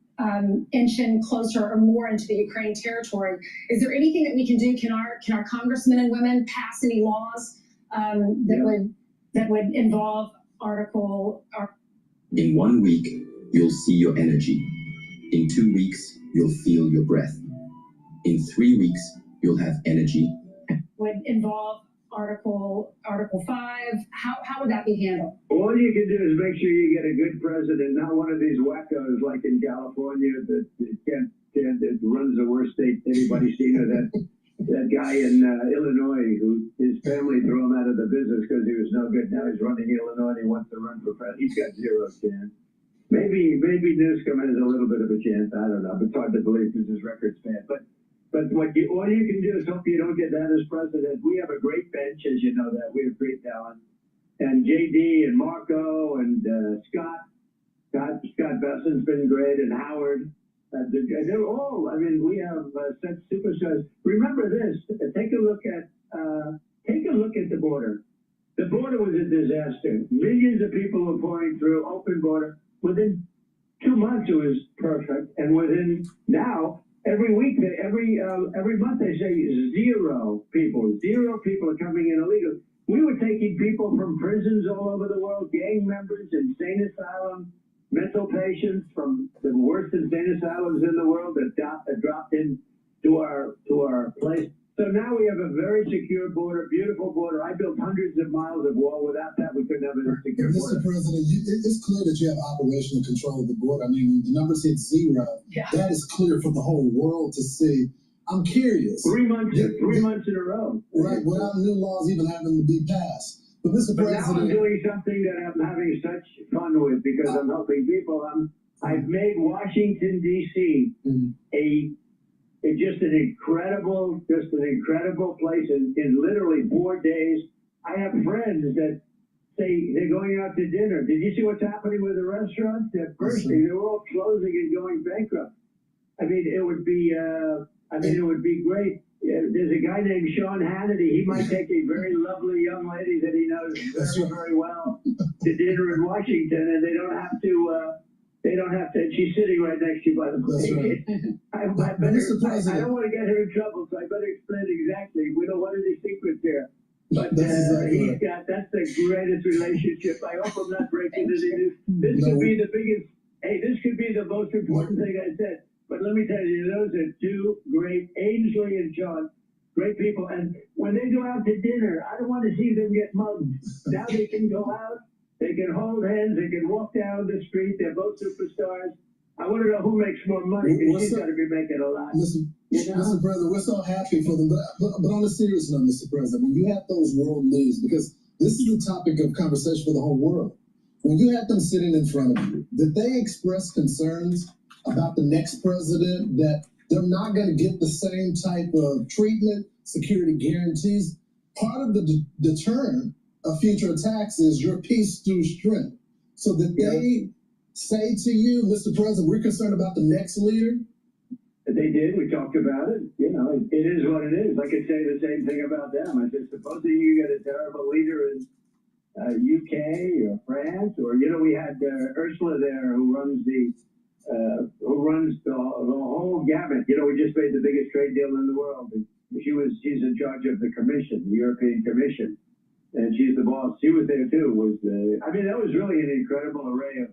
inch in closer or more into the Ukraine territory? Is there anything that we can do? Can our congressmen and women pass any laws that would involve In 1 week, you'll see your energy. In 2 weeks, you'll feel your breath. In 3 weeks, you'll have energy. would involve Article 5? How would that be handled? All you can do is make sure you get a good president, not one of these wackos like in California that runs the worst state anybody's seen, or that guy in Illinois who his family threw him out of the business because he was no good. Now he's running Illinois and he wants to run for president. He's got zero chance. Maybe Newsom has a little bit of a chance. I don't know. But it's hard to believe because his record's bad. But all you can do is hope you don't get that as president. We have a great bench, as you know that. We have great talent. And JD and Marco and Scott Bessen's been great, and Howard. They're all, we have such superstars. Remember this, take a look at the border. The border was a disaster. Millions of people were pouring through, open border. Within 2 months, it was perfect. And within now, every week, every month, they say zero people are coming in illegal. We were taking people from prisons all over the world, gang members, insane asylum, mental patients from the worst insane asylums in the world that dropped in to our place. So now we have a very secure border, beautiful border. I built hundreds of miles of wall. Without that, we couldn't have a secure border. Mr. President, it's clear that you have operational control of the border. I mean, the numbers hit zero. Yeah. That is clear for the whole world to see. I'm curious. 3 months in a row. Right, without new laws even having to be passed. But Mr. President, now I'm doing something that I'm having such fun with because I'm helping people. I've made Washington D.C. Just an incredible place. In literally 4 days, I have friends that say they're going out to dinner. Did you see what's happening with the restaurants? They're bursting. They're all closing and going bankrupt. It would be great. There's a guy named Sean Hannity. He might take a very lovely young lady that he knows very, very well to dinner in Washington, and they don't have to. She's sitting right next to you, by the way. I don't want to get her in trouble, so I better explain exactly. We don't want any secrets here. But that's the greatest relationship. I hope I'm not breaking this. This could be the biggest. Hey, this could be the most important thing I said. But let me tell you, those are two great, Ainsley and Sean, great people. And when they go out to dinner, I don't want to see them get mugged. Now they can go out, they can hold hands, they can walk down the street. They're both superstars. I want to know who makes more money, because she's got to be making a lot. Mr. President, we're so happy for them. But on a serious note, Mr. President, when you have those world leaders, because this is the topic of conversation for the whole world, when you have them sitting in front of you, did they express concerns about the next president, that they're not going to get the same type of treatment, security guarantees? Part of the deterrent of future attacks is your peace through strength. So that they say to you, Mr. President, we're concerned about the next leader? They did. We talked about it. It is what it is. I could say the same thing about them. I said, supposing you get a terrible leader in UK or France, or, we had Ursula there who runs the whole gamut. We just made the biggest trade deal in the world. And she's in charge of the Commission, the European Commission, and she's the boss. She was there too. That was really an incredible array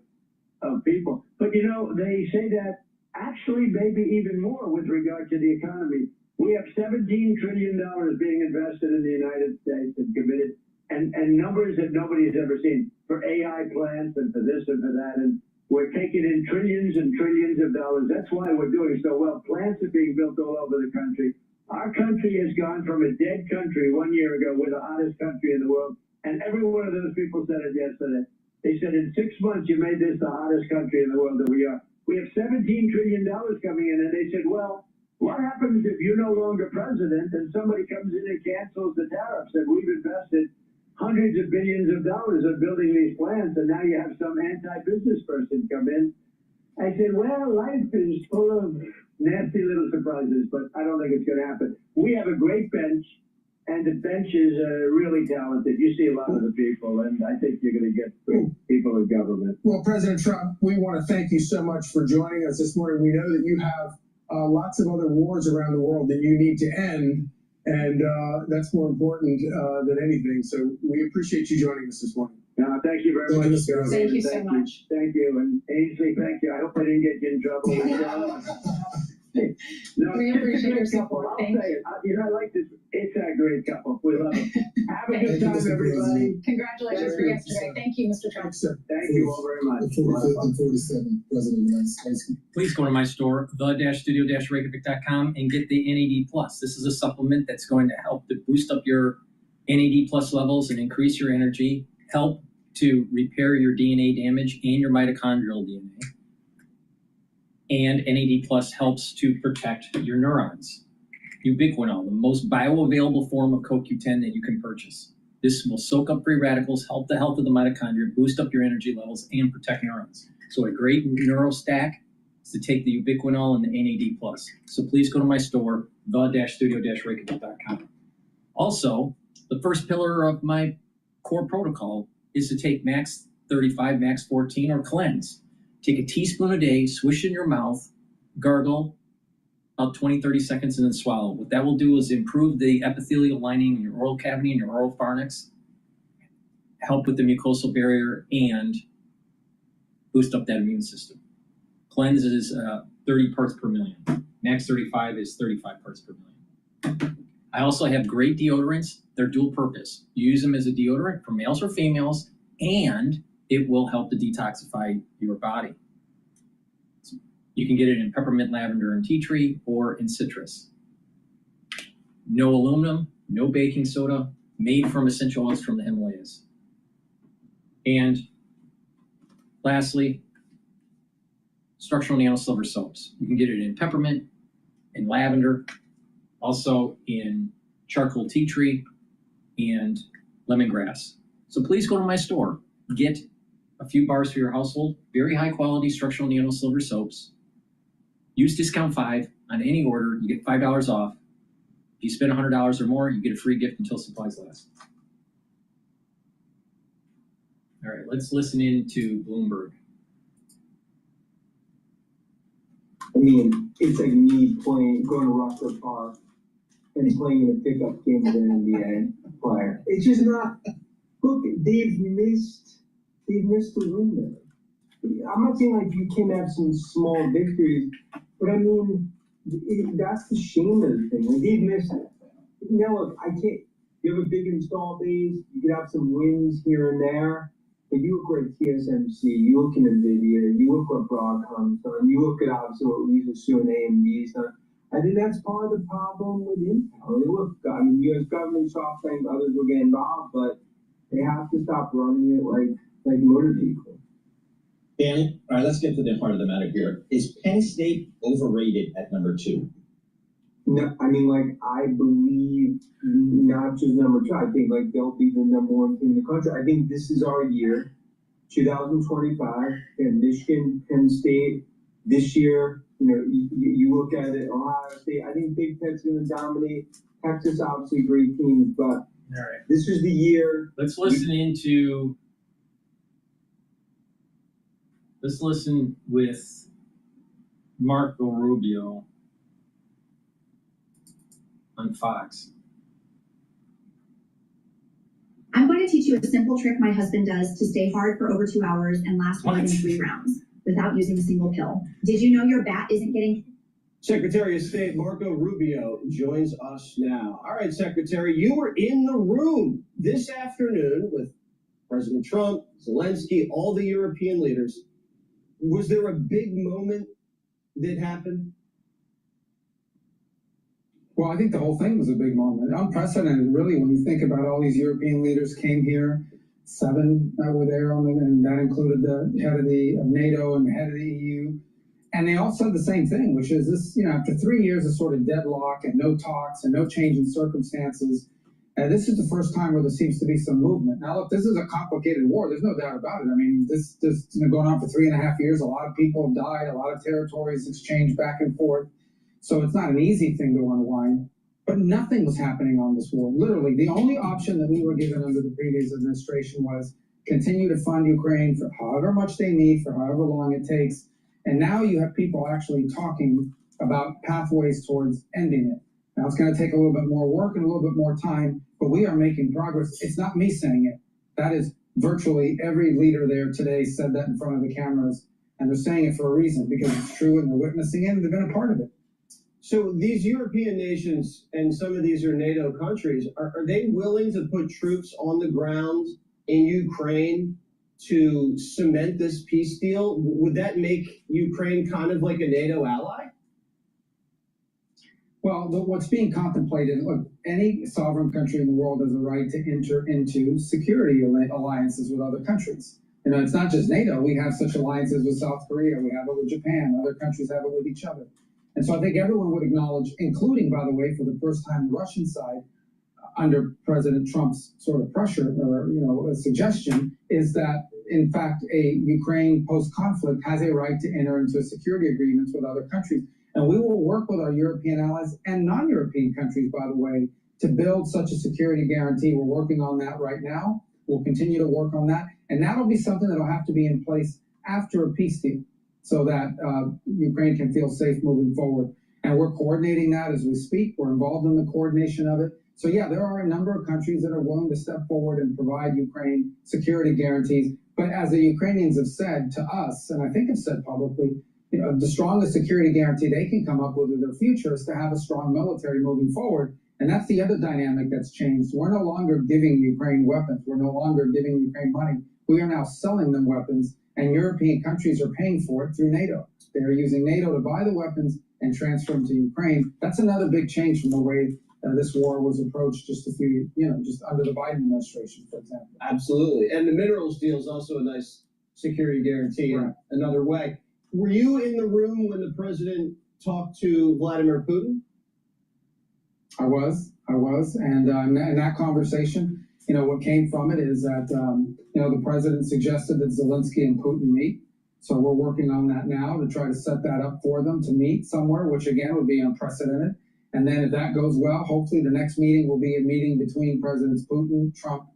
of people. But they say that actually maybe even more with regard to the economy. We have $17 trillion being invested in the United States and committed, and numbers that nobody's ever seen for AI plants and for this and for that. And We're taking in trillions and trillions of dollars. That's why we're doing so well. Plants are being built all over the country. Our country has gone from a dead country 1 year ago, we're the hottest country in the world. And every one of those people said it yesterday. They said, in 6 months, you made this the hottest country in the world that we are. We have $17 trillion coming in. And they said, well, what happens if you're no longer president and somebody comes in and cancels the tariffs that we've invested hundreds of billions of dollars on building these plants, and now you have some anti-business person come in? I said, well, life is full of nasty little surprises, but I don't think it's going to happen. We have a great bench, and the bench is really talented. You see a lot of the people, and I think you're going to get great people in government. Well, President Trump, we want to thank you so much for joining us this morning. We know that you have lots of other wars around the world that you need to end, and that's more important than anything. So we appreciate you joining us this morning. Thank you very much. Thank you so much. Thank you. And Ainsley, thank you. I hope I didn't get you in trouble. No, We appreciate your support. I'll Thank say you. it. You know, I like this. It's a great couple. We love it. Have a good time, everybody. Congratulations for yesterday. Thank you, Mr. Trump. Thank you all very much. The 45th and 47th President of the United States. Please go to my store, the-studio-reykjavik.com, and get the NAD+. This is a supplement that's going to help to boost up your NAD+ levels and increase your energy, help to repair your DNA damage and your mitochondrial DNA. And NAD+ helps to protect your neurons. Ubiquinol, the most bioavailable form of CoQ10 that you can purchase. This will soak up free radicals, help the health of the mitochondria, boost up your energy levels, and protect neurons. So a great neuro stack is to take the Ubiquinol and the NAD+. So please go to my store, the-studio-reykjavik.com. Also, the first pillar of my core protocol is to take Max 35, Max 14, or Cleanse. Take a teaspoon a day, swish in your mouth, gargle about 20, 30 seconds, and then swallow. What that will do is improve the epithelial lining in your oral cavity and your oral pharynx, help with the mucosal barrier, and boost up that immune system. Cleanse is 30 parts per million. Max 35 is 35 parts per million. I also have great deodorants. They're dual purpose. You use them as a deodorant for males or females, and it will help to detoxify your body. You can get it in peppermint, lavender, and tea tree, or in citrus. No aluminum, no baking soda, made from essential oils from the Himalayas. And lastly, structural nanosilver soaps. You can get it in peppermint, in lavender, also in charcoal tea tree, and lemongrass. So please go to my store, get a few bars for your household, very high quality structural nanosilver soaps. Use discount 5 on any order, you get $5 off. If you spend $100 or more, you get a free gift until supplies last. All right, let's listen in to Bloomberg. I mean, it's like me going to Rockford Park and playing in a pickup game with an NBA player. It's just not. Look, they've missed the window. I'm not saying like you can't have some small victories, but I mean, that's the shame of the thing. Like they've missed. Now, look, I can't. You have a big install base. You could have some wins here and there. But you look at TSMC, you look at NVIDIA, you look at Broadcom's done, you look at obviously what Lisa Su and AMD's done. I think that's part of the problem with Intel. Look, I mean, U.S. government, SoftBank, others will get involved, but they have to stop running it like motor vehicles. Danny, all right, let's get to the heart of the matter here. Is Penn State overrated at number 2? No, I mean, like, I believe not just number 2. I think, like, they'll be the number 1 team in the country. I think this is our year, 2025, and Michigan, Penn State. This year, you know, you look at it, Ohio State. I think Big Ten's going to dominate. Texas, obviously, great teams, but all right, this is the year. Let's listen with Marco Rubio on Fox. I'm going to teach you a simple trick my husband does to stay hard for over 2 hours and last more than 3 rounds without using a single pill. Did you know your bat isn't getting... Secretary of State Marco Rubio joins us now. All right, Secretary, you were in the room this afternoon with President Trump, Zelensky, all the European leaders. Was there a big moment that happened? Well, I think the whole thing was a big moment. Unprecedented, really, when you think about all these European leaders came here, 7 that were there, and that included the head of NATO and the head of the EU. And they all said the same thing, which is this, after 3 years of sort of deadlock and no talks and no change in circumstances, this is the first time where there seems to be some movement. Now, look, this is a complicated war. There's no doubt about it. I mean, this has been going on for 3.5 years. A lot of people have died. A lot of territories exchanged back and forth. So it's not an easy thing to unwind. But nothing was happening on this war. Literally, the only option that we were given under the previous administration was continue to fund Ukraine for however much they need, for however long it takes. And now you have people actually talking about pathways towards ending it. Now, it's going to take a little bit more work and a little bit more time, but we are making progress. It's not me saying it. That is virtually every leader there today said that in front of the cameras, and they're saying it for a reason, because it's true and they're witnessing it and they've been a part of it. So these European nations, and some of these are NATO countries, are they willing to put troops on the ground in Ukraine to cement this peace deal? Would that make Ukraine kind of like a NATO ally? Well, what's being contemplated, look, any sovereign country in the world has a right to enter into security alliances with other countries. It's not just NATO. We have such alliances with South Korea. We have it with Japan. Other countries have it with each other. And so I think everyone would acknowledge, including, by the way, for the first time, the Russian side, under President Trump's sort of pressure or, a suggestion, is that, in fact, a Ukraine post-conflict has a right to enter into security agreements with other countries. And we will work with our European allies and non-European countries, by the way, to build such a security guarantee. We're working on that right now. We'll continue to work on that. And that'll be something that'll have to be in place after a peace deal, so that Ukraine can feel safe moving forward. And we're coordinating that as we speak. We're involved in the coordination of it. So yeah, there are a number of countries that are willing to step forward and provide Ukraine security guarantees. But as the Ukrainians have said to us, and I think have said publicly, the strongest security guarantee they can come up with in their future is to have a strong military moving forward. And that's the other dynamic that's changed. We're no longer giving Ukraine weapons. We're no longer giving Ukraine money. We are now selling them weapons, and European countries are paying for it through NATO. They are using NATO to buy the weapons and transfer them to Ukraine. That's another big change from the way this war was approached just under the Biden administration, for example. Absolutely. And the minerals deal is also a nice security guarantee in another way. Were you in the room when the president talked to Vladimir Putin? I was. And in that conversation, what came from it is that, the president suggested that Zelensky and Putin meet. So we're working on that now to try to set that up for them to meet somewhere, which again would be unprecedented. And then if that goes well, hopefully the next meeting will be a meeting between Presidents Putin, Trump,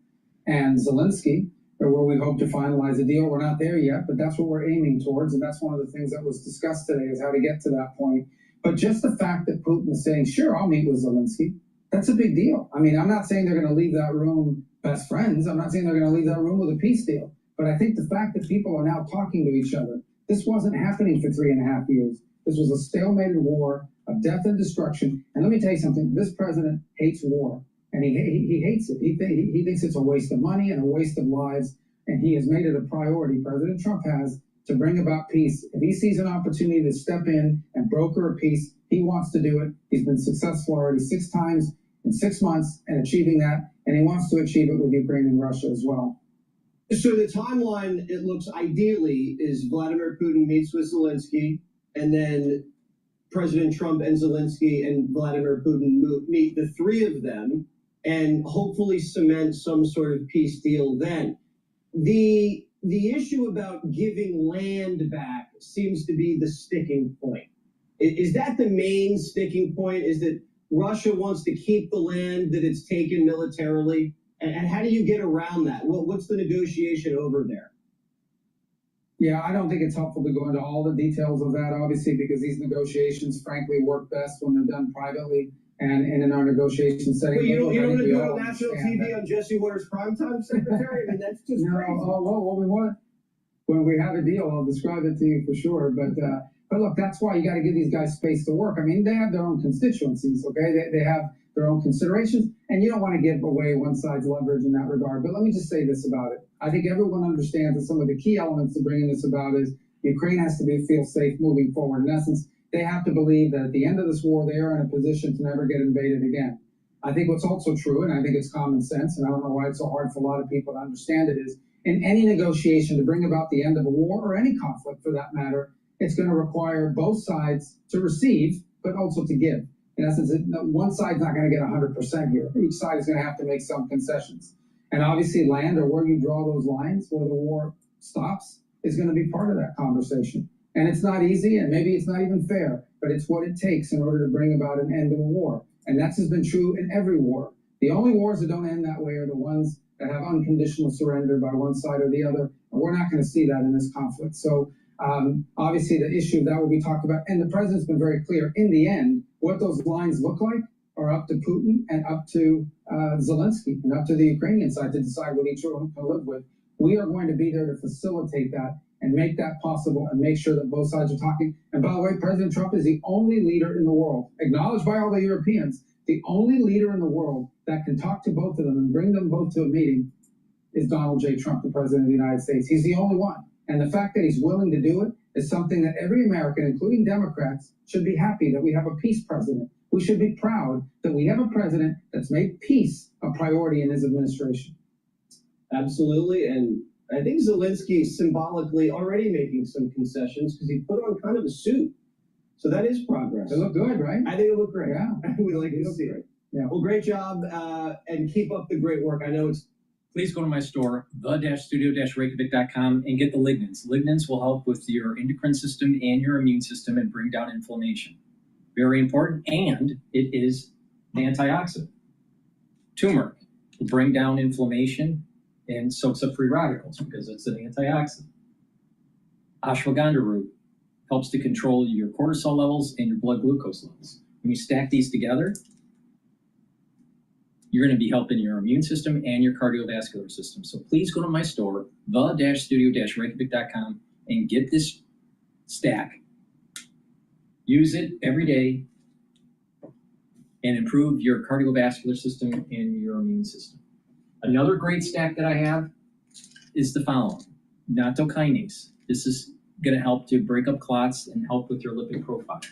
and Zelensky, where we hope to finalize a deal. We're not there yet, but that's what we're aiming towards. And that's one of the things that was discussed today, is how to get to that point. But just the fact that Putin is saying, sure, I'll meet with Zelensky, that's a big deal. I mean, I'm not saying they're going to leave that room best friends. I'm not saying they're going to leave that room with a peace deal. But I think the fact that people are now talking to each other, this wasn't happening for 3.5 years. This was a stalemated war of death and destruction. And let me tell you something, this president hates war. And he hates it. He thinks it's a waste of money and a waste of lives. And he has made it a priority, President Trump has, to bring about peace. If he sees an opportunity to step in and broker a peace, he wants to do it. He's been successful already 6 times in 6 months in achieving that. And he wants to achieve it with Ukraine and Russia as well. So the timeline, it looks ideally, is Vladimir Putin meets with Zelensky, and then President Trump and Zelensky and Vladimir Putin meet, the 3 of them, and hopefully cement some sort of peace deal then. The issue about giving land back seems to be the sticking point. Is that the main sticking point? Is that Russia wants to keep the land that it's taken militarily? And how do you get around that? What's the negotiation over there? Yeah, I don't think it's helpful to go into all the details of that, obviously, because these negotiations, frankly, work best when they're done privately and in our negotiation setting. But you don't want to do it on national TV on Jesse Waters' primetime, Secretary? I mean, that's just crazy. When we have a deal, I'll describe it to you for sure. But look, that's why you got to give these guys space to work. I mean, they have their own constituencies, okay? They have their own considerations, and you don't want to give away one side's leverage in that regard. But let me just say this about it. I think everyone understands that some of the key elements to bringing this about is Ukraine has to feel safe moving forward. In essence, they have to believe that at the end of this war, they are in a position to never get invaded again. I think what's also true, and I think it's common sense, and I don't know why it's so hard for a lot of people to understand it, is in any negotiation to bring about the end of a war, or any conflict for that matter, it's going to require both sides to receive, but also to give. In essence, one side's not going to get 100% here. Each side is going to have to make some concessions. And obviously land, or where you draw those lines, where the war stops, is going to be part of that conversation. And it's not easy, and maybe it's not even fair, but it's what it takes in order to bring about an end of a war. And that has been true in every war. The only wars that don't end that way are the ones that have unconditional surrender by one side or the other. And we're not going to see that in this conflict. So obviously the issue that will be talked about, and the president's been very clear, in the end, what those lines look like are up to Putin and up to Zelensky and up to the Ukrainian side to decide what each one can live with. We are going to be there to facilitate that and make that possible and make sure that both sides are talking. And by the way, President Trump is the only leader in the world, acknowledged by all the Europeans, the only leader in the world that can talk to both of them and bring them both to a meeting is Donald J. Trump, the President of the United States. He's the only one. And the fact that he's willing to do it is something that every American, including Democrats, should be happy that we have a peace president. We should be proud that we have a president that's made peace a priority in his administration. Absolutely, and I think Zelensky is symbolically already making some concessions because he put on kind of a suit. So that is progress. They look good, right? I think it looked great. Yeah. We like to see it. Yeah. Well, great job, and keep up the great work. I know it's... Please go to my store, the-studio-reykjavik.com, and get the lignans. Lignans will help with your endocrine system and your immune system and bring down inflammation. Very important, and it is an antioxidant. Turmeric will bring down inflammation and soaks up free radicals because it's an antioxidant. Ashwagandha root helps to control your cortisol levels and your blood glucose levels. When you stack these together, you're going to be helping your immune system and your cardiovascular system. So please go to my store, the-studio-reykjavik.com, and get this stack. Use it every day and improve your cardiovascular system and your immune system. Another great stack that I have is the following: nattokinase. This is going to help to break up clots and help with your lipid profile.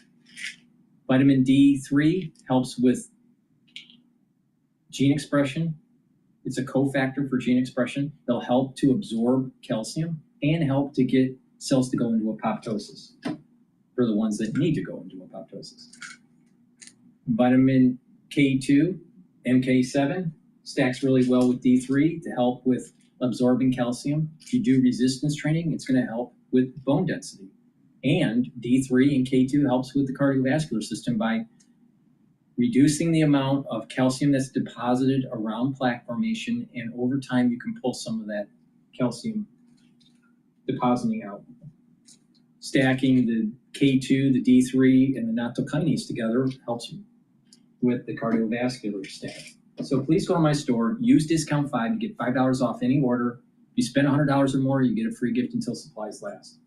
Vitamin D3 helps with gene expression. It's a cofactor for gene expression. They'll help to absorb calcium and help to get cells to go into apoptosis for the ones that need to go into apoptosis. Vitamin K2, MK7, stacks really well with D3 to help with absorbing calcium. If you do resistance training, it's going to help with bone density. And D3 and K2 helps with the cardiovascular system by reducing the amount of calcium that's deposited around plaque formation, and over time you can pull some of that calcium depositing out. Stacking the K2, the D3, and the nattokinase together helps with the cardiovascular stack. So please go to my store, use discount 5 to get $5 off any order. If you spend $100 or more, you get a free gift until supplies last.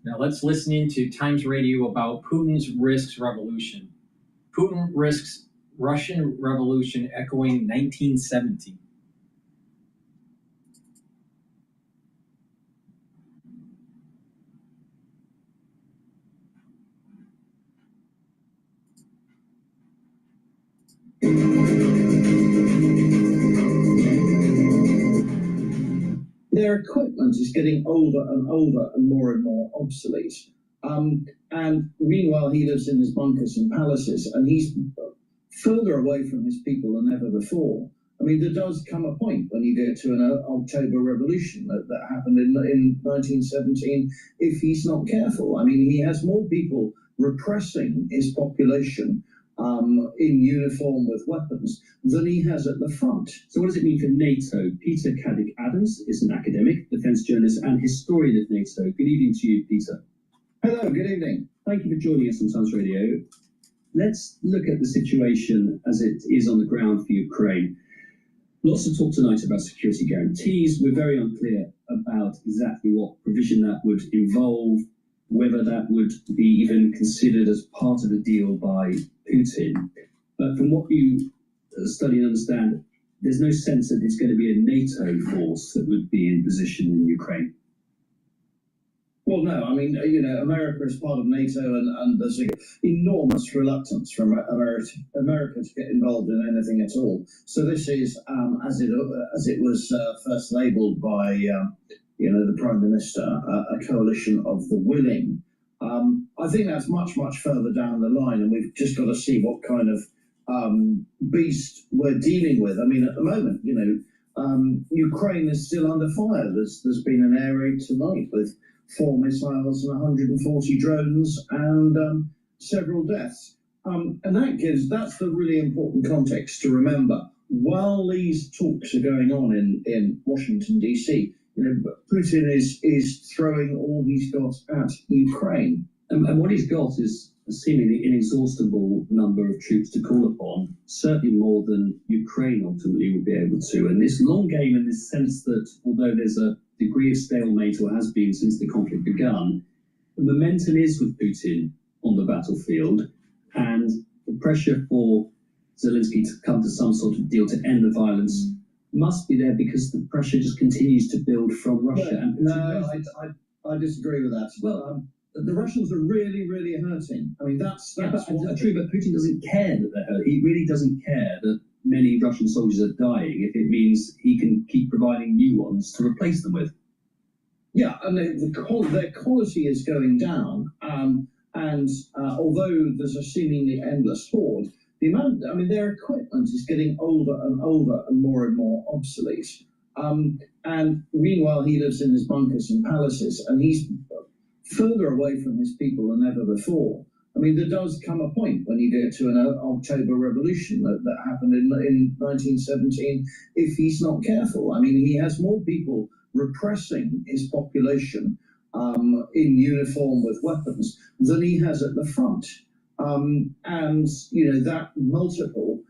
Now let's listen into Times Radio about Putin's risks revolution. Putin risks Russian revolution echoing 1917. Their equipment is getting older and older and more obsolete. And meanwhile, he lives in his bunkers and palaces, and he's further away from his people than ever before. I mean, there does come a point when you get to an October Revolution that happened in 1917, if he's not careful. I mean, he has more people repressing his population in uniform with weapons than he has at the front. So what does it mean for NATO? Peter Caddick-Adams is an academic, defence journalist and historian of NATO. Good evening to you, Peter. Hello, good evening. Thank you for joining us on Times Radio. Let's look at the situation as it is on the ground for Ukraine. Lots of talk tonight about security guarantees. We're very unclear about exactly what provision that would involve, whether that would be even considered as part of a deal by Putin. But from what you study and understand, there's no sense that it's going to be a NATO force that would be in position in Ukraine. Well, no, I mean, America is part of NATO, and there's an enormous reluctance from America to get involved in anything at all. So this is, as it was first labelled by, the Prime Minister, a coalition of the willing. I think that's much, much further down the line, and we've just got to see what kind of beast we're dealing with. I mean, at the moment, Ukraine is still under fire. There's been an air raid tonight with 4 missiles and 140 drones and several deaths. And that's the really important context to remember. While these talks are going on in Washington, D.C., Putin is throwing all he's got at Ukraine. And what he's got is a seemingly inexhaustible number of troops to call upon, certainly more than Ukraine ultimately would be able to. And this long game, in this sense that although there's a degree of stalemate, or has been since the conflict begun, the momentum is with Putin on the battlefield, and the pressure for Zelensky to come to some sort of deal to end the violence must be there, because the pressure just continues to build from Russia. I disagree with that. Well, the Russians are really, really hurting. I mean, that's true, but Putin doesn't care that they're hurt. He really doesn't care that many Russian soldiers are dying if it means he can keep providing new ones to replace them with. Yeah, and their quality is going down. And although there's a seemingly endless horde, their equipment is getting older and older and more obsolete. And meanwhile, he lives in his bunkers and palaces, and he's further away from his people than ever before. I mean, there does come a point when you get to an October revolution that happened in 1917, if he's not careful. I mean, he has more people repressing his population in uniform with weapons than he has at the front. That multiple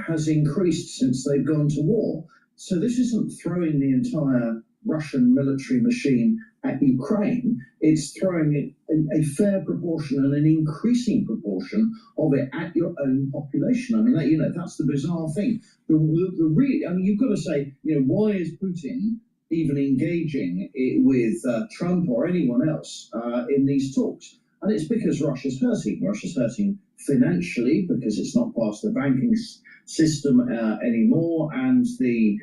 has increased since they've gone to war. So this isn't throwing the entire Russian military machine at Ukraine. It's throwing a fair proportion and an increasing proportion of it at your own population. I mean, that's the bizarre thing. You've got to say, why is Putin even engaging with Trump or anyone else in these talks? And it's because Russia's hurting. Russia's hurting financially because it's not past the banking system anymore, and the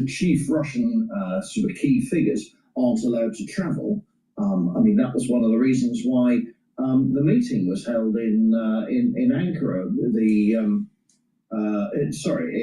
chief Russian sort of key figures aren't allowed to travel. That was one of the reasons why the meeting was held in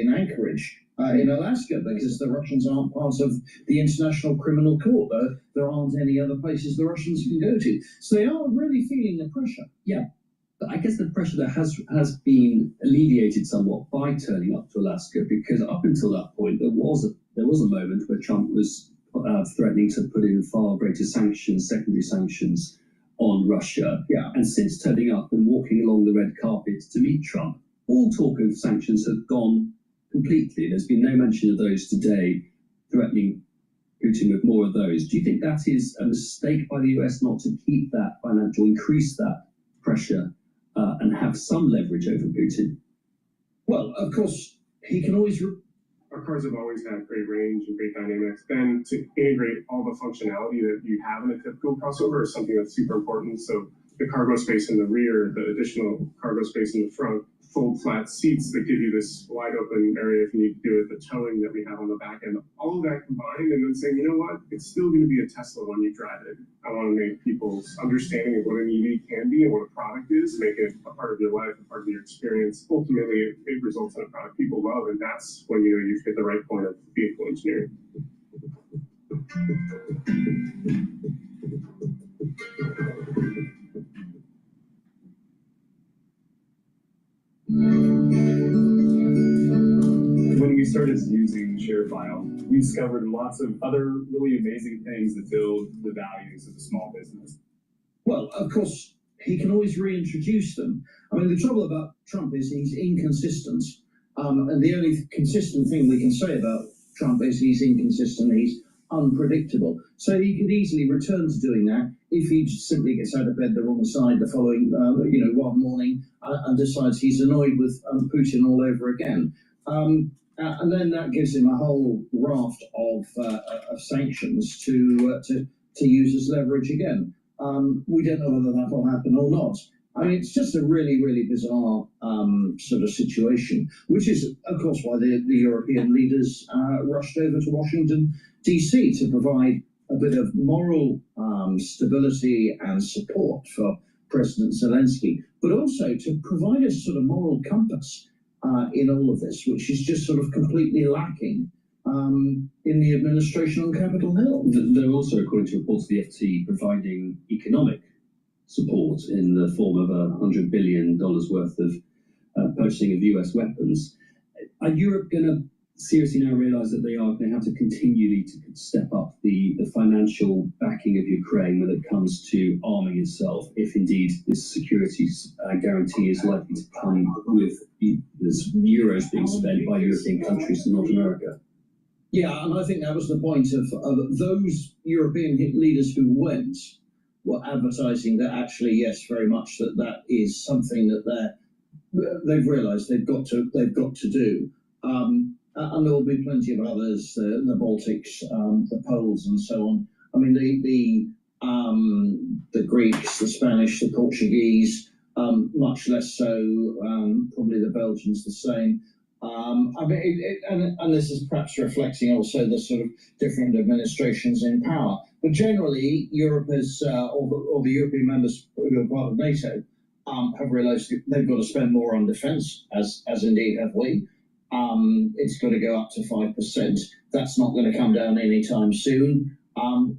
Anchorage. In Alaska, because the Russians aren't part of the International Criminal Court. There aren't any other places the Russians can go to. So they are really feeling the pressure. Yeah, but I guess the pressure that has been alleviated somewhat by turning up to Alaska, because up until that point, there was a moment where Trump was threatening to put in far greater sanctions, secondary sanctions on Russia. Yeah. And since turning up and walking along the red carpet to meet Trump, all talk of sanctions have gone completely. There's been no mention of those today, threatening Putin with more of those. Do you think that is a mistake by the US not to keep that financial, increase that pressure and have some leverage over Putin? Well, of course, he can always... Our cars have always had great range and great dynamics. Then to integrate all the functionality that you have in a typical crossover is something that's super important. So the cargo space in the rear, the additional cargo space in the front, full flat seats that give you this wide open area if you need to do it, the towing that we have on the back end, all of that combined, and then saying, you know what, it's still going to be a Tesla when you drive it. I want to make people's understanding of what an EV can be and what a product is, make it a part of your life, a part of your experience. Ultimately, it results in a product people love, and that's when you've hit the right point of vehicle engineering. When we started using ShareFile, we discovered lots of other really amazing things that build the values of a small business. Well, of course, he can always reintroduce them. The trouble about Trump is he's inconsistent. And the only consistent thing we can say about Trump is he's inconsistent, he's unpredictable. So he could easily return to doing that if he just simply gets out of bed the wrong side the following, one morning and decides he's annoyed with Putin all over again. And then that gives him a whole raft of sanctions to to use as leverage again. We don't know whether that will happen or not. I mean, it's just a really, really bizarre sort of situation, which is, of course, why the European leaders rushed over to Washington, D.C. to provide a bit of moral stability and support for President Zelensky, but also to provide a sort of moral compass in all of this, which is just sort of completely lacking in the administration on Capitol Hill. They're also, according to reports of the FT, providing economic support in the form of $100 billion worth of purchasing of US weapons. Are Europe going to seriously now realise that they are going to have to continually to step up the financial backing of Ukraine when it comes to arming itself, if indeed this security guarantee is likely to come with euros being spent by European countries in North America? Yeah, and I think that was the point of those European leaders who went were advertising that actually, yes, very much that is something that they've realised they've got to do. And there will be plenty of others, the Baltics, the Poles, and so on. I mean, the Greeks, the Spanish, the Portuguese, much less so. Probably the Belgians the same. I mean, and this is perhaps reflecting also the sort of different administrations in power. But generally, Europe has, or the European members who are part of NATO, have realised they've got to spend more on defence, as indeed have we. It's got to go up to 5%. That's not going to come down anytime soon.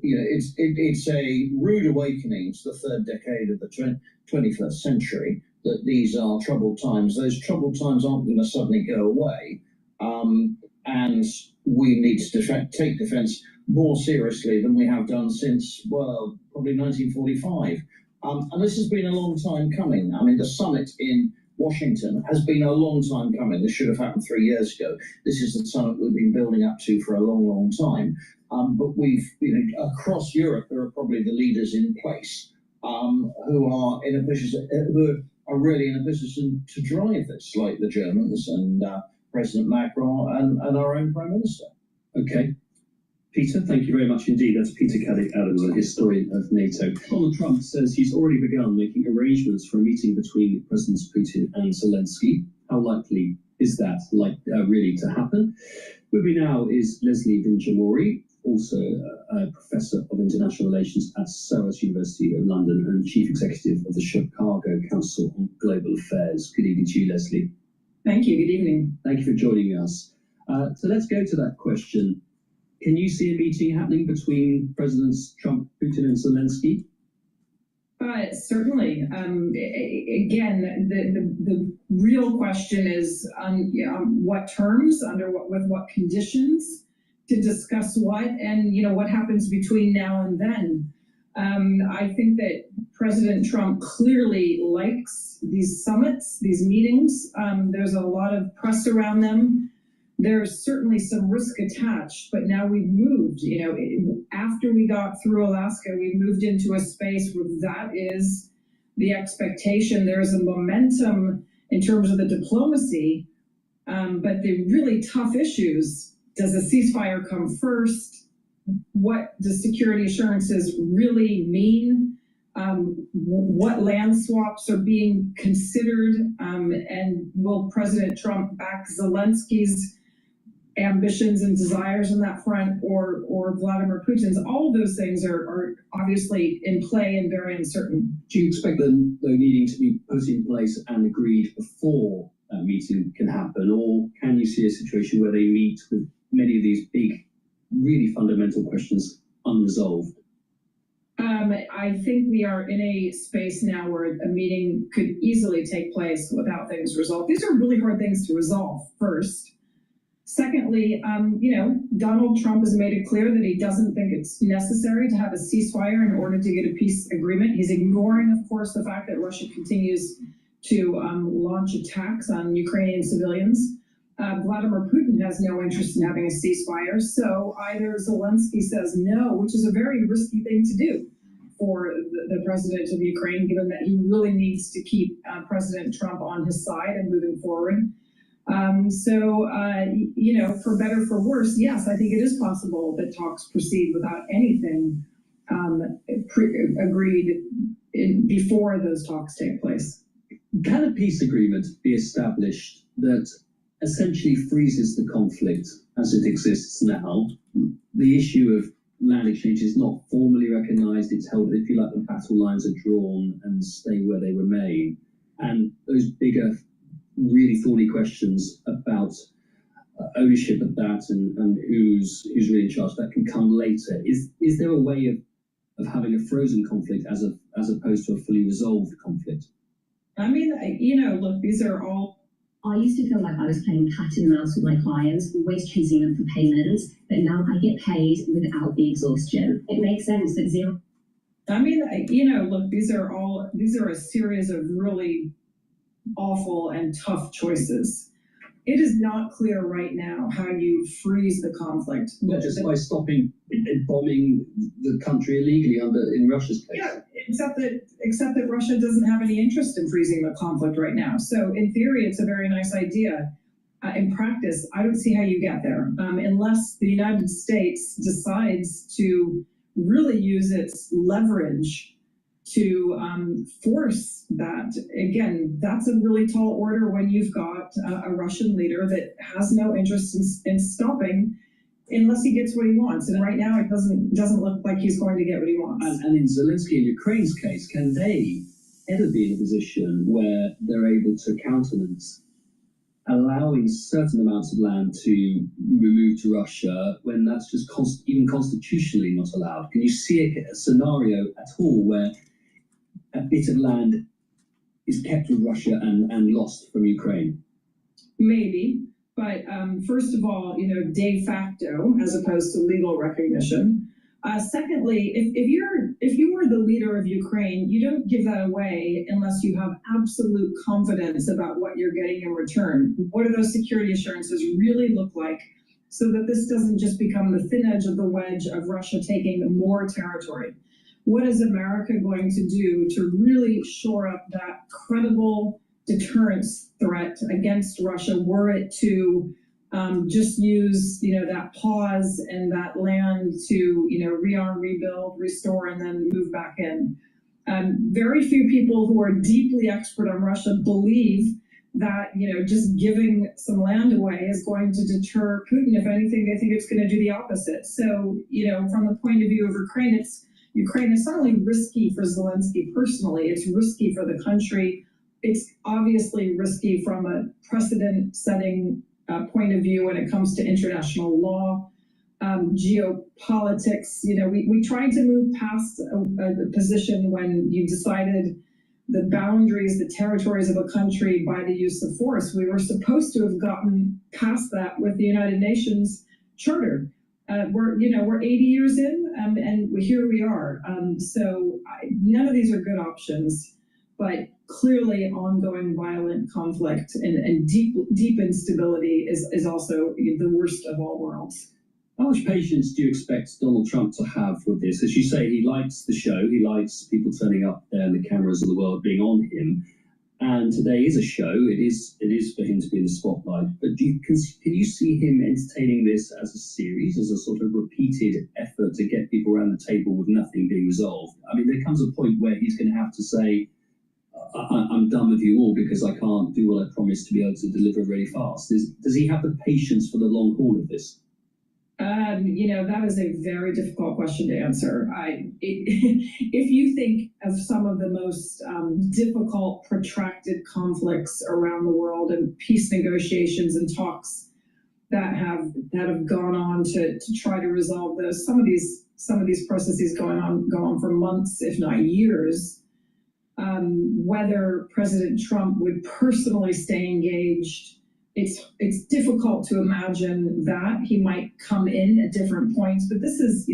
It's a rude awakening to the third decade of the 21st century that these are troubled times. Those troubled times aren't going to suddenly go away. And we need to take defence more seriously than we have done since, well, probably 1945. And this has been a long time coming. I mean, the summit in Washington has been a long time coming. This should have happened 3 years ago. This is the summit we've been building up to for a long, long time. But across Europe, there are probably the leaders in place who are in a position, who are really in a position to drive this, like the Germans and President Macron and our own Prime Minister. Okay. Peter, thank you very much indeed. That's Peter Caddick-Adams, a historian of NATO. Donald Trump says he's already begun making arrangements for a meeting between Presidents Putin and Zelensky. How likely is that really to happen? With me now is Leslie Vinjamori, also a Professor of International Relations at SOAS University of London and Chief Executive of the Chicago Council on Global Affairs. Good evening to you, Leslie. Thank you. Good evening. Thank you for joining us. So let's go to that question. Can you see a meeting happening between Presidents Trump, Putin, and Zelensky? Certainly. Again, the real question is on what terms, with what conditions, to discuss what, and what happens between now and then. I think that President Trump clearly likes these summits, these meetings. There's a lot of press around them. There's certainly some risk attached, but now we've moved, after we got through Alaska, we moved into a space where that is the expectation. There's a momentum in terms of the diplomacy, but the really tough issues, does a ceasefire come first? What does security assurances really mean? What land swaps are being considered? And will President Trump back Zelensky's ambitions and desires on that front, or Vladimir Putin's? All of those things are obviously in play and very uncertain. Do you expect them, though, needing to be put in place and agreed before that meeting can happen, or can you see a situation where they meet with many of these big, really fundamental questions unresolved? I think we are in a space now where a meeting could easily take place without things resolved. These are really hard things to resolve, first. Secondly, Donald Trump has made it clear that he doesn't think it's necessary to have a ceasefire in order to get a peace agreement. He's ignoring, of course, the fact that Russia continues to launch attacks on Ukrainian civilians. Vladimir Putin has no interest in having a ceasefire, so either Zelensky says no, which is a very risky thing to do for the president of Ukraine, given that he really needs to keep President Trump on his side and moving forward. For better, for worse, yes, I think it is possible that talks proceed without anything agreed before those talks take place. Can a peace agreement be established that essentially freezes the conflict as it exists now? The issue of land exchange is not formally recognised. It's held, if you like, the battle lines are drawn and stay where they remain. And those bigger, really thorny questions about ownership of that and who's really in charge, that can come later. Is there a way of having a frozen conflict as opposed to a fully resolved conflict? I mean, look, these are all. I used to feel like I was playing cat and mouse with my clients, always chasing them for payments, but now I get paid without the exhaustion. It makes sense that zero. I mean, look, these are a series of really awful and tough choices. It is not clear right now how you freeze the conflict. Not just by stopping bombing the country illegally in Russia's case. Yeah, except that Russia doesn't have any interest in freezing the conflict right now. So in theory, it's a very nice idea. In practice, I don't see how you get there unless the United States decides to really use its leverage to force that. Again, that's a really tall order when you've got a Russian leader that has no interest in stopping unless he gets what he wants. And right now, it doesn't look like he's going to get what he wants. And in Zelensky and Ukraine's case, can they ever be in a position where they're able to countenance allowing certain amounts of land to be moved to Russia when that's just even constitutionally not allowed? Can you see a scenario at all where a bit of land is kept with Russia and lost from Ukraine? Maybe, but first of all, de facto as opposed to legal recognition. Secondly, if you were the leader of Ukraine, you don't give that away unless you have absolute confidence about what you're getting in return. What do those security assurances really look like, so that this doesn't just become the thin edge of the wedge of Russia taking more territory? What is America going to do to really shore up that credible deterrence threat against Russia were it to just use, that pause and that land to, rearm, rebuild, restore, and then move back in? Very few people who are deeply expert on Russia believe that, just giving some land away is going to deter Putin. If anything, they think it's going to do the opposite. So, from the point of view of Ukraine is certainly risky for Zelensky personally. It's risky for the country. It's obviously risky from a precedent-setting point of view when it comes to international law, geopolitics. We tried to move past a position when you decided the boundaries, the territories of a country by the use of force. We were supposed to have gotten past that with the United Nations Charter. We're 80 years in, and here we are. None of these are good options, but clearly ongoing violent conflict and deep instability is also the worst of all worlds. How much patience do you expect Donald Trump to have with this? As you say, he likes the show. He likes people turning up there and the cameras of the world being on him. And today is a show. It is for him to be in the spotlight. But can you see him entertaining this as a series, as a sort of repeated effort to get people around the table with nothing being resolved? I mean, there comes a point where he's going to have to say, I'm done with you all because I can't do what I promised to be able to deliver really fast. Does he have the patience for the long haul of this? That is a very difficult question to answer. If you think of some of the most difficult, protracted conflicts around the world and peace negotiations and talks that have gone on to try to resolve those, some of these processes go on for months, if not years. Whether President Trump would personally stay engaged, it's difficult to imagine that. He might come in at different points, but this is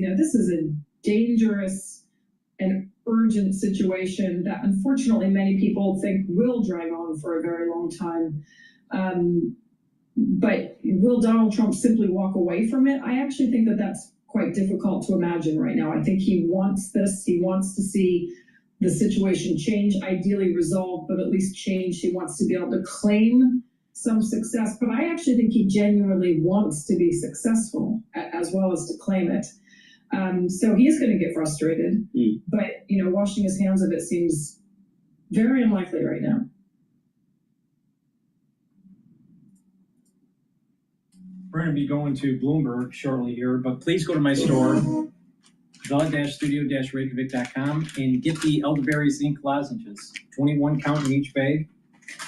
a dangerous and urgent situation that unfortunately many people think will drag on for a very long time. But will Donald Trump simply walk away from it? I actually think that's quite difficult to imagine right now. I think he wants this. He wants to see the situation change, ideally resolved, but at least change. He wants to be able to claim some success, but I actually think he genuinely wants to be successful as well as to claim it. So he is going to get frustrated, but washing his hands of it seems very unlikely right now. We're going to be going to Bloomberg shortly here, but please go to my store, the-studio-reykjavik.com, and get the elderberry zinc lozenges, 21 count in each bag,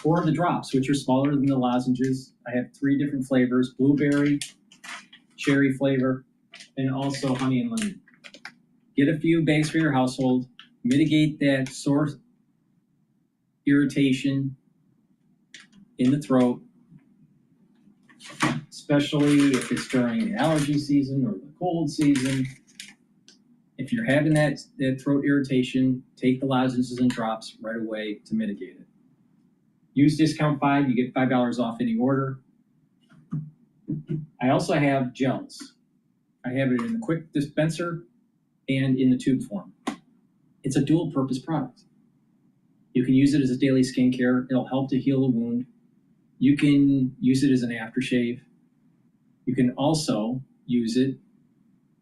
or the drops, which are smaller than the lozenges. I have 3 different flavors: blueberry, cherry flavor, and also honey and lemon. Get a few bags for your household, mitigate that sore irritation in the throat, especially if it's during the allergy season or the cold season. If you're having that throat irritation, take the lozenges and drops right away to mitigate it. Use discount 5, you get $5 off any order. I also have gels. I have it in the quick dispenser and in the tube form. It's a dual purpose product. You can use it as a daily skincare. It'll help to heal a wound. You can use it as an aftershave. You can also use it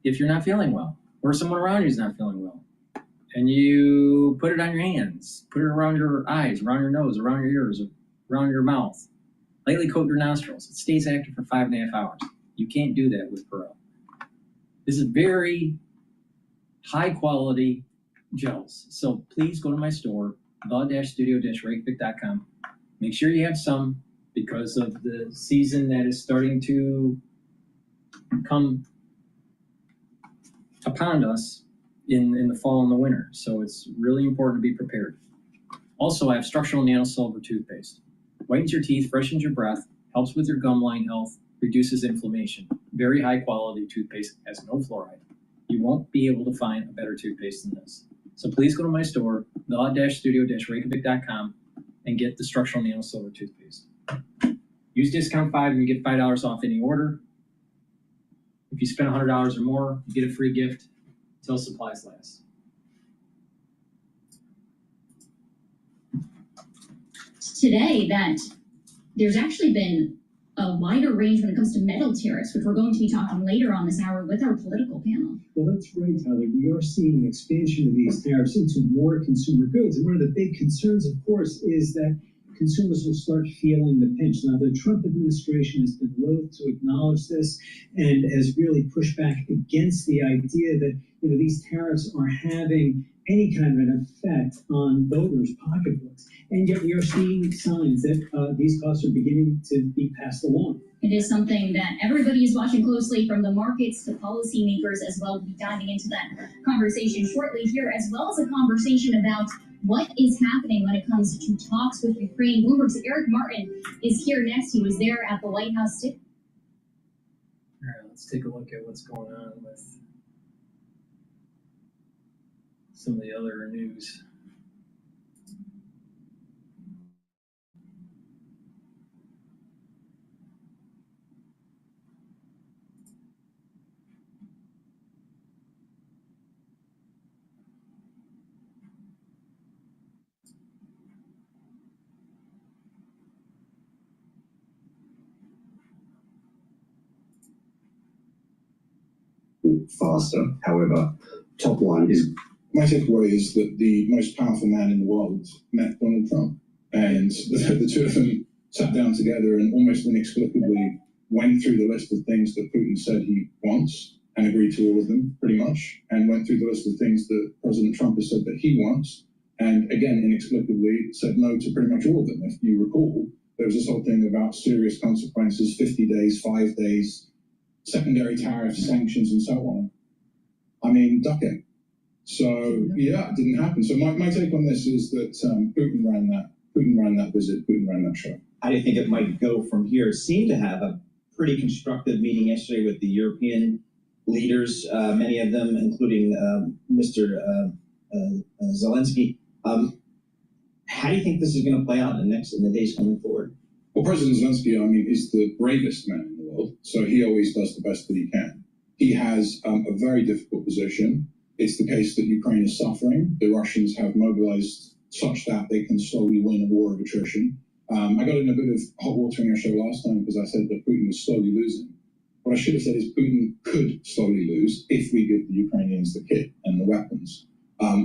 if you're not feeling well or someone around you is not feeling well. And you put it on your hands, put it around your eyes, around your nose, around your ears, around your mouth. Lightly coat your nostrils. It stays active for 5.5 hours. You can't do that with Perel. This is very high quality gels. So please go to my store, the-studio-reykjavik.com. Make sure you have some because of the season that is starting to come upon us in the fall and the winter. So it's really important to be prepared. Also, I have structural nano silver toothpaste. Whitens your teeth, freshens your breath, helps with your gum line health, reduces inflammation. Very high quality toothpaste, has no fluoride. You won't be able to find a better toothpaste than this. So please go to my store, the-studio-reykjavik.com, and get the structural nano silver toothpaste. Use discount 5 and you get $5 off any order. If you spend $100 or more, you get a free gift until supplies last. Today that there's actually been a wider range when it comes to metal tariffs, which we're going to be talking later on this hour with our political panel. Well, that's right, Tyler. We are seeing an expansion of these tariffs into more consumer goods. And one of the big concerns, of course, is that consumers will start feeling the pinch. Now, the Trump administration has been loath to acknowledge this and has really pushed back against the idea that these tariffs are having any kind of an effect on voters' pocketbooks. And yet we are seeing signs that these costs are beginning to be passed along. It is something that everybody is watching closely, from the markets to policymakers as well. We'll be diving into that conversation shortly here, as well as a conversation about what is happening when it comes to talks with Ukraine. Bloomberg's Eric Martin is here next. He was there at the White House. All right, let's take a look at what's going on with some of the other news. Faster. However, top line is my takeaway is that the most powerful man in the world met Donald Trump, and the two of them sat down together and almost inexplicably went through the list of things that Putin said he wants and agreed to all of them pretty much, and went through the list of things that President Trump has said that he wants, and again inexplicably said no to pretty much all of them. If you recall, there was this whole thing about serious consequences, 50 days, 5 days, secondary tariffs, sanctions, and so on. I mean, duck it. So yeah, it didn't happen. So my take on this is that Putin ran that visit, Putin ran that show. How do you think it might go from here? Seemed to have a pretty constructive meeting yesterday with the European leaders, many of them, including Mr. Zelensky. How do you think this is going to play out in the days coming forward? Well, President Zelensky, I mean, is the bravest man in the world, so he always does the best that he can. He has a very difficult position. It's the case that Ukraine is suffering. The Russians have mobilized such that they can slowly win a war of attrition. I got in a bit of hot water in your show last time because I said that Putin was slowly losing. What I should have said is Putin could slowly lose if we give the Ukrainians the kit and the weapons,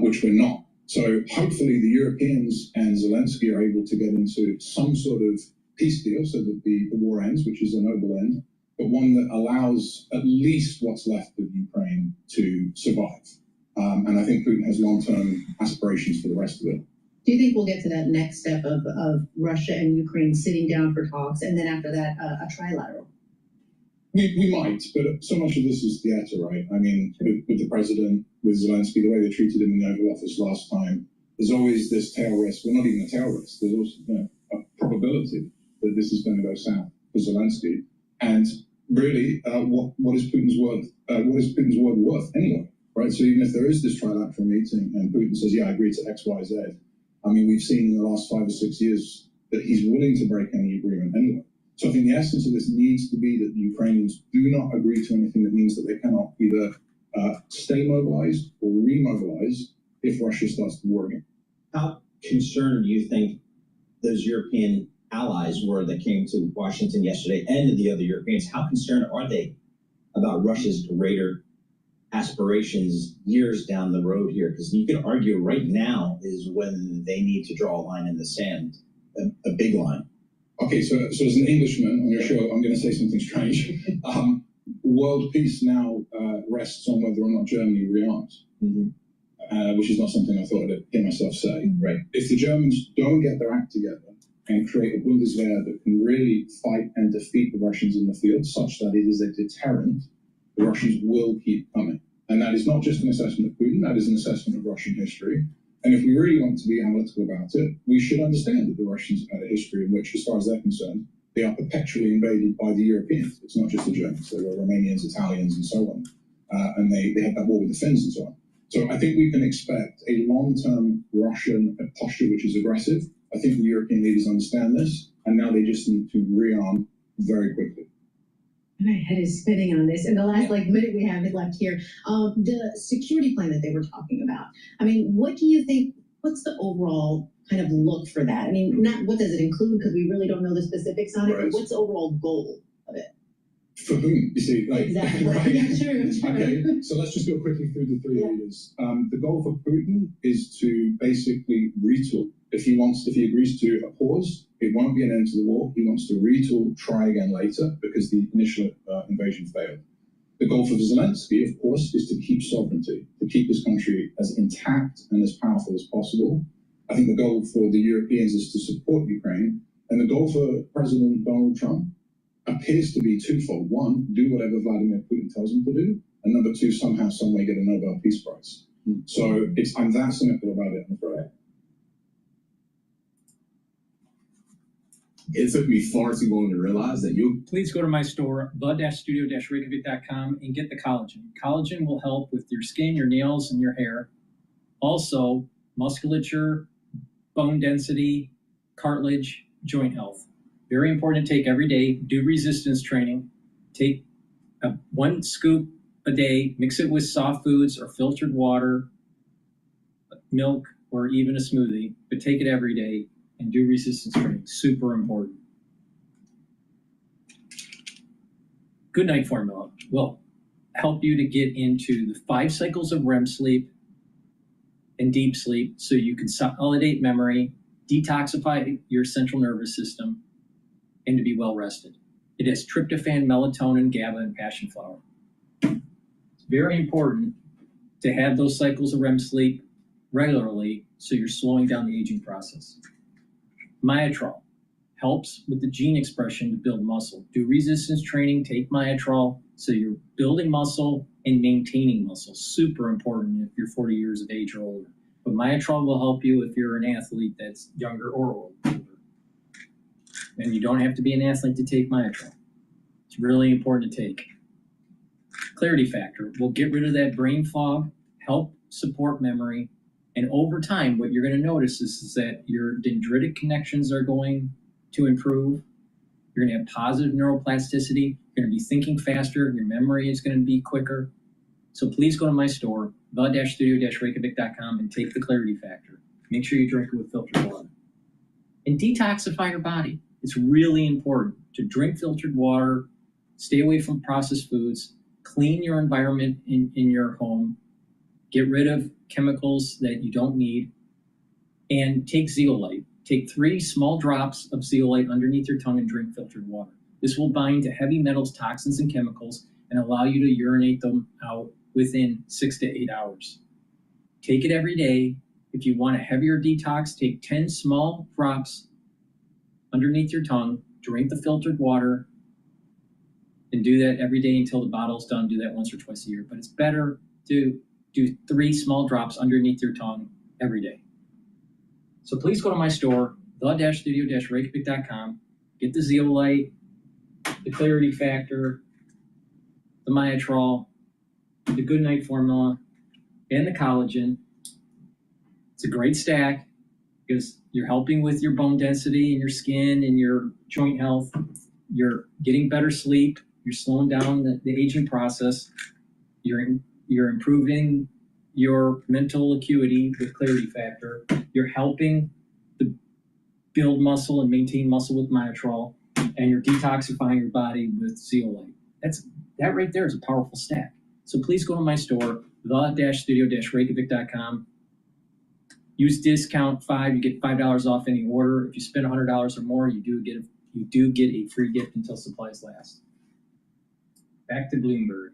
which we're not. So hopefully the Europeans and Zelensky are able to get into some sort of peace deal so that the war ends, which is a noble end, but one that allows at least what's left of Ukraine to survive. And I think Putin has long-term aspirations for the rest of it. Do you think we'll get to that next step of Russia and Ukraine sitting down for talks, and then after that, a trilateral? We might, but so much of this is theater, right? I mean, with the president, with Zelensky, the way they treated him in the Oval Office last time, there's always this tail risk. Well, not even a tail risk. There's also a probability that this is going to go south for Zelensky. And really, what is Putin's word? What is Putin's word worth anyway? Right. So even if there is this trilateral meeting and Putin says, "Yeah, I agree to X, Y, Z," I mean, we've seen in the last 5 or 6 years that he's willing to break any agreement anyway. So I think the essence of this needs to be that the Ukrainians do not agree to anything that means that they cannot either stay mobilized or remobilize if Russia starts the war again. How concerned do you think those European allies were that came to Washington yesterday, and the other Europeans? How concerned are they about Russia's greater aspirations years down the road here? Because you could argue right now is when they need to draw a line in the sand, a big line. Okay, so as an Englishman on your show, I'm going to say something strange. World peace now rests on whether or not Germany rearms, which is not something I thought I'd hear myself say. Right. If the Germans don't get their act together and create a Bundeswehr that can really fight and defeat the Russians in the field, such that it is a deterrent, the Russians will keep coming. And that is not just an assessment of Putin, that is an assessment of Russian history. And if we really want to be analytical about it, we should understand that the Russians have had a history in which, as far as they're concerned, they are perpetually invaded by the Europeans. It's not just the Germans. There were Romanians, Italians, and so on. And they had that war with the Finns and so on. So I think we can expect a long-term Russian posture which is aggressive. I think the European leaders understand this, and now they just need to rearm very quickly. My head is spinning on this. In the last minute we have left here, the security plan that they were talking about. I mean, what do you think? What's the overall kind of look for that? I mean, not what does it include, because we really don't know the specifics on it. But what's the overall goal of it? For whom? You see, exactly. Right? Yeah, true. Okay, so let's just go quickly through the three leaders. The goal for Putin is to basically retool. If he agrees to a pause, it won't be an end to the war. He wants to retool, try again later, because the initial invasion failed. The goal for Zelensky, of course, is to keep sovereignty, to keep his country as intact and as powerful as possible. I think the goal for the Europeans is to support Ukraine. And the goal for President Donald Trump appears to be twofold. One, do whatever Vladimir Putin tells him to do. And number two, somehow, some way get a Nobel Peace Prize. So I'm that cynical about it, I'm afraid. It took me far too long to realize that you... Please go to my store, the-studio-reykjavik.com, and get the collagen. Collagen will help with your skin, your nails, and your hair. Also, musculature, bone density, cartilage, joint health. Very important to take every day. Do resistance training. Take 1 scoop a day, mix it with soft foods or filtered water, milk, or even a smoothie, but take it every day. And do resistance training, super important. Good night formula will help you to get into the 5 cycles of REM sleep and deep sleep so you can consolidate memory, detoxify your central nervous system, and to be well rested. It has tryptophan, melatonin, GABA, and passion flower. It's very important to have those cycles of REM sleep regularly so you're slowing down the aging process. Myotrol helps with the gene expression to build muscle. Do resistance training, take Myotrol, so you're building muscle and maintaining muscle. Super important if you're 40 years of age or older. But Myotrol will help you if you're an athlete that's younger or older. And you don't have to be an athlete to take Myotrol. It's really important to take. Clarity Factor will get rid of that brain fog, help support memory. And over time, what you're going to notice is that your dendritic connections are going to improve. You're going to have positive neuroplasticity. You're going to be thinking faster. Your memory is going to be quicker. So please go to my store, the-studio-reykjavik.com, and take the Clarity Factor. Make sure you drink it with filtered water. And detoxify your body. It's really important to drink filtered water, stay away from processed foods, clean your environment in your home, get rid of chemicals that you don't need, and take zeolite. Take 3 small drops of zeolite underneath your tongue and drink filtered water. This will bind to heavy metals, toxins, and chemicals and allow you to urinate them out within 6 to 8 hours. Take it every day. If you want a heavier detox, take 10 small drops underneath your tongue, drink the filtered water, and do that every day until the bottle's done. Do that once or twice a year. But it's better to do 3 small drops underneath your tongue every day. So please go to my store, the-studio-reykjavik.com, get the zeolite, the clarity factor, the Myotrol, the Good Night formula, and the collagen. It's a great stack because you're helping with your bone density and your skin and your joint health. You're getting better sleep. You're slowing down the aging process. You're improving your mental acuity with clarity factor. You're helping to build muscle and maintain muscle with Myotrol, and you're detoxifying your body with zeolite. That right there is a powerful stack. So please go to my store, the-studio-reykjavik.com. Use discount 5, you get $5 off any order. If you spend $100 or more, you do get a free gift until supplies last. Back to Bloomberg.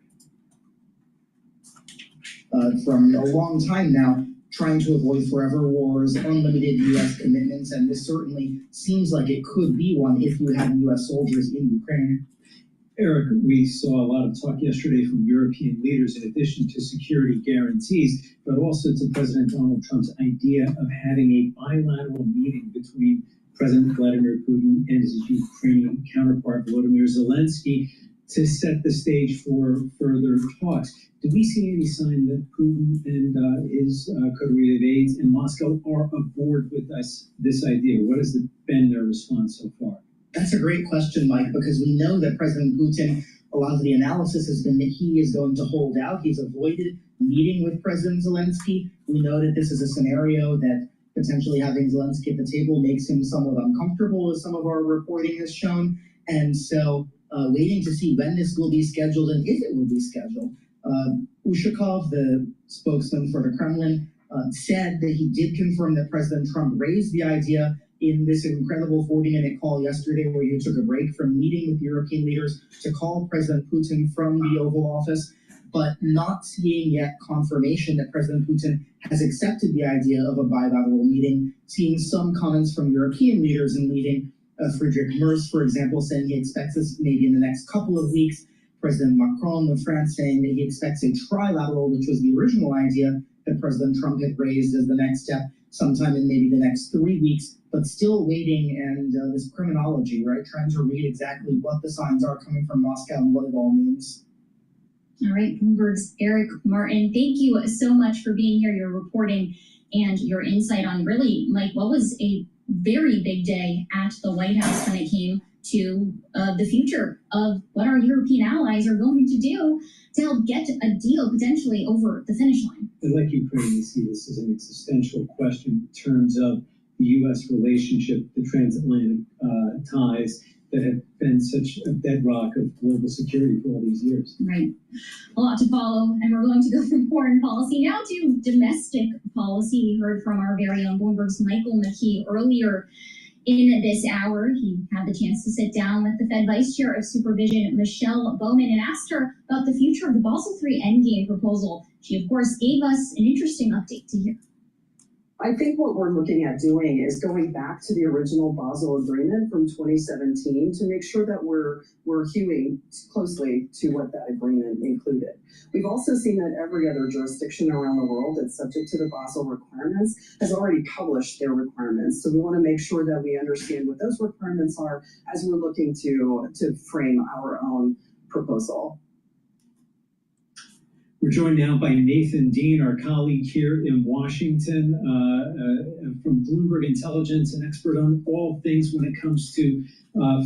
From a long time now, trying to avoid forever wars, unlimited U.S. commitments, and this certainly seems like it could be one if you have U.S. soldiers in Ukraine. Eric, we saw a lot of talk yesterday from European leaders in addition to security guarantees, but also to President Donald Trump's idea of having a bilateral meeting between President Vladimir Putin and his Ukrainian counterpart Volodymyr Zelensky to set the stage for further talks. Do we see any sign that Putin and his coterie of aides in Moscow are aboard with this idea? What has been their response so far? That's a great question, Mike, because we know that President Putin, a lot of the analysis has been that he is going to hold out. He's avoided meeting with President Zelensky. We know that this is a scenario that potentially having Zelensky at the table makes him somewhat uncomfortable, as some of our reporting has shown. And so waiting to see when this will be scheduled and if it will be scheduled. Ushakov, the spokesman for the Kremlin, said that he did confirm that President Trump raised the idea in this incredible 40-minute call yesterday where he took a break from meeting with European leaders to call President Putin from the Oval Office, but not seeing yet confirmation that President Putin has accepted the idea of a bilateral meeting, seeing some comments from European leaders in meeting, Friedrich Merz, for example, saying he expects this maybe in the next couple of weeks, President Macron of France saying that he expects a trilateral, which was the original idea that President Trump had raised as the next step sometime in maybe the next 3 weeks, but still waiting, and this criminology, right, trying to read exactly what the signs are coming from Moscow and what it all means. All right, Bloomberg's Eric Martin, thank you so much for being here, your reporting and your insight on really, Mike, what was a very big day at the White House when it came to the future of what our European allies are going to do to help get a deal potentially over the finish line. I'd like Ukraine to see this as an existential question in terms of the U.S. relationship, the transatlantic ties that have been such a bedrock of global security for all these years. Right. A lot to follow, and we're going to go from foreign policy now to domestic policy. We heard from our very own Bloomberg's Michael McKee earlier in this hour. He had the chance to sit down with the Fed Vice Chair of Supervision, Michelle Bowman, and asked her about the future of the Basel III Endgame proposal. She, of course, gave us an interesting update to hear. I think what we're looking at doing is going back to the original Basel Agreement from 2017 to make sure that we're hewing closely to what that agreement included. We've also seen that every other jurisdiction around the world that's subject to the Basel requirements has already published their requirements. So we want to make sure that we understand what those requirements are as we're looking to frame our own proposal. We're joined now by Nathan Dean, our colleague here in Washington, from Bloomberg Intelligence, an expert on all things when it comes to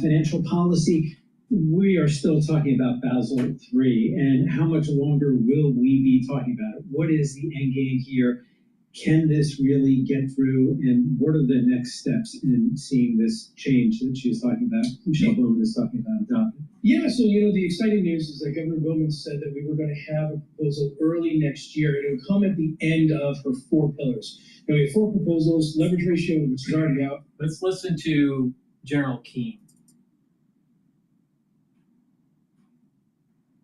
financial policy. We are still talking about Basel III, and how much longer will we be talking about it? What is the end game here? can this really get through, and what are the next steps in seeing this change that she was talking about, Michelle Bowman is talking about adopting? Yeah, so the exciting news is that Governor Bowman said that we were going to have a proposal early next year, and it would come at the end of her 4 pillars. Now we have 4 proposals: leverage ratio, which is already out. Let's listen to General Keane.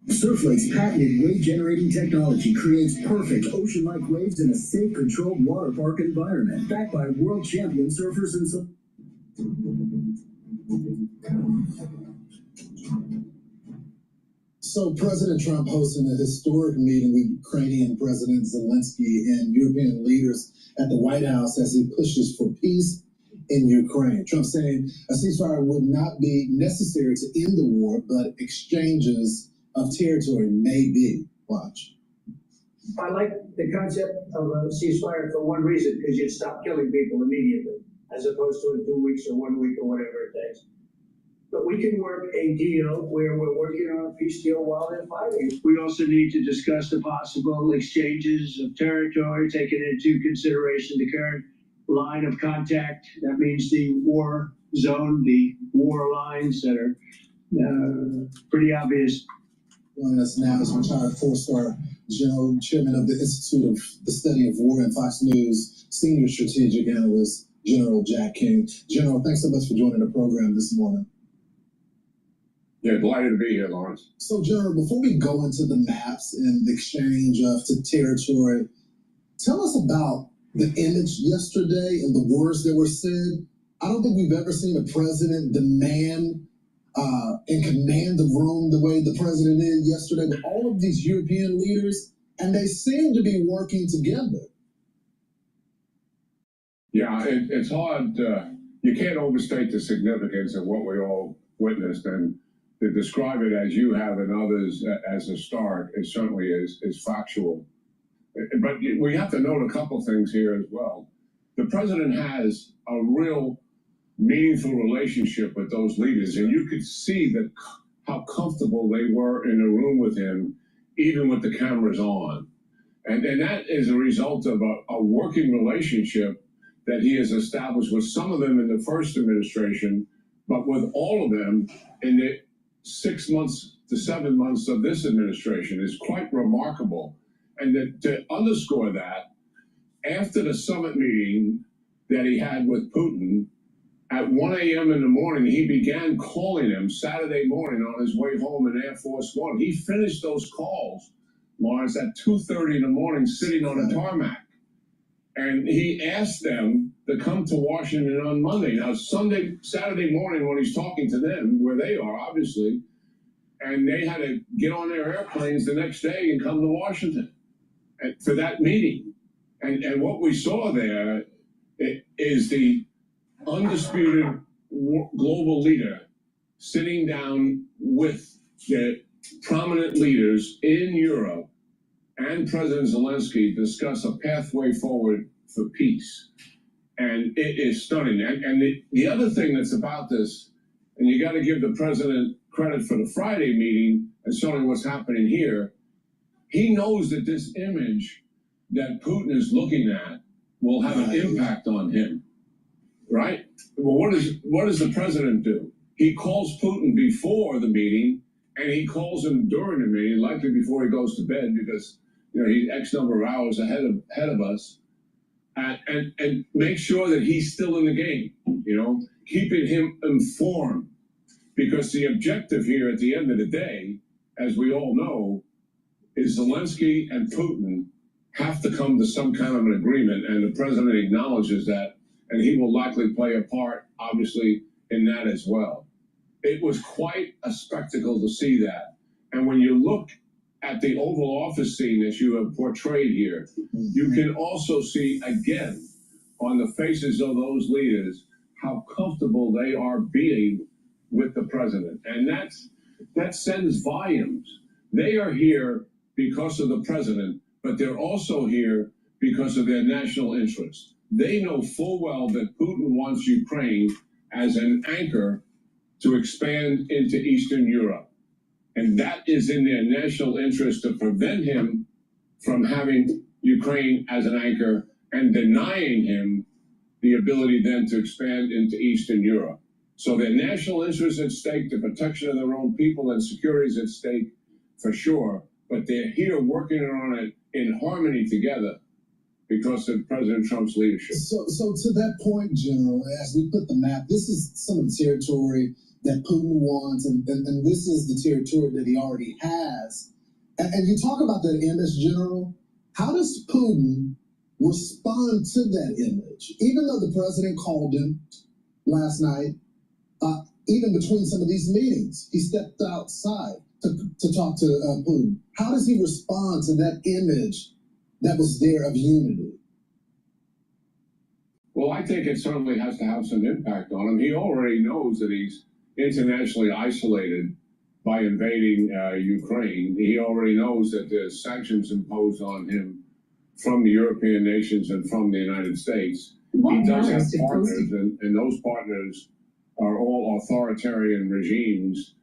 Surflake's patented wave-generating technology creates perfect ocean-like waves in a safe, controlled water park environment, backed by world champion surfers and So President Trump hosting a historic meeting with Ukrainian President Zelensky and European leaders at the White House as he pushes for peace in Ukraine. Trump saying a ceasefire would not be necessary to end the war, but exchanges of territory may be. Watch. I like the concept of a ceasefire for one reason, because you'd stop killing people immediately, as opposed to in 2 weeks or 1 week or whatever it takes. But we can work a deal where we're working on a peace deal while they're fighting. We also need to discuss the possible exchanges of territory, taking into consideration the current line of contact. That means the war zone, the war lines that are pretty obvious. Joining us now is retired 4-star General, Chairman of the Institute of the Study of War and Fox News Senior Strategic Analyst, General Jack King. General, thanks so much for joining the program this morning. Yeah, delighted to be here, Lawrence. So, General, before we go into the maps and the exchange of territory, tell us about the image yesterday and the words that were said. I don't think we've ever seen a president demand and command the room the way the president did yesterday with all of these European leaders, and they seem to be working together. Yeah, it's hard. You can't overstate the significance of what we all witnessed, and to describe it as you have and others as historic, it certainly is factual. But we have to note a couple things here as well. The president has a real meaningful relationship with those leaders, and you could see that how comfortable they were in a room with him, even with the cameras on. And that is a result of a working relationship that he has established with some of them in the first administration, but with all of them in the 6 months to 7 months of this administration is quite remarkable. And to underscore that, after the summit meeting that he had with Putin, at 1 a.m. in the morning, he began calling him Saturday morning on his way home in Air Force One. He finished those calls, Lawrence, at 2:30 in the morning, sitting on a tarmac. And he asked them to come to Washington on Monday. Now, Saturday morning, when he's talking to them, where they are, obviously, and they had to get on their airplanes the next day and come to Washington for that meeting. And what we saw there is the undisputed global leader sitting down with the prominent leaders in Europe and President Zelensky discuss a pathway forward for peace. And it is stunning. And the other thing that's about this, and you got to give the president credit for the Friday meeting and showing what's happening here, he knows that this image that Putin is looking at will have an impact on him. Right? Well, what does the president do? He calls Putin before the meeting, and he calls him during the meeting, likely before he goes to bed, because he's X number of hours ahead of us, and make sure that he's still in the game. Keeping him informed, because the objective here at the end of the day, as we all know, is Zelensky and Putin have to come to some kind of an agreement, and the president acknowledges that. And he will likely play a part, obviously, in that as well. It was quite a spectacle to see that. And when you look at the Oval Office scene as you have portrayed here, you can also see, again, on the faces of those leaders, how comfortable they are being with the president. And that sends volumes. They are here because of the president, but they're also here because of their national interest. They know full well that Putin wants Ukraine as an anchor to expand into Eastern Europe. And that is in their national interest to prevent him from having Ukraine as an anchor and denying him the ability then to expand into Eastern Europe. So their national interests at stake, the protection of their own people and security is at stake for sure, but they're here working on it in harmony together because of President Trump's leadership. So to that point, General, as we put the map, this is some of the territory that Putin wants, and this is the territory that he already has. And you talk about that image, General. How does Putin respond to that image? Even though the president called him last night, even between some of these meetings, he stepped outside to talk to Putin. How does he respond to that image that was there of unity? Well, I think it certainly has to have some impact on him. He already knows that he's internationally isolated by invading Ukraine. He already knows that there's sanctions imposed on him from the European nations and from the United States. He does have partners, and those partners are all authoritarian regimes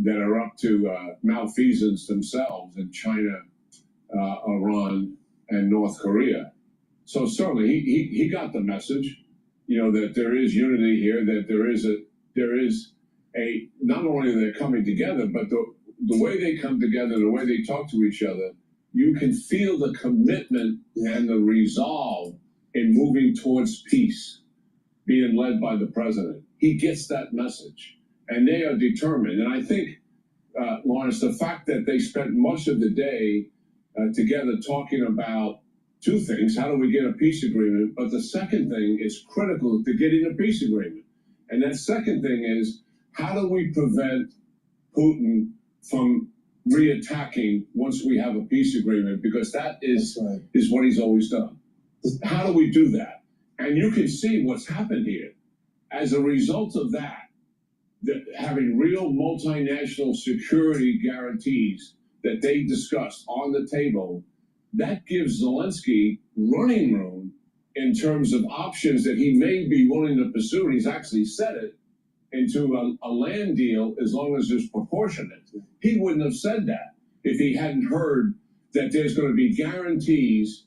that are up to malfeasance themselves in China, Iran, and North Korea. So certainly he got the message, you know, that there is unity here, that there is a not only they're coming together, but the way they come together, the way they talk to each other, you can feel the commitment and the resolve in moving towards peace being led by the president. He gets that message, and they are determined. And I think, Lawrence, the fact that they spent much of the day together talking about two things: how do we get a peace agreement? But the second thing is critical to getting a peace agreement. And that second thing is, how do we prevent Putin from reattacking once we have a peace agreement? Because that is what he's always done. How do we do that? And you can see what's happened here. As a result of that, having real multinational security guarantees that they discussed on the table, that gives Zelensky running room in terms of options that he may be willing to pursue. And he's actually said it, into a land deal as long as it's proportionate. He wouldn't have said that if he hadn't heard that there's going to be guarantees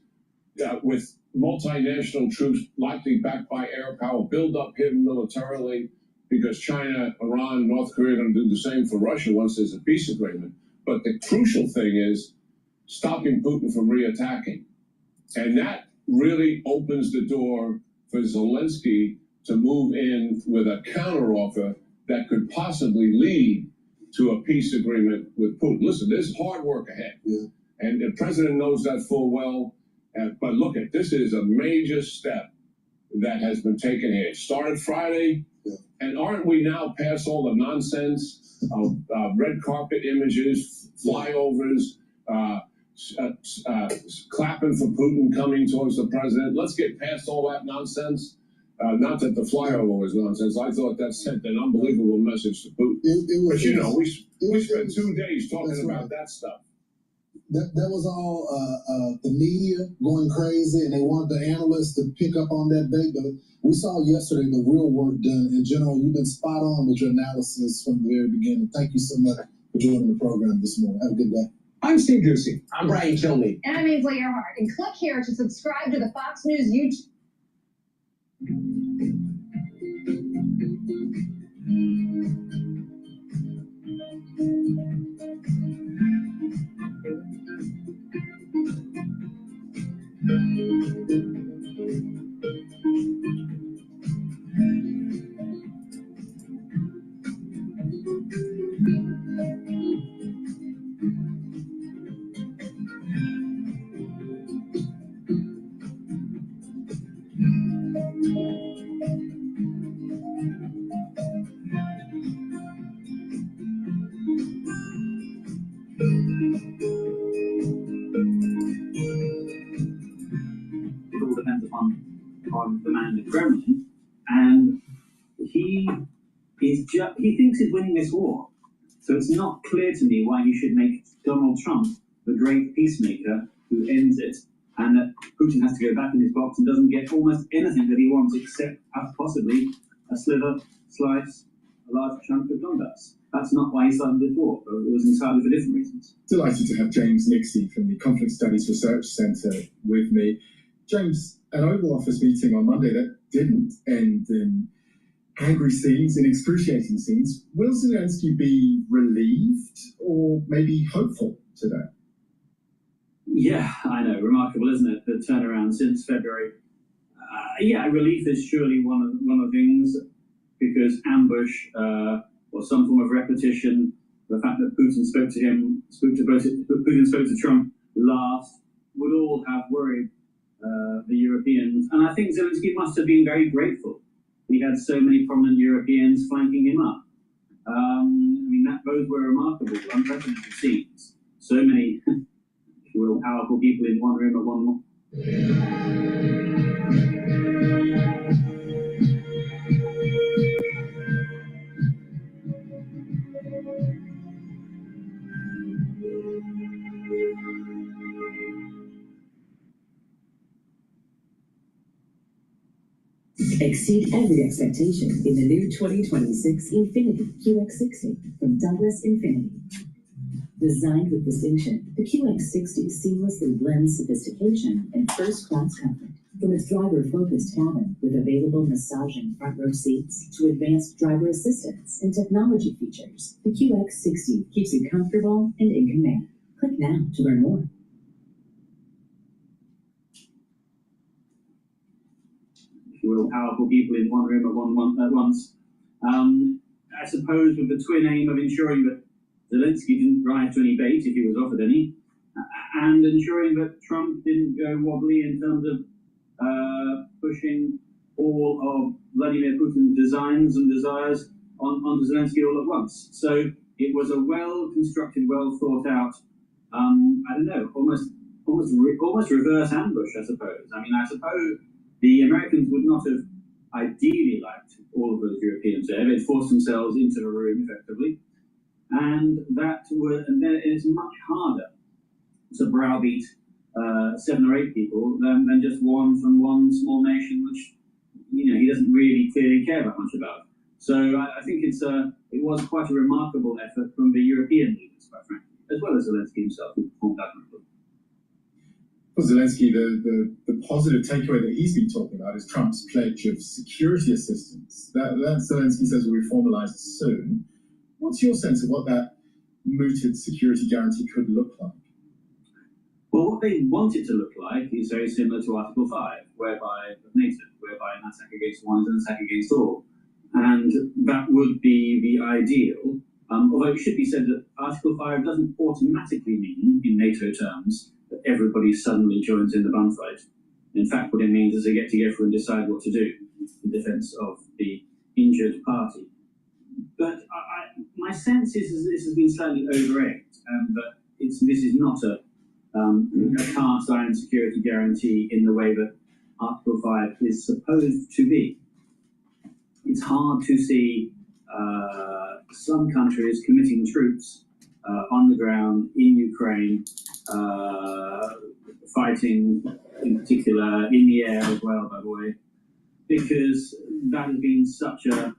with multinational troops likely backed by air power, build up him militarily, because China, Iran, North Korea are going to do the same for Russia once there's a peace agreement. But the crucial thing is stopping Putin from reattacking. And that really opens the door for Zelensky to move in with a counteroffer that could possibly lead to a peace agreement with Putin. Listen, there's hard work ahead. And the president knows that full well. But look, this is a major step that has been taken here. It started Friday, and aren't we now past all the nonsense of red carpet images, flyovers, clapping for Putin coming towards the president? Let's get past all that nonsense. Not that the flyover was nonsense. I thought that sent an unbelievable message to Putin. But you know, we spent 2 days talking about that stuff. That was all the media going crazy, and they wanted the analysts to pick up on that bait. But we saw yesterday the real work done. In general, you've been spot on with your analysis from the very beginning. Thank you so much for joining the program this morning. Have a good day. I'm Steve Ducey. I'm Brian Kilmeade. And I'm Ainsley Earhart. And click here to subscribe to the Fox News YouTube. It all depends on the man in the Kremlin, and he thinks he's winning this war. So it's not clear to me why he should make Donald Trump the great peacemaker who ends it, and that Putin has to go back in his box and doesn't get almost anything that he wants except possibly a slice, a large chunk of Donbass. That's not why he started this war. It was entirely for different reasons. Delighted to have James Nixie from the Conflict Studies Research Centre with me. James, an Oval Office meeting on Monday that didn't end in angry scenes and excruciating scenes. Will Zelensky be relieved or maybe hopeful today? Yeah, I know. Remarkable, isn't it? The turnaround since February. Yeah, relief is surely one of the things, because ambush or some form of repetition, the fact that Putin spoke to Trump last, would all have worried the Europeans. And I think Zelensky must have been very grateful. He had so many prominent Europeans flanking him up. I mean, those were remarkable, unprecedented scenes. So many, if you will, powerful people in one room at one moment. Exceed every expectation in the new 2026 Infiniti QX60 from Douglas Infiniti. Designed with distinction, the QX60 seamlessly blends sophistication and first-class comfort. From its driver-focused cabin with available massaging front-row seats to advanced driver assistance and technology features, the QX60 keeps you comfortable and in command. Click now to learn more. Real powerful people in one room at once. I suppose with the twin aim of ensuring that Zelensky didn't rise to any bait if he was offered any, and ensuring that Trump didn't go wobbly in terms of pushing all of Vladimir Putin's designs and desires onto Zelensky all at once. So it was a well-constructed, well-thought-out, I don't know, almost reverse ambush, I suppose. I mean, I suppose the Americans would not have ideally liked all of those Europeans there. They'd forced themselves into the room effectively. And then it's much harder to browbeat 7 or 8 people than just one from one small nation, which, you know, he doesn't really clearly care that much about. So I think it was quite a remarkable effort from the European leaders, quite frankly, as well as Zelensky himself, who performed admirably. For Zelensky, the positive takeaway that he's been talking about is Trump's pledge of security assistance. That Zelensky says will be formalized soon. What's your sense of what that mooted security guarantee could look like? Well, what they want it to look like is very similar to Article 5, whereby of NATO, whereby an attack against one is an attack against all. And that would be the ideal. Although it should be said that Article 5 doesn't automatically mean, in NATO terms, that everybody suddenly joins in the bun fight. In fact, what it means is they get together and decide what to do in defense of the injured party. But my sense is this has been slightly over-egged, and that this is not a cast iron security guarantee in the way that Article 5 is supposed to be. It's hard to see some countries committing troops on the ground in Ukraine, fighting in particular in the air as well, by the way, because that has been such a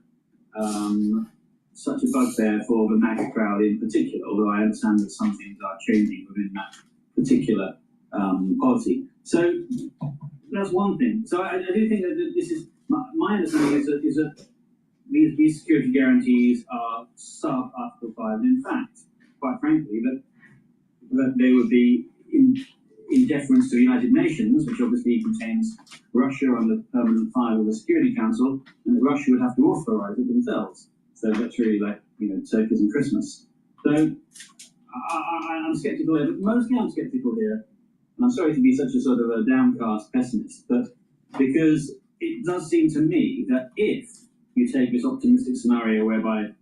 bugbear for the MAGA crowd in particular, although I understand that some things are changing within that particular policy. So that's one thing. So I do think that this is, my understanding is that these security guarantees are sub-Article 5, and in fact, quite frankly, that they would be in deference to the United Nations, which obviously contains Russia on the permanent file of the Security Council, and that Russia would have to authorize it themselves. So that's really like, you know, turkeys and Christmas. So I'm skeptical here, but mostly I'm skeptical here, and I'm sorry to be such a sort of a downcast pessimist, but because it does seem to me that if you take this optimistic scenario whereby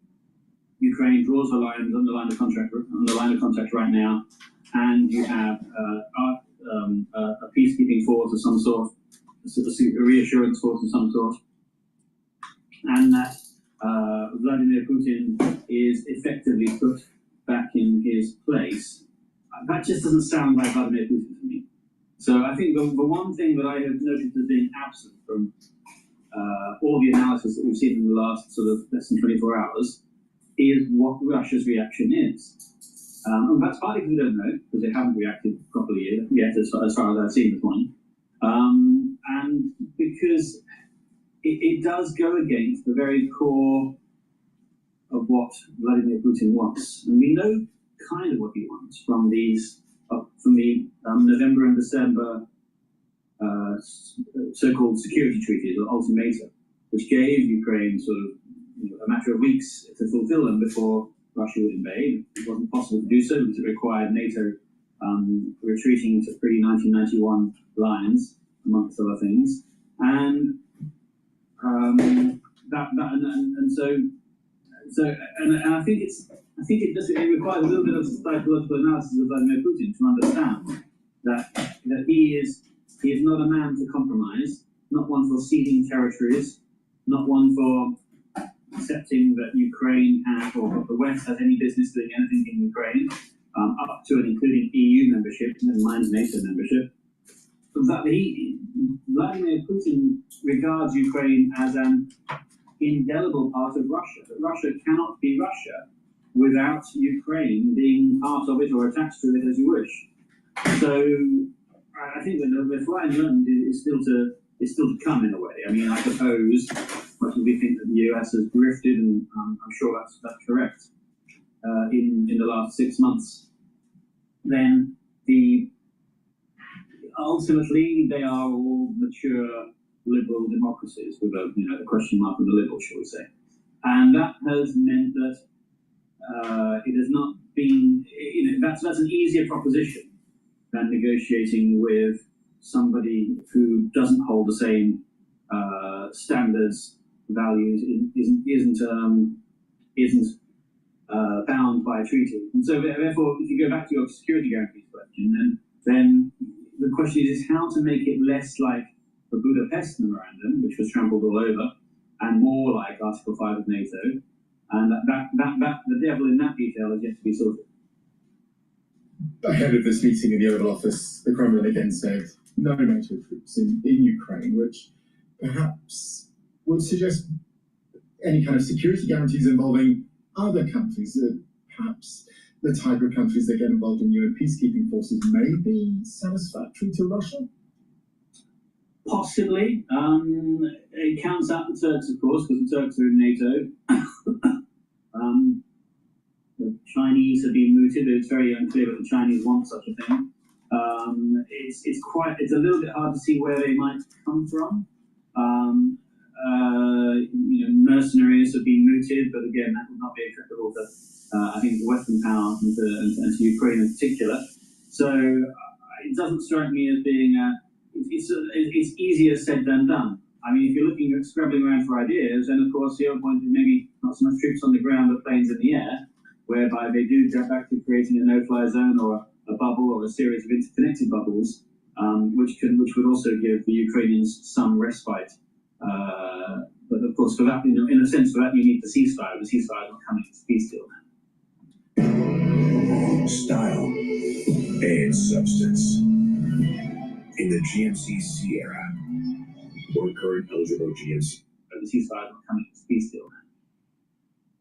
Ukraine draws the lines on the line of contact right now, and you have a peacekeeping force of some sort, a reassurance force of some sort, and that Vladimir Putin is effectively put back in his place, that just doesn't sound like Vladimir Putin to me. So I think the one thing that I have noticed as being absent from all the analysis that we've seen in the last sort of less than 24 hours is what Russia's reaction is. And that's partly because we don't know, because they haven't reacted properly yet, as far as I've seen this morning. and because it does go against the very core of what Vladimir Putin wants. And we know kind of what he wants from the November and December so-called security treaties or ultimata, which gave Ukraine sort of a matter of weeks to fulfill them before Russia would invade. It wasn't possible to do so because it required NATO retreating to pre-1991 lines, amongst other things, and I think it requires a little bit of psychological analysis of Vladimir Putin to understand that he is not a man to compromise, not one for ceding territories, not one for accepting that Ukraine has, or that the West has any business doing anything in Ukraine, up to and including EU membership, never mind NATO membership. Vladimir Putin regards Ukraine as an indelible part of Russia. That Russia cannot be Russia without Ukraine being part of it or attached to it as you wish. So I think that the flying moment is still to come in a way. I mean, I suppose much as we think that the US has drifted, and I'm sure that's correct, in the last 6 months, then ultimately they are all mature liberal democracies with a question mark on the liberal, shall we say. And that has meant that it has not been, that's an easier proposition than negotiating with somebody who doesn't hold the same standards, values, isn't bound by a treaty. And so therefore, if you go back to your security guarantees question, then the question is how to make it less like the Budapest Memorandum, which was trampled all over, and more like Article 5 of NATO. And that the devil in that detail is yet to be sorted. Ahead of this meeting in the Oval Office, the Kremlin again said no NATO troops in Ukraine, which perhaps would suggest any kind of security guarantees involving other countries, perhaps the type of countries that get involved in UN peacekeeping forces may be satisfactory to Russia? Possibly. It counts out the Turks, of course, because the Turks are in NATO. The Chinese have been mooted, but it's very unclear that the Chinese want such a thing. It's a little bit hard to see where they might come from. Mercenaries have been mooted, but again, that would not be acceptable to, I think, the Western powers and to Ukraine in particular. So it doesn't strike me as being it's easier said than done. I mean, if you're looking at scrabbling around for ideas, then of course the other point is maybe not so much troops on the ground but planes in the air, whereby they do go back to creating a no-fly zone or a bubble or a series of interconnected bubbles, which would also give the Ukrainians some respite. But of course, for that, in a sense, for that you need the ceasefire. The ceasefire is not coming to peace deal now. Style and substance. In the GMC Sierra, or current eligible GMC. But the ceasefire is not coming to peace deal now.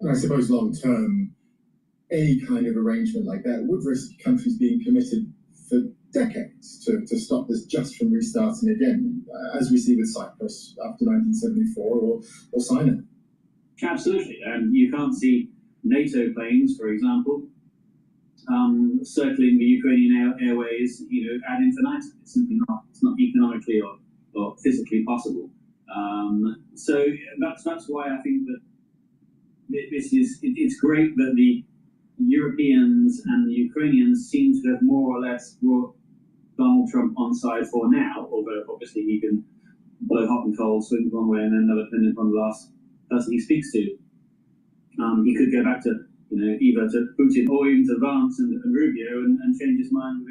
And I suppose long term, any kind of arrangement like that would risk countries being committed for decades to stop this just from restarting again, as we see with Cyprus after 1974 or Sinai. Absolutely, and you can't see NATO planes, for example, circling the Ukrainian airways, ad infinitum. It's simply not. It's not economically or physically possible. So that's why I think that it's great that the Europeans and the Ukrainians seem to have more or less brought Donald Trump on side for now, although obviously he can blow hot and cold, swing one way and then another, depending on the last person he speaks to. He could go back to either to Putin or even to Vance and Rubio and change his mind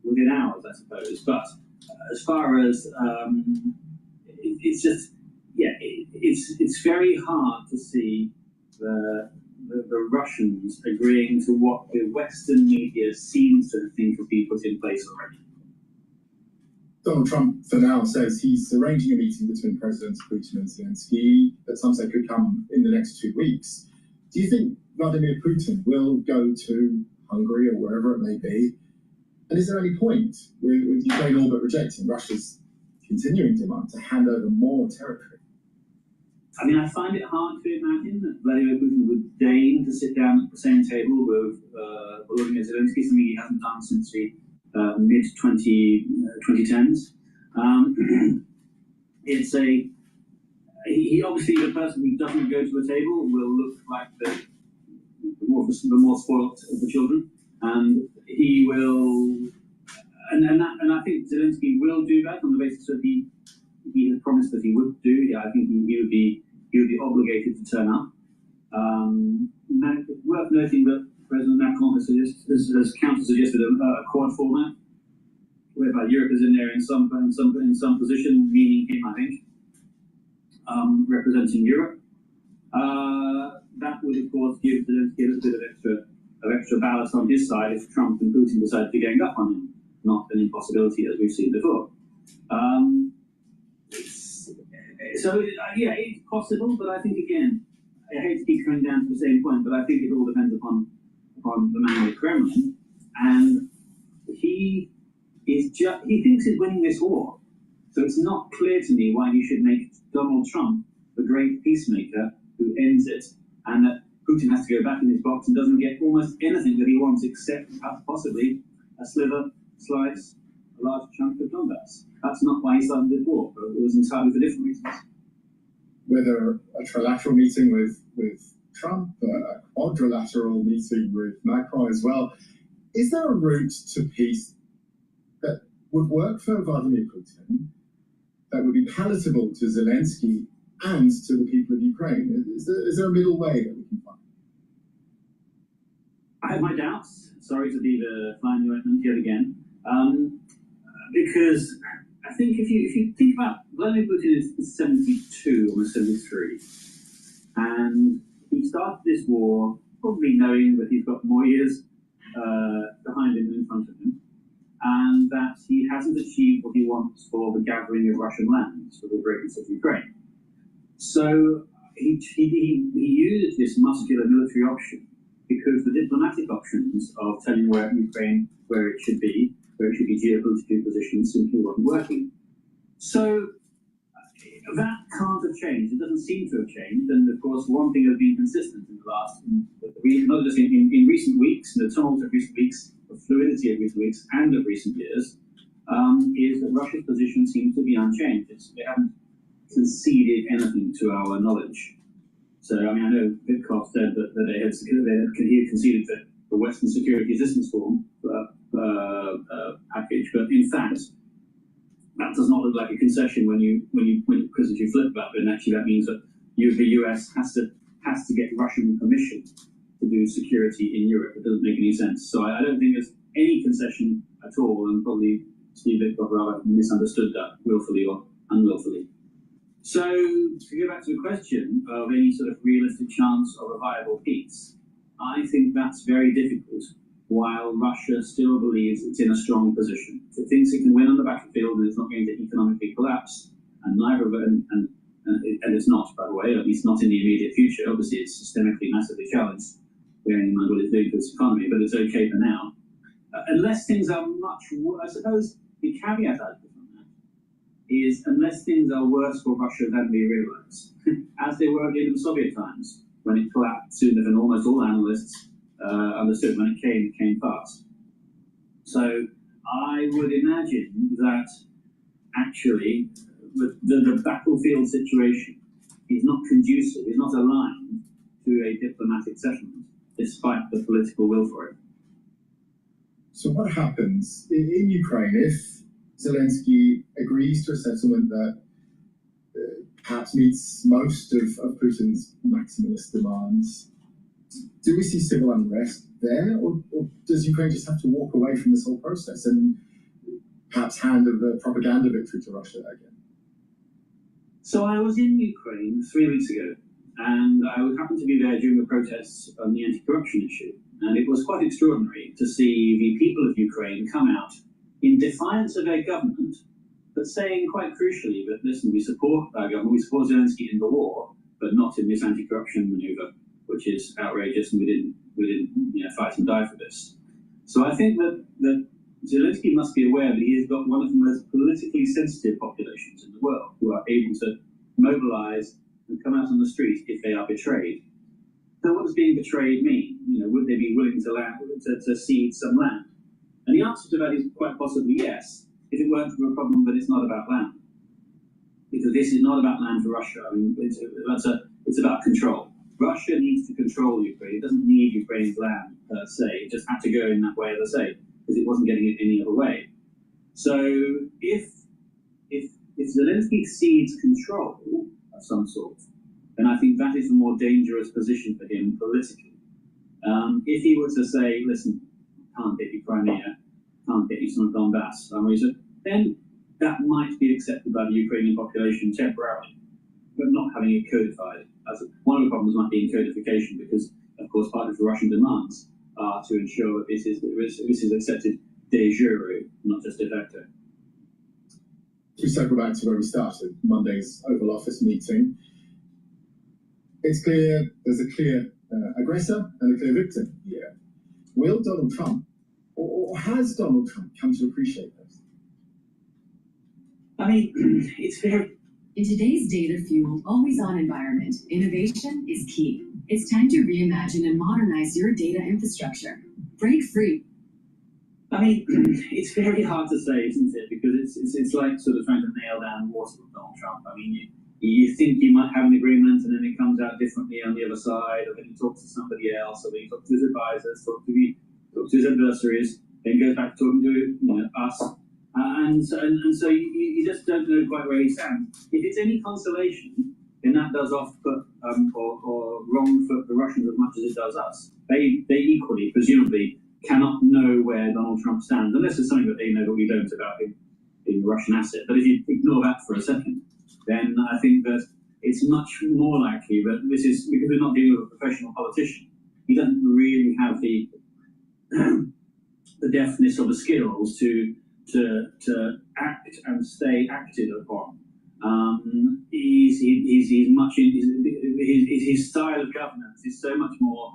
within hours, I suppose. But as far as it's just it's very hard to see the Russians agreeing to what the Western media seems to think will be put in place already. Donald Trump, for now, says he's arranging a meeting between Presidents Putin and Zelensky that some say could come in the next 2 weeks. Do you think Vladimir Putin will go to Hungary or wherever it may be? And is there any point with Ukraine all but rejecting Russia's continuing demand to hand over more territory. I mean, I find it hard to imagine that Vladimir Putin would deign to sit down at the same table with Volodymyr Zelensky, something he hasn't done since the mid-2010s. He obviously, the person who doesn't go to the table will look like the more spoiled of the children, and he will, and I think Zelensky will do that on the basis that he has promised that he would do. Yeah, I think he would be obligated to turn up. Worth noting that President Macron has counter-suggested a quad format, whereby Europe is in there in some position, meaning him, I think, representing Europe. That would, of course, give Zelensky a little bit of extra ballast on his side if Trump and Putin decide to gang up on him. Not an impossibility as we've seen before. Yeah, it's possible, but I think, again, I hate to keep coming down to the same point, but I think it all depends upon the man in the Kremlin, and he thinks he's winning this war. So it's not clear to me why he should make Donald Trump the great peacemaker who ends it, and that Putin has to go back in his box and doesn't get almost anything that he wants except possibly a slice, a large chunk of Donbass. That's not why he started this war, but it was entirely for different reasons. Whether a trilateral meeting with Trump, a quadrilateral meeting with Macron as well, is there a route to peace that would work for Vladimir Putin, that would be palatable to Zelensky and to the people of Ukraine? Is there a middle way that we can find? I have my doubts. Sorry to be the fly in the ointment yet again. Because I think if you think about Vladimir Putin is 72, almost 73, and he started this war probably knowing that he's got more years behind him than in front of him, and that he hasn't achieved what he wants for the gathering of Russian lands for the greatness of Ukraine. So he used this muscular military option because the diplomatic options of telling Ukraine where it should be geopolitically positioned, simply wasn't working. So that can't have changed. It doesn't seem to have changed. And of course, one thing that's been consistent in the last, not just in recent weeks, the tumult of recent weeks, the fluidity of recent weeks, and of recent years, is that Russia's position seems to be unchanged. They haven't conceded anything to our knowledge. So, I mean, I know Bitchute said that they had conceded that the Western Security Assistance Form package, but in fact, that does not look like a concession because if you flip that, then actually that means that the US has to get Russian permission to do security in Europe. It doesn't make any sense. So I don't think there's any concession at all, and probably Steve Bitchute rather misunderstood that willfully or unwillfully. So to go back to the question of any sort of realistic chance of a viable peace, I think that's very difficult, while Russia still believes it's in a strong position. If it thinks it can win on the battlefield and it's not going to economically collapse, and neither of it, and it's not, by the way, at least not in the immediate future. Obviously, it's systemically massively challenged, bearing in mind what it's doing to its economy, but it's okay for now. Unless things are much worse, I suppose the caveat I'd put on that is unless things are worse for Russia than we realize, as they were in the Soviet times, when it collapsed sooner than almost all analysts understood. When it came fast. So I would imagine that actually the battlefield situation is not conducive, is not aligned to a diplomatic settlement, despite the political will for it. So what happens in Ukraine if Zelensky agrees to a settlement that perhaps meets most of Putin's maximalist demands? Do we see civil unrest there, or does Ukraine just have to walk away from this whole process and perhaps hand a propaganda victory to Russia again? So I was in Ukraine 3 weeks ago, and I happened to be there during the protests on the anti-corruption issue. And it was quite extraordinary to see the people of Ukraine come out in defiance of their government, but saying quite crucially that, listen, we support our government, we support Zelensky in the war, but not in this anti-corruption maneuver, which is outrageous, and we didn't fight and die for this. So I think that Zelensky must be aware that he has got one of the most politically sensitive populations in the world who are able to mobilize and come out on the street if they are betrayed. So what does being betrayed mean? Would they be willing to cede some land? And the answer to that is quite possibly yes, if it weren't for a problem that it's not about land. Because this is not about land for Russia. I mean, it's about control. Russia needs to control Ukraine. It doesn't need Ukraine's land per se. It just had to go in that way, as I say, because it wasn't getting it any other way. So if Zelensky cedes control of some sort, then I think that is a more dangerous position for him politically. If he were to say, listen, can't get you Crimea, can't get you some of Donbass, then that might be accepted by the Ukrainian population temporarily, but not having it codified. One of the problems might be in codification because, of course, part of the Russian demands are to ensure that this is accepted de jure, not just de facto. To circle back to where we started, Monday's Oval Office meeting, it's clear there's a clear aggressor and a clear victim here. Will Donald Trump, or has Donald Trump come to appreciate this? I mean, it's very... In today's data-fueled, always-on environment, innovation is key. It's time to reimagine and modernize your data infrastructure. Break free. I mean, it's very hard to say, isn't it? Because it's like sort of trying to nail down water with Donald Trump. I mean, you think you might have an agreement, and then it comes out differently on the other side, or then he talks to somebody else, or then he talks to his advisors, talks to his adversaries, then goes back to talking to us. And so you just don't know quite where he stands. If it's any consolation, then that does off-put or wrong-foot the Russians as much as it does us. They equally, presumably, cannot know where Donald Trump stands, unless there's something that they know that we don't about him being a Russian asset. But if you ignore that for a second, then I think that it's much more likely that this is, because we're not dealing with a professional politician, he doesn't really have the deftness or the skills to act and stay acted upon. He's much his style of governance is so much more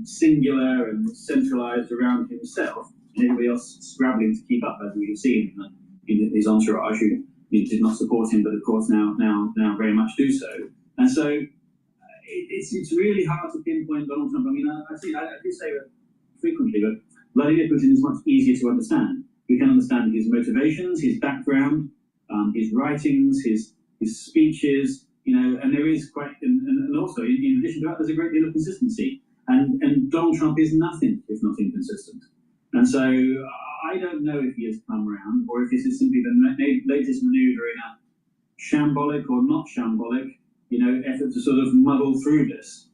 singular and centralized around himself, and everybody else scrabbling to keep up, as we've seen in his entourage, who did not support him, but of course now very much do so. And so it's really hard to pinpoint Donald Trump. I mean, I do say that frequently, but Vladimir Putin is much easier to understand. We can understand his motivations, his background, his writings, his speeches, and there is quite, and also in addition to that, there's a great deal of consistency. And Donald Trump is nothing if not inconsistent. And so I don't know if he has come around, or if this is simply the latest maneuver in a shambolic or not shambolic, effort to sort of muddle through this.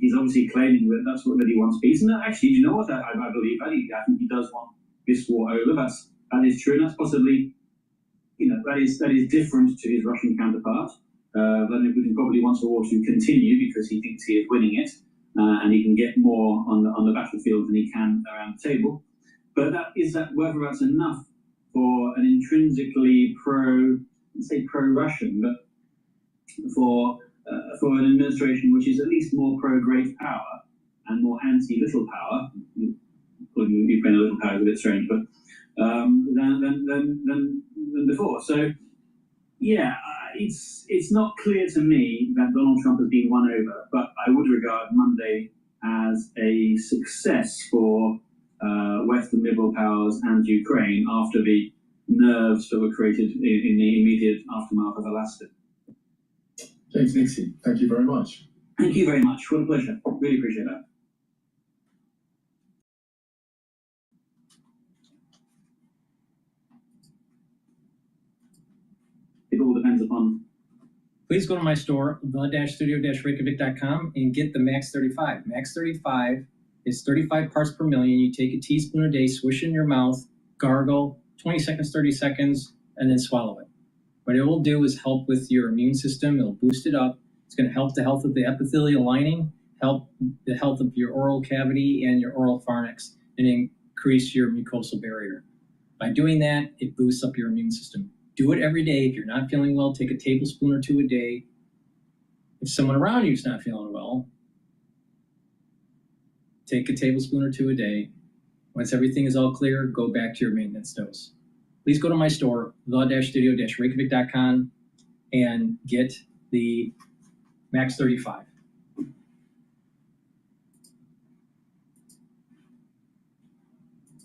He's obviously claiming that he wants peace. And actually, do you know what? I believe that. I think he does want this war over. That is true. And that's possibly, that is different to his Russian counterpart. Vladimir Putin probably wants the war to continue because he thinks he is winning it, and he can get more on the battlefield than he can around the table. But whether that's enough for an intrinsically pro-Russian, but for an administration which is at least more pro-great power and more anti-little power, calling Ukraine a little power is a bit strange, but than before. So, yeah, it's not clear to me that Donald Trump has been won over, but I would regard Monday as a success for Western liberal powers and Ukraine after the nerves that were created in the immediate aftermath of Alaska. James Nixie, thank you very much. Thank you very much. What a pleasure. Really appreciate that. It all depends upon. Please go to my store, the-studio-reykjavik.com, and get the Max 35. Max 35 is 35 parts per million. You take a teaspoon a day, swish it in your mouth, gargle, 20 seconds, 30 seconds, and then swallow it. What it will do is help with your immune system. It'll boost it up. It's going to help the health of the epithelial lining, help the health of your oral cavity and your oral pharynx, and increase your mucosal barrier. By doing that, it boosts up your immune system. Do it every day. If you're not feeling well, take a tablespoon or two a day. If someone around you is not feeling well, take a tablespoon or two a day. Once everything is all clear, go back to your maintenance dose. Please go to my store, the-studio-reykjavik.com, and get the Max 35.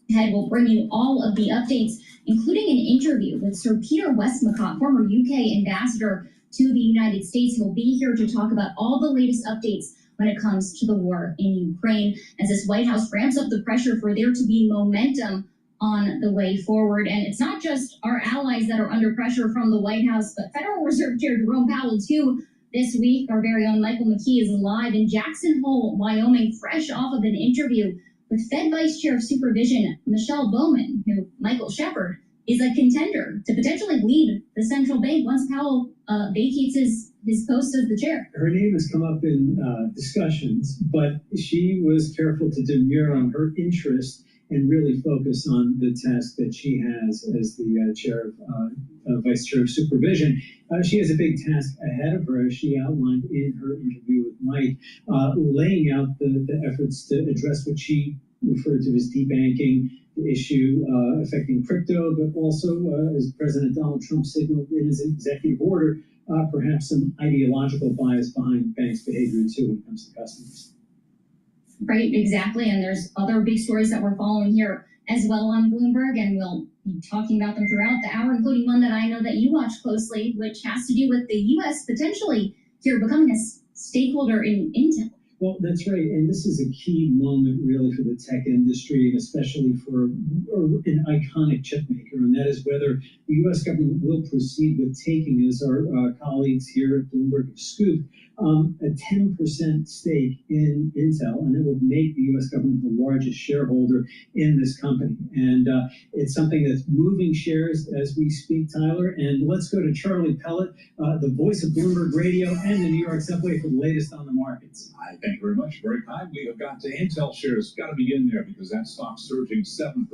Ahead, we'll bring you all of the updates, including an interview with Sir Peter Westmacott, former UK ambassador to the United States. He'll be here to talk about all the latest updates when it comes to the war in Ukraine, as this White House ramps up the pressure for there to be momentum on the way forward. And it's not just our allies that are under pressure from the White House, but Federal Reserve Chair Jerome Powell, too. This week, our very own Michael McKee is live in Jackson Hole, Wyoming, fresh off of an interview with Fed Vice Chair of Supervision, Michelle Bowman, who, Michael Shepard, is a contender to potentially lead the central bank once Powell vacates his post as the chair. Her name has come up in discussions, but she was careful to demur on her interest and really focus on the task that she has as the Vice Chair of Supervision. She has a big task ahead of her, as she outlined in her interview with Mike, laying out the efforts to address what she referred to as debanking, the issue affecting crypto, but also, as President Donald Trump signaled in his executive order, perhaps some ideological bias behind banks' behavior too when it comes to customers. Right, exactly. And there's other big stories that we're following here as well on Bloomberg, and we'll be talking about them throughout the hour, including one that I know that you watch closely, which has to do with the U.S. potentially here becoming a stakeholder in Intel. Well, that's right. And this is a key moment really for the tech industry, and especially for an iconic chip maker. And that is whether the U.S. government will proceed with taking, as our colleagues here at Bloomberg have scooped, a 10% stake in Intel, and it will make the U.S. government the largest shareholder in this company. And it's something that's moving shares as we speak, Tyler. And let's go to Charlie Pellet, the voice of Bloomberg Radio and the New York subway, for the latest on the markets. Thank you very much. Very kind. We have got to Intel shares. Got to begin there because that stock's surging 7%.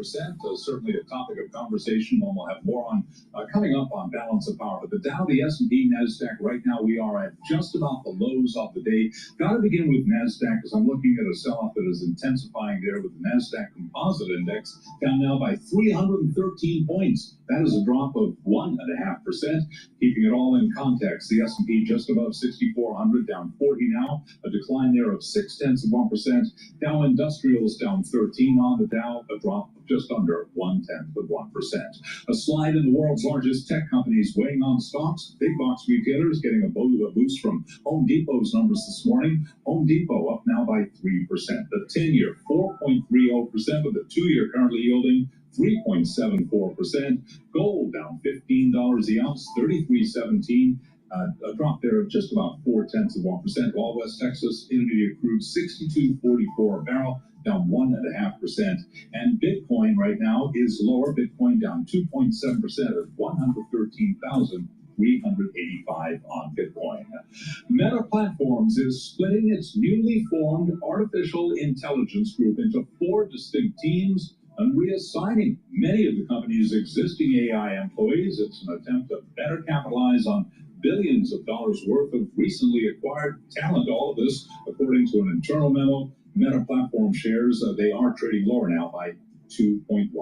Certainly a topic of conversation. One we'll have more on coming up on Balance of Power. But the Dow, the S&P, NASDAQ, right now we are at just about the lows of the day. Got to begin with NASDAQ because I'm looking at a sell-off that is intensifying there with the NASDAQ Composite Index down now by 313 points. That is a drop of 1.5%. Keeping it all in context, the S&P just above 6,400, down 40 now, a decline there of 0.6%. Dow Industrials down 13 on the Dow, a drop of just under 0.1%. A slide in the world's largest tech companies weighing on stocks. Big box retailers getting a boost from Home Depot's numbers this morning. Home Depot up now by 3%. The 10-year 4.30%, with the 2-year currently yielding 3.74%. Gold down $15 the ounce, 33.17. A drop there of just about 0.4%. While West Texas Intermediate crude 62.44 a barrel, down 1.5%. And Bitcoin right now is lower. Bitcoin down 2.7% at 113,385 on Bitcoin. Meta Platforms is splitting its newly formed artificial intelligence group into 4 distinct teams and reassigning many of the company's existing AI employees. It's an attempt to better capitalize on billions of dollars worth of recently acquired talent. All of this, according to an internal memo. Meta Platform shares, they are trading lower now by 2.1%.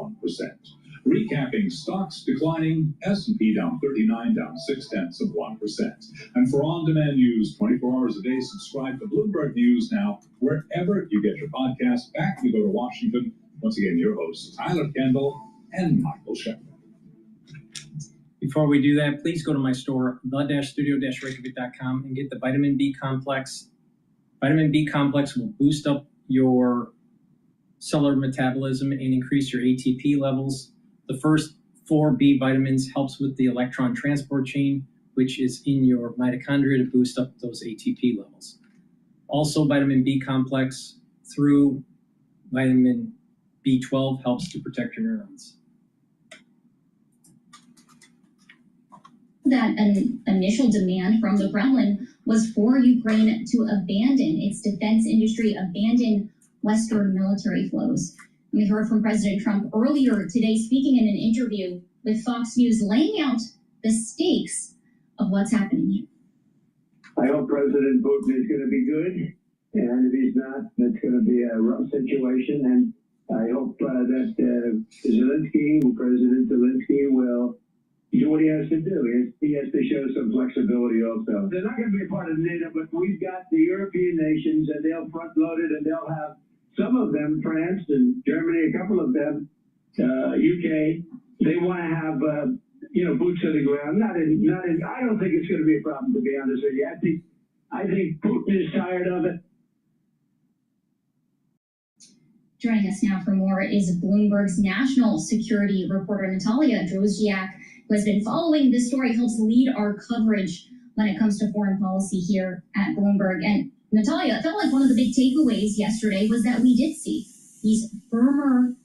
Recapping, stocks declining, S&P down 39, down 0.6%. And for on-demand news, 24 hours a day, subscribe to Bloomberg News now, wherever you get your podcast. Back we go to Washington. Once again, your hosts, Tyler Kendall and Michael Shepard. Before we do that, please go to my store, the-studio-reykjavik.com, and get the vitamin B complex. Vitamin B complex will boost up your cellular metabolism and increase your ATP levels. The first 4 B vitamins helps with the electron transport chain, which is in your mitochondria to boost up those ATP levels. Also, vitamin B complex through vitamin B12 helps to protect your neurons. That an initial demand from the Kremlin was for Ukraine to abandon its defense industry, abandon Western military flows. We heard from President Trump earlier today, speaking in an interview with Fox News, laying out the stakes of what's happening here. I hope President Putin is going to be good, and if he's not, it's going to be a rough situation. I hope that President Zelensky will do what he has to do. He has to show some flexibility also. They're not going to be a part of NATO, but we've got the European nations, and they'll front load it, and they'll have some of them, France and Germany, a couple of them, UK. They want to have boots on the ground. Not in. I don't think it's going to be a problem, to be honest with you. I think Putin is tired of it. Joining us now for more is Bloomberg's national security reporter Natalia Drozdiak, who has been following this story, helps lead our coverage when it comes to foreign policy here at Bloomberg. And Natalia, it felt like one of the big takeaways yesterday was that we did see these firmer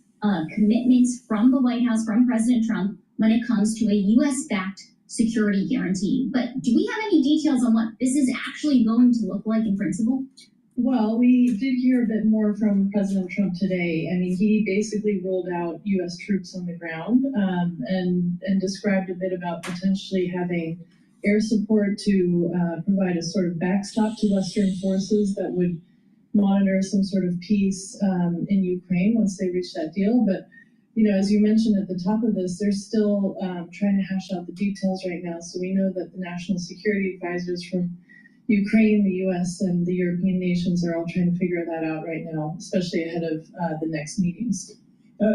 commitments from the White House, from President Trump, when it comes to a U.S.-backed security guarantee. But do we have any details on what this is actually going to look like in principle? Well, we did hear a bit more from President Trump today. I mean, he basically rolled out U.S. troops on the ground and described a bit about potentially having air support to provide a sort of backstop to Western forces that would monitor some sort of peace in Ukraine once they reach that deal. But, as you mentioned at the top of this, they're still trying to hash out the details right now. So we know that the national security advisors from Ukraine, the U.S., and the European nations are all trying to figure that out right now, especially ahead of the next meetings.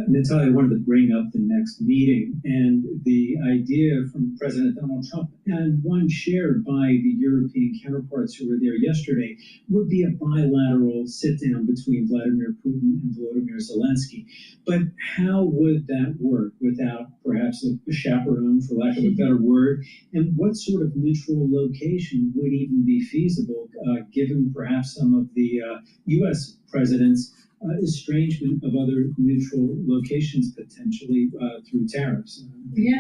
Natalia, I wanted to bring up the next meeting and the idea from President Donald Trump, and one shared by the European counterparts who were there yesterday, would be a bilateral sit-down between Vladimir Putin and Volodymyr Zelensky. But how would that work without perhaps a chaperone, for lack of a better word? And what sort of neutral location would even be feasible, given perhaps some of the U.S. president's estrangement of other neutral locations potentially through tariffs?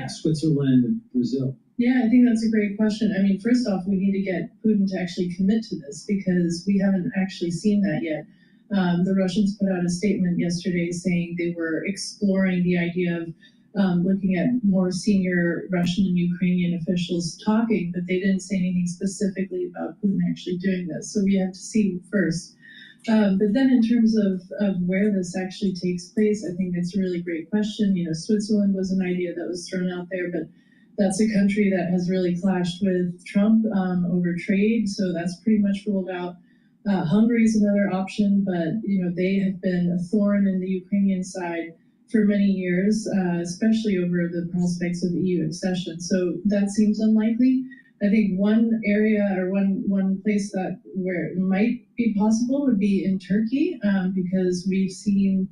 Switzerland and Brazil. Yeah, I think that's a great question. I mean, first off, we need to get Putin to actually commit to this because we haven't actually seen that yet. The Russians put out a statement yesterday saying they were exploring the idea of looking at more senior Russian and Ukrainian officials talking, but they didn't say anything specifically about Putin actually doing this. So we have to see first. But then in terms of where this actually takes place, I think it's a really great question. Switzerland was an idea that was thrown out there, but that's a country that has really clashed with Trump over trade, so that's pretty much ruled out. Hungary is another option, but they have been a thorn in the Ukrainian side for many years, especially over the prospects of EU accession. So that seems unlikely. I think one area or one place where it might be possible would be in Turkey, because we've seen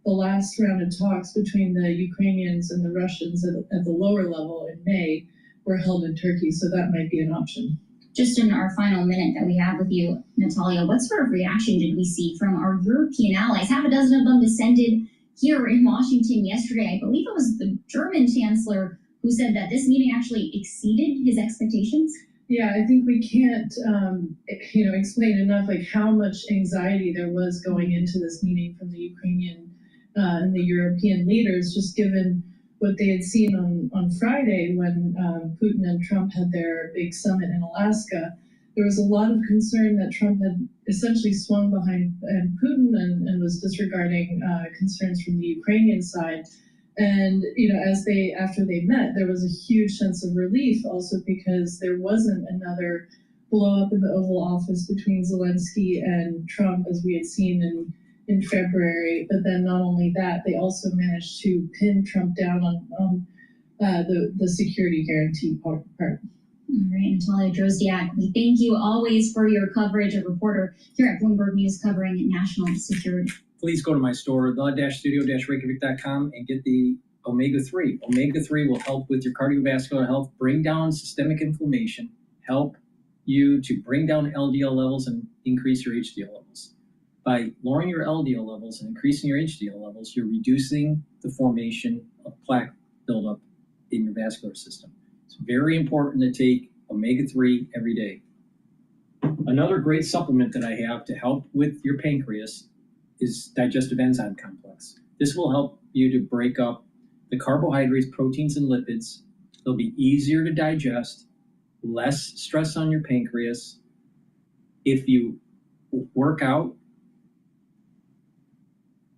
the last round of talks between the Ukrainians and the Russians at the lower level in May were held in Turkey, so that might be an option. Just in our final minute that we have with you, Natalia, what sort of reaction did we see from our European allies? Half a dozen of them descended here in Washington yesterday. I believe it was the German chancellor who said that this meeting actually exceeded his expectations. Yeah, I think we can't, explain enough how much anxiety there was going into this meeting from the Ukrainian and the European leaders, just given what they had seen on Friday when Putin and Trump had their big summit in Alaska. There was a lot of concern that Trump had essentially swung behind Putin and was disregarding concerns from the Ukrainian side. And, after they met, there was a huge sense of relief also because there wasn't another blow up in the Oval Office between Zelensky and Trump as we had seen in February. But then not only that, they also managed to pin Trump down on the security guarantee part. All right, Natalia Drozdiak, we thank you always for your coverage, a reporter here at Bloomberg News covering national security. Please go to my store, the-studio-reykjavik.com, and get the omega-3. Omega-3 will help with your cardiovascular health, bring down systemic inflammation, help you to bring down LDL levels and increase your HDL levels. By lowering your LDL levels and increasing your HDL levels, you're reducing the formation of plaque buildup in your vascular system. It's very important to take omega-3 every day. Another great supplement that I have to help with your pancreas is digestive enzyme complex. This will help you to break up the carbohydrates, proteins, and lipids. They'll be easier to digest, less stress on your pancreas. If you work out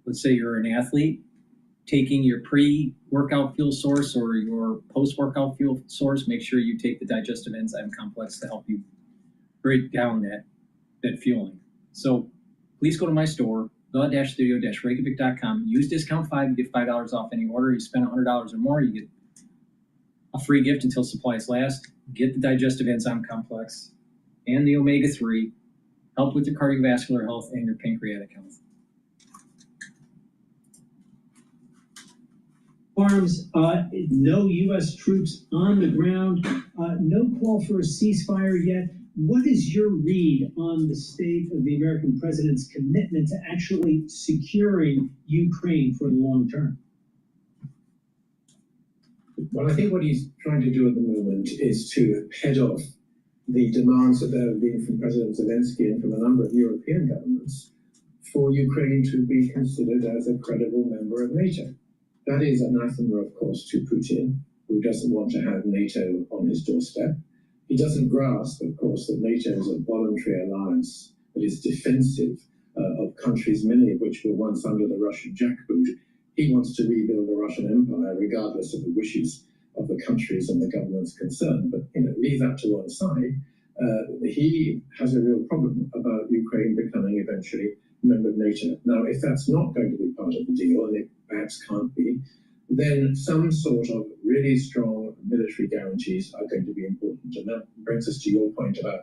let's say you're an athlete, taking your pre-workout fuel source or your post-workout fuel source, make sure you take the digestive enzyme complex to help you break down that fueling. So please go to my store, the-studio-reykjavik.com. Use discount 5, you get $5 off any order. You spend $100 or more, you get a free gift until supplies last. Get the digestive enzyme complex and the omega-3, help with your cardiovascular health and your pancreatic health. Arms, no U.S. troops on the ground, no call for a ceasefire yet. What is your read on the state of the American president's commitment to actually securing Ukraine for the long term? Well, I think what he's trying to do at the moment is to head off the demands that there have been from President Zelensky and from a number of European governments for Ukraine to be considered as a credible member of NATO. That is anathema, of course, to Putin, who doesn't want to have NATO on his doorstep. He doesn't grasp, of course, that NATO is a voluntary alliance that is defensive of countries, many of which were once under the Russian jackboot. He wants to rebuild the Russian Empire, regardless of the wishes of the countries and the governments concerned. But leave that to one side. He has a real problem about Ukraine becoming eventually a member of NATO. Now, if that's not going to be part of the deal, and it perhaps can't be, then some sort of really strong military guarantees are going to be important. And that brings us to your point about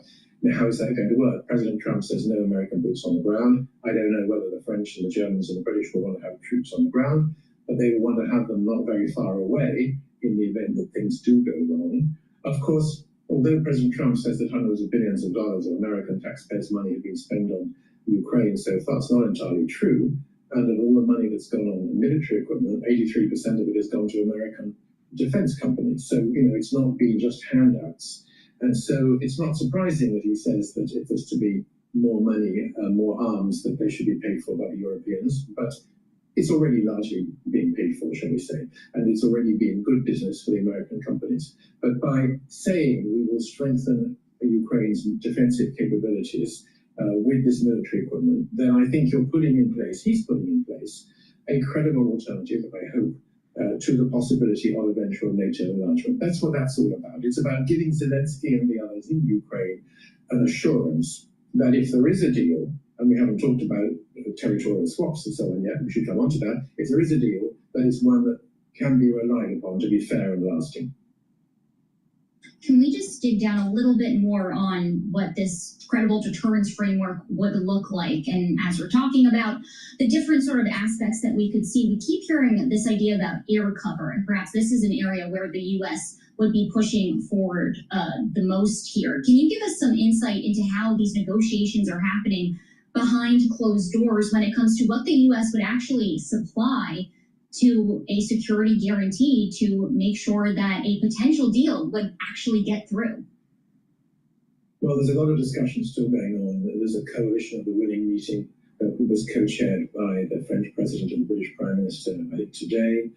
how is that going to work? President Trump says no American boots on the ground. I don't know whether the French and the Germans and the British will want to have troops on the ground, but they will want to have them not very far away in the event that things do go wrong. Of course, although President Trump says that hundreds of billions of dollars of American taxpayers' money have been spent on Ukraine so far, it's not entirely true. And of all the money that's gone on military equipment, 83% of it has gone to American defense companies. So, it's not been just handouts. And so it's not surprising that he says that if there's to be more money, more arms, that they should be paid for by the Europeans. But it's already largely being paid for, shall we say. And it's already been good business for the American companies. But by saying we will strengthen Ukraine's defensive capabilities with this military equipment, then I think he's putting in place a credible alternative, I hope, to the possibility of eventual NATO enlargement. That's what that's all about. It's about giving Zelensky and the others in Ukraine an assurance that if there is a deal, and we haven't talked about territorial swaps and so on yet, we should come on to that, if there is a deal, that is one that can be relied upon to be fair and lasting. Can we just dig down a little bit more on what this credible deterrence framework would look like? And as we're talking about the different sort of aspects that we could see, we keep hearing this idea about air cover, and perhaps this is an area where the U.S. would be pushing forward the most here. Can you give us some insight into how these negotiations are happening behind closed doors when it comes to what the U.S. would actually supply to a security guarantee to make sure that a potential deal would actually get through? Well, there's a lot of discussion still going on. There's a coalition of the willing meeting who was co-chaired by the French president and the British prime minister, I think, today.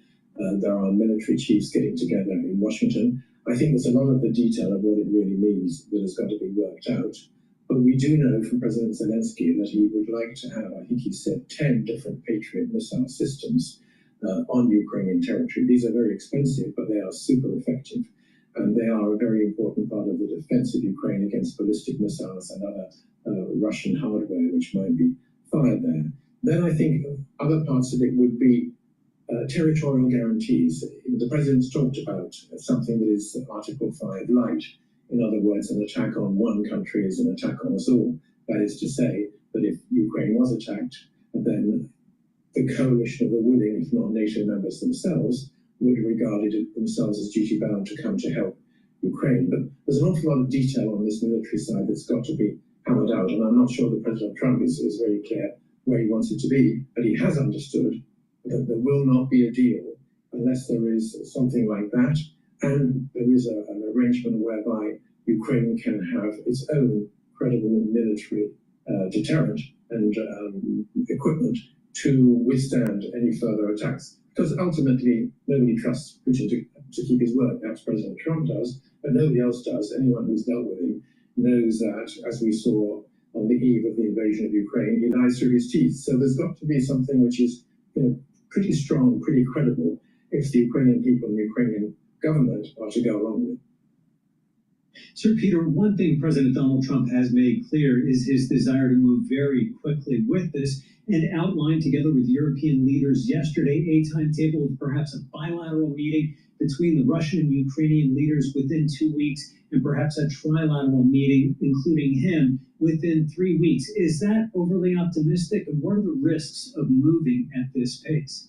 There are military chiefs getting together in Washington. I think there's a lot of the detail of what it really means that has got to be worked out. But we do know from President Zelensky that he would like to have, I think he said, 10 different Patriot missile systems on Ukrainian territory. These are very expensive, but they are super effective. And they are a very important part of the defense of Ukraine against ballistic missiles and other Russian hardware which might be fired there. Then I think other parts of it would be territorial guarantees. The president's talked about something that is Article 5 light. In other words, an attack on one country is an attack on us all. That is to say that if Ukraine was attacked, then the coalition of the willing, if not NATO members themselves, would regard it themselves as duty-bound to come to help Ukraine. But there's an awful lot of detail on this military side that's got to be hammered out, and I'm not sure that President Trump is very clear where he wants it to be, but he has understood that there will not be a deal unless there is something like that, and there is an arrangement whereby Ukraine can have its own credible military deterrent and equipment to withstand any further attacks. Because ultimately, nobody trusts Putin to keep his word. Perhaps President Trump does, but nobody else does. Anyone who's dealt with him knows that, as we saw on the eve of the invasion of Ukraine, he lies through his teeth. So there's got to be something which is pretty strong, pretty credible if the Ukrainian people and the Ukrainian government are to go along with it. Sir Peter, one thing President Donald Trump has made clear is his desire to move very quickly with this and outline together with European leaders yesterday a timetable of perhaps a bilateral meeting between the Russian and Ukrainian leaders within 2 weeks and perhaps a trilateral meeting, including him, within 3 weeks. Is that overly optimistic, and what are the risks of moving at this pace?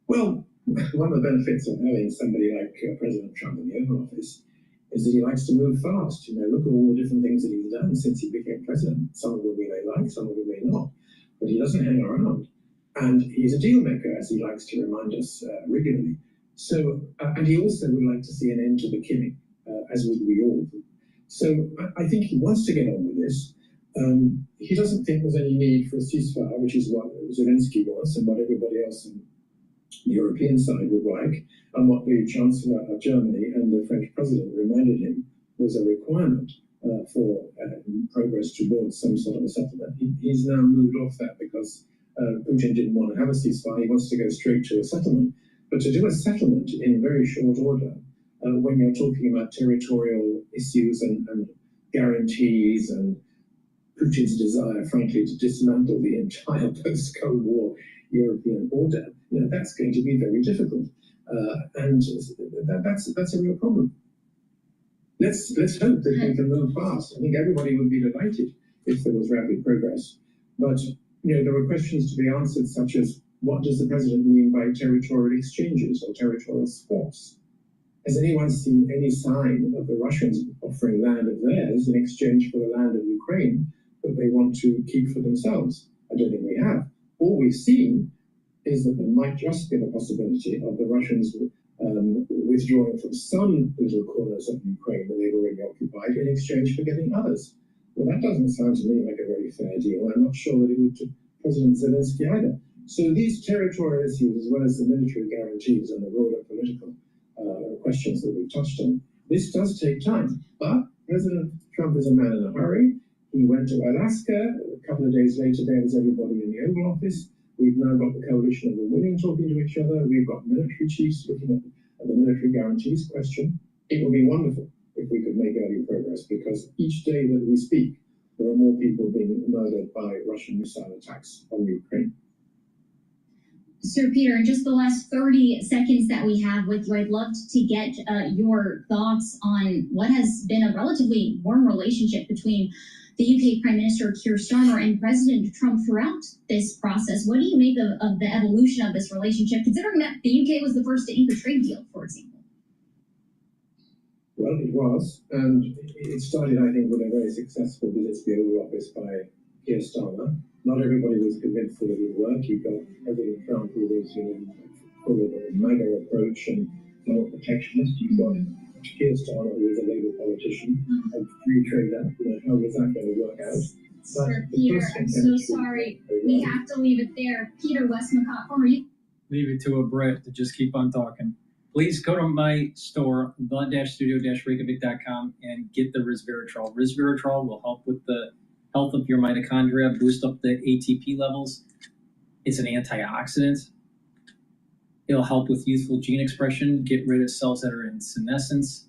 Well, one of the benefits of having somebody like President Trump in the Oval Office is that he likes to move fast. Look at all the different things that he's done since he became president. Some of them we may like, some of them may not, but he doesn't hang around. And he's a deal maker, as he likes to remind us regularly. So, and he also would like to see an end to the killing, as would we all. So I think he wants to get on with this. He doesn't think there's any need for a ceasefire, which is what Zelensky wants and what everybody else on the European side would like, and what the Chancellor of Germany and the French President reminded him was a requirement for progress towards some sort of a settlement. He's now moved off that because Putin didn't want to have a ceasefire. He wants to go straight to a settlement. But to do a settlement in very short order, when you're talking about territorial issues and guarantees and Putin's desire, frankly, to dismantle the entire post-Cold War European order, that's going to be very difficult. And that's a real problem. Let's hope that we can move fast. I think everybody would be delighted if there was rapid progress. But there were questions to be answered, such as, what does the president mean by territorial exchanges or territorial swaps? Has anyone seen any sign of the Russians offering land of theirs in exchange for the land of Ukraine that they want to keep for themselves? I don't think we have. All we've seen is that there might just be the possibility of the Russians withdrawing from some little corners of Ukraine that they've already occupied in exchange for getting others. Well, that doesn't sound to me like a very fair deal. I'm not sure that it would to President Zelensky either. So these territorial issues, as well as the military guarantees and the broader political questions that we've touched on, this does take time. But President Trump is a man in a hurry. He went to Alaska. A couple of days later, there was everybody in the Oval Office. We've now got the coalition of the willing talking to each other. We've got military chiefs looking at the military guarantees question. It would be wonderful if we could make early progress, because each day that we speak, there are more people being murdered by Russian missile attacks on Ukraine. Sir Peter, in just the last 30 seconds that we have with you, I'd love to get your thoughts on what has been a relatively warm relationship between the UK Prime Minister Keir Starmer and President Trump throughout this process. What do you make of the evolution of this relationship, considering that the UK was the first to ink a trade deal, for example? Well, it was, and it started, I think, with a very successful visit to the Oval Office by Keir Starmer. Not everybody was convinced that it would work. You got President Trump, who was full of a MAGA approach and somewhat protectionist. You got Keir Starmer, who was a Labour politician, a free trader. How was that going to work out? Sir Peter, I'm so sorry. We have to leave it there. Peter Westmacott, former youth. Leave it to a Brit to just keep on talking. Please go to my store, the-studio-reykjavik.com, and get the resveratrol. Resveratrol will help with the health of your mitochondria, boost up the ATP levels. It's an antioxidant. It'll help with youthful gene expression, get rid of cells that are in senescence.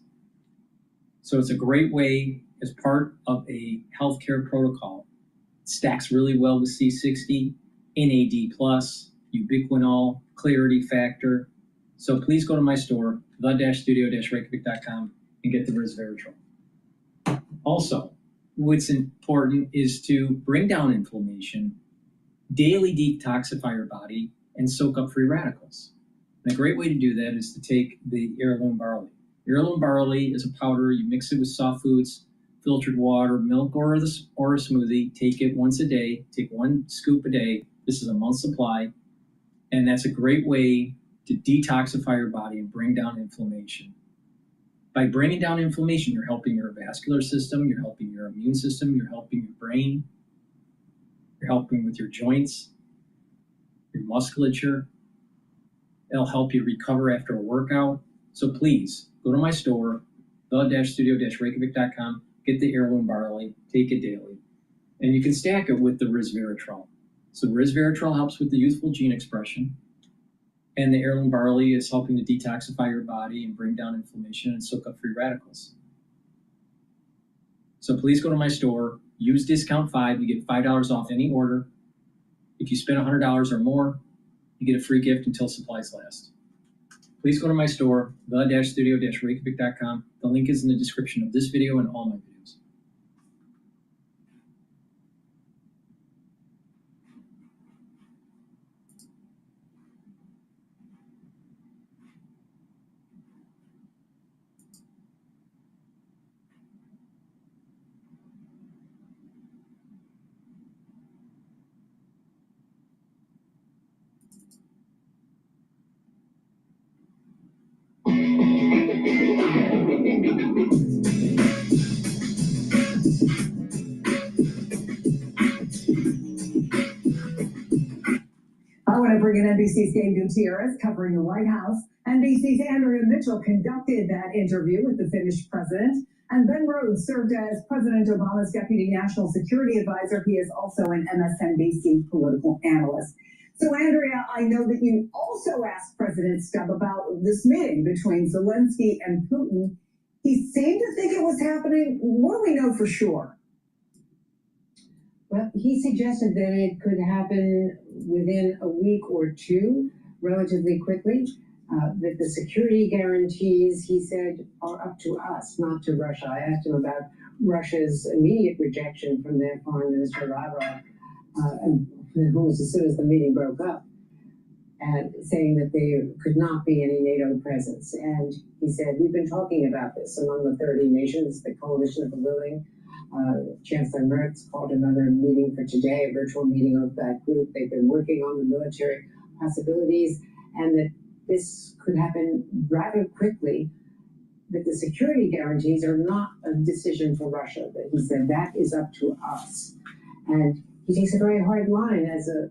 So it's a great way as part of a healthcare protocol. It stacks really well with C60, NAD+, ubiquinol, clarity factor. So please go to my store, the-studio-reykjavik.com, and get the resveratrol. Also, what's important is to bring down inflammation, daily detoxify your body, and soak up free radicals. And a great way to do that is to take the heirloom barley. Heirloom barley is a powder. You mix it with soft foods, filtered water, milk, or a smoothie. Take it once a day. Take 1 scoop a day. This is a month's supply. And that's a great way to detoxify your body and bring down inflammation. By bringing down inflammation, you're helping your vascular system, you're helping your immune system, you're helping your brain, you're helping with your joints, your musculature. It'll help you recover after a workout. So please, go to my store, the-studio-reykjavik.com, get the heirloom barley, take it daily. And you can stack it with the resveratrol. So resveratrol helps with the youthful gene expression, and the heirloom barley is helping to detoxify your body and bring down inflammation and soak up free radicals. So please go to my store, use discount 5, you get $5 off any order. If you spend $100 or more, you get a free gift until supplies last. Please go to my store, the-studio-reykjavik.com. The link is in the description of this video and all my videos. I want to bring in NBC's Gabe Gutierrez covering the White House. NBC's Andrea Mitchell conducted that interview with the Finnish president. And Ben Rhodes served as President Obama's Deputy National Security Advisor. He is also an MSNBC political analyst. So, Andrea, I know that you also asked President Stubb about this meeting between Zelensky and Putin. He seemed to think it was happening. What do we know for sure? Well, he suggested that it could happen within a week or two, relatively quickly. That the security guarantees, he said, are up to us, not to Russia. I asked him about Russia's immediate rejection from their foreign minister, Lavrov, almost as soon as the meeting broke up, and saying that there could not be any NATO presence. And he said, we've been talking about this among the 30 nations, the coalition of the willing. Chancellor Merz called another meeting for today, a virtual meeting of that group. They've been working on the military possibilities, and that this could happen rather quickly, that the security guarantees are not a decision for Russia, that he said that is up to us. And he takes a very hard line as a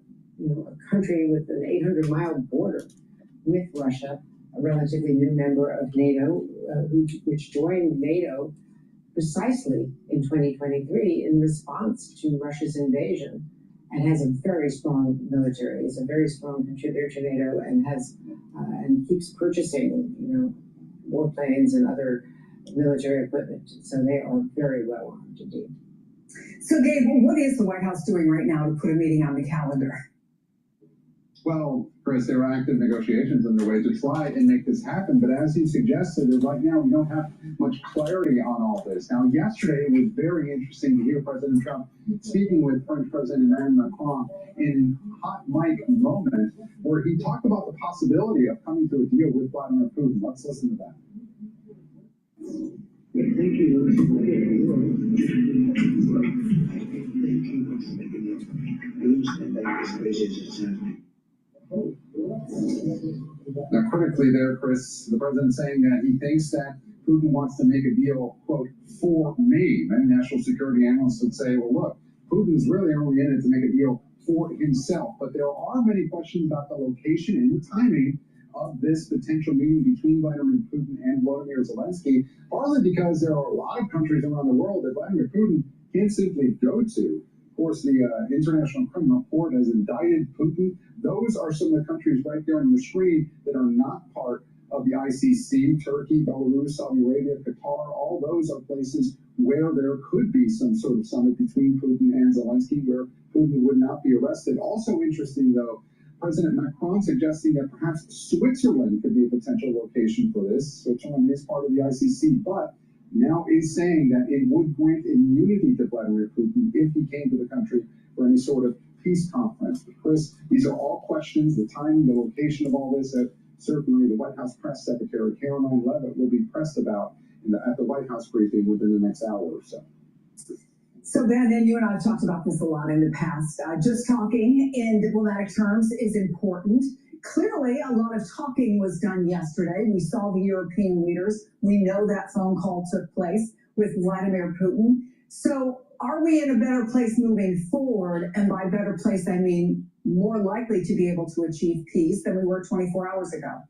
country with an 800-mile border with Russia, a relatively new member of NATO, which joined NATO precisely in 2023 in response to Russia's invasion, and has a very strong military, is a very strong contributor to NATO, and has and keeps purchasing warplanes and other military equipment. So they are very well armed indeed. So, Gabe, what is the White House doing right now to put a meeting on the calendar? Well, Chris, there are active negotiations underway to try and make this happen. But as you suggested, right now we don't have much clarity on all this. Now, yesterday it was very interesting to hear President Trump speaking with French President Emmanuel Macron in a hot mic moment where he talked about the possibility of coming to a deal with Vladimir Putin. Let's listen to that. Thank you. Now, critically there, Chris, the president saying that he thinks that Putin wants to make a deal, quote, for me. Many national security analysts would say, well, look, Putin's really only in it to make a deal for himself. But there are many questions about the location and the timing of this potential meeting between Vladimir Putin and Volodymyr Zelensky, partly because there are a lot of countries around the world that Vladimir Putin can't simply go to. Of course, the International Criminal Court has indicted Putin. Those are some of the countries right there on your screen that are not part of the ICC. Turkey, Belarus, Saudi Arabia, Qatar, all those are places where there could be some sort of summit between Putin and Zelensky where Putin would not be arrested. Also interesting, though, President Macron suggesting that perhaps Switzerland could be a potential location for this. Switzerland is part of the ICC, but now is saying that it would grant immunity to Vladimir Putin if he came to the country for any sort of peace conference. But Chris, these are all questions, the timing, the location of all this, that certainly the White House press secretary, Caroline Leavitt, will be pressed about at the White House briefing within the next hour or so. So, Ben, and you and I have talked about this a lot in the past. Just talking in diplomatic terms is important. Clearly, a lot of talking was done yesterday. We saw the European leaders. We know that phone call took place with Vladimir Putin. So are we in a better place moving forward? And by better place, I mean more likely to be able to achieve peace than we were 24 hours ago?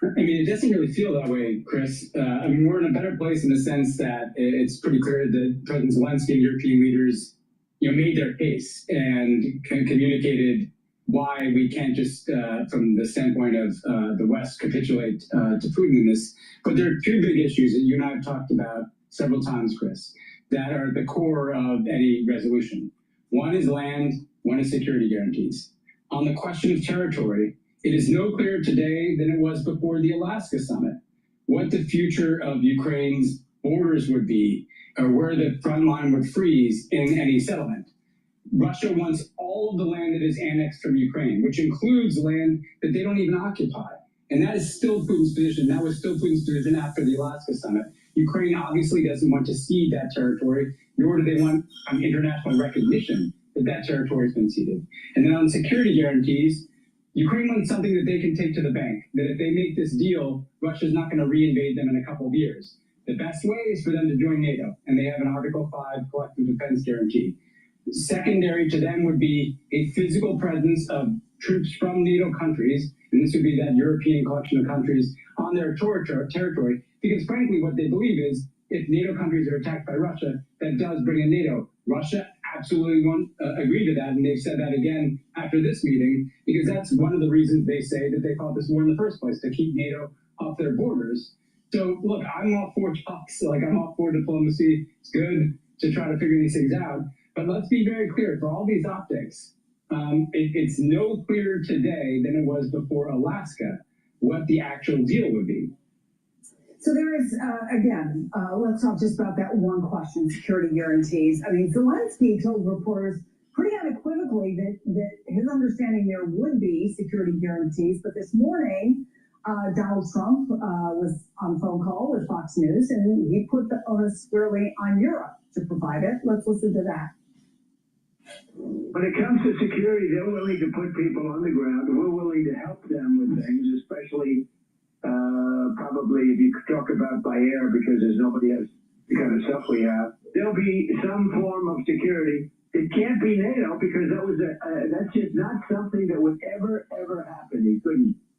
I mean, it doesn't really feel that way, Chris. I mean, we're in a better place in the sense that it's pretty clear that President Zelensky and European leaders, made their case and communicated why we can't just, from the standpoint of the West, capitulate to Putin in this. But there are two big issues that you and I have talked about several times, Chris, that are at the core of any resolution. One is land, one is security guarantees. On the question of territory, it is no clearer today than it was before the Alaska summit what the future of Ukraine's borders would be, or where the front line would freeze in any settlement. Russia wants all of the land that is annexed from Ukraine, which includes land that they don't even occupy. And that is still Putin's position. That was still Putin's position after the Alaska summit. Ukraine obviously doesn't want to cede that territory, nor do they want international recognition that that territory has been ceded. And then on security guarantees, Ukraine wants something that they can take to the bank, that if they make this deal, Russia's not going to reinvade them in a couple of years. The best way is for them to join NATO, and they have an Article 5 collective defense guarantee. Secondary to them would be a physical presence of troops from NATO countries, and this would be that European collection of countries on their territory, because frankly what they believe is if NATO countries are attacked by Russia, that does bring in NATO. Russia absolutely won't agree to that, and they've said that again after this meeting, because that's one of the reasons they say that they fought this war in the first place, to keep NATO off their borders. So look, I'm all for talks, I'm all for diplomacy. It's good to try to figure these things out. But let's be very clear, for all these optics, it's no clearer today than it was before Alaska what the actual deal would be. So there is, again, let's talk just about that one question, security guarantees. I mean, Zelensky told reporters pretty unequivocally that his understanding there would be security guarantees. But this morning, Donald Trump was on a phone call with Fox News, and he put the onus squarely on Europe to provide it. Let's listen to that. When it comes to security, they're willing to put people on the ground. We're willing to help them with things, especially probably if you talk about by air, because there's nobody else the kind of stuff we have. There'll be some form of security. It can't be NATO because that's just not something that would ever happen.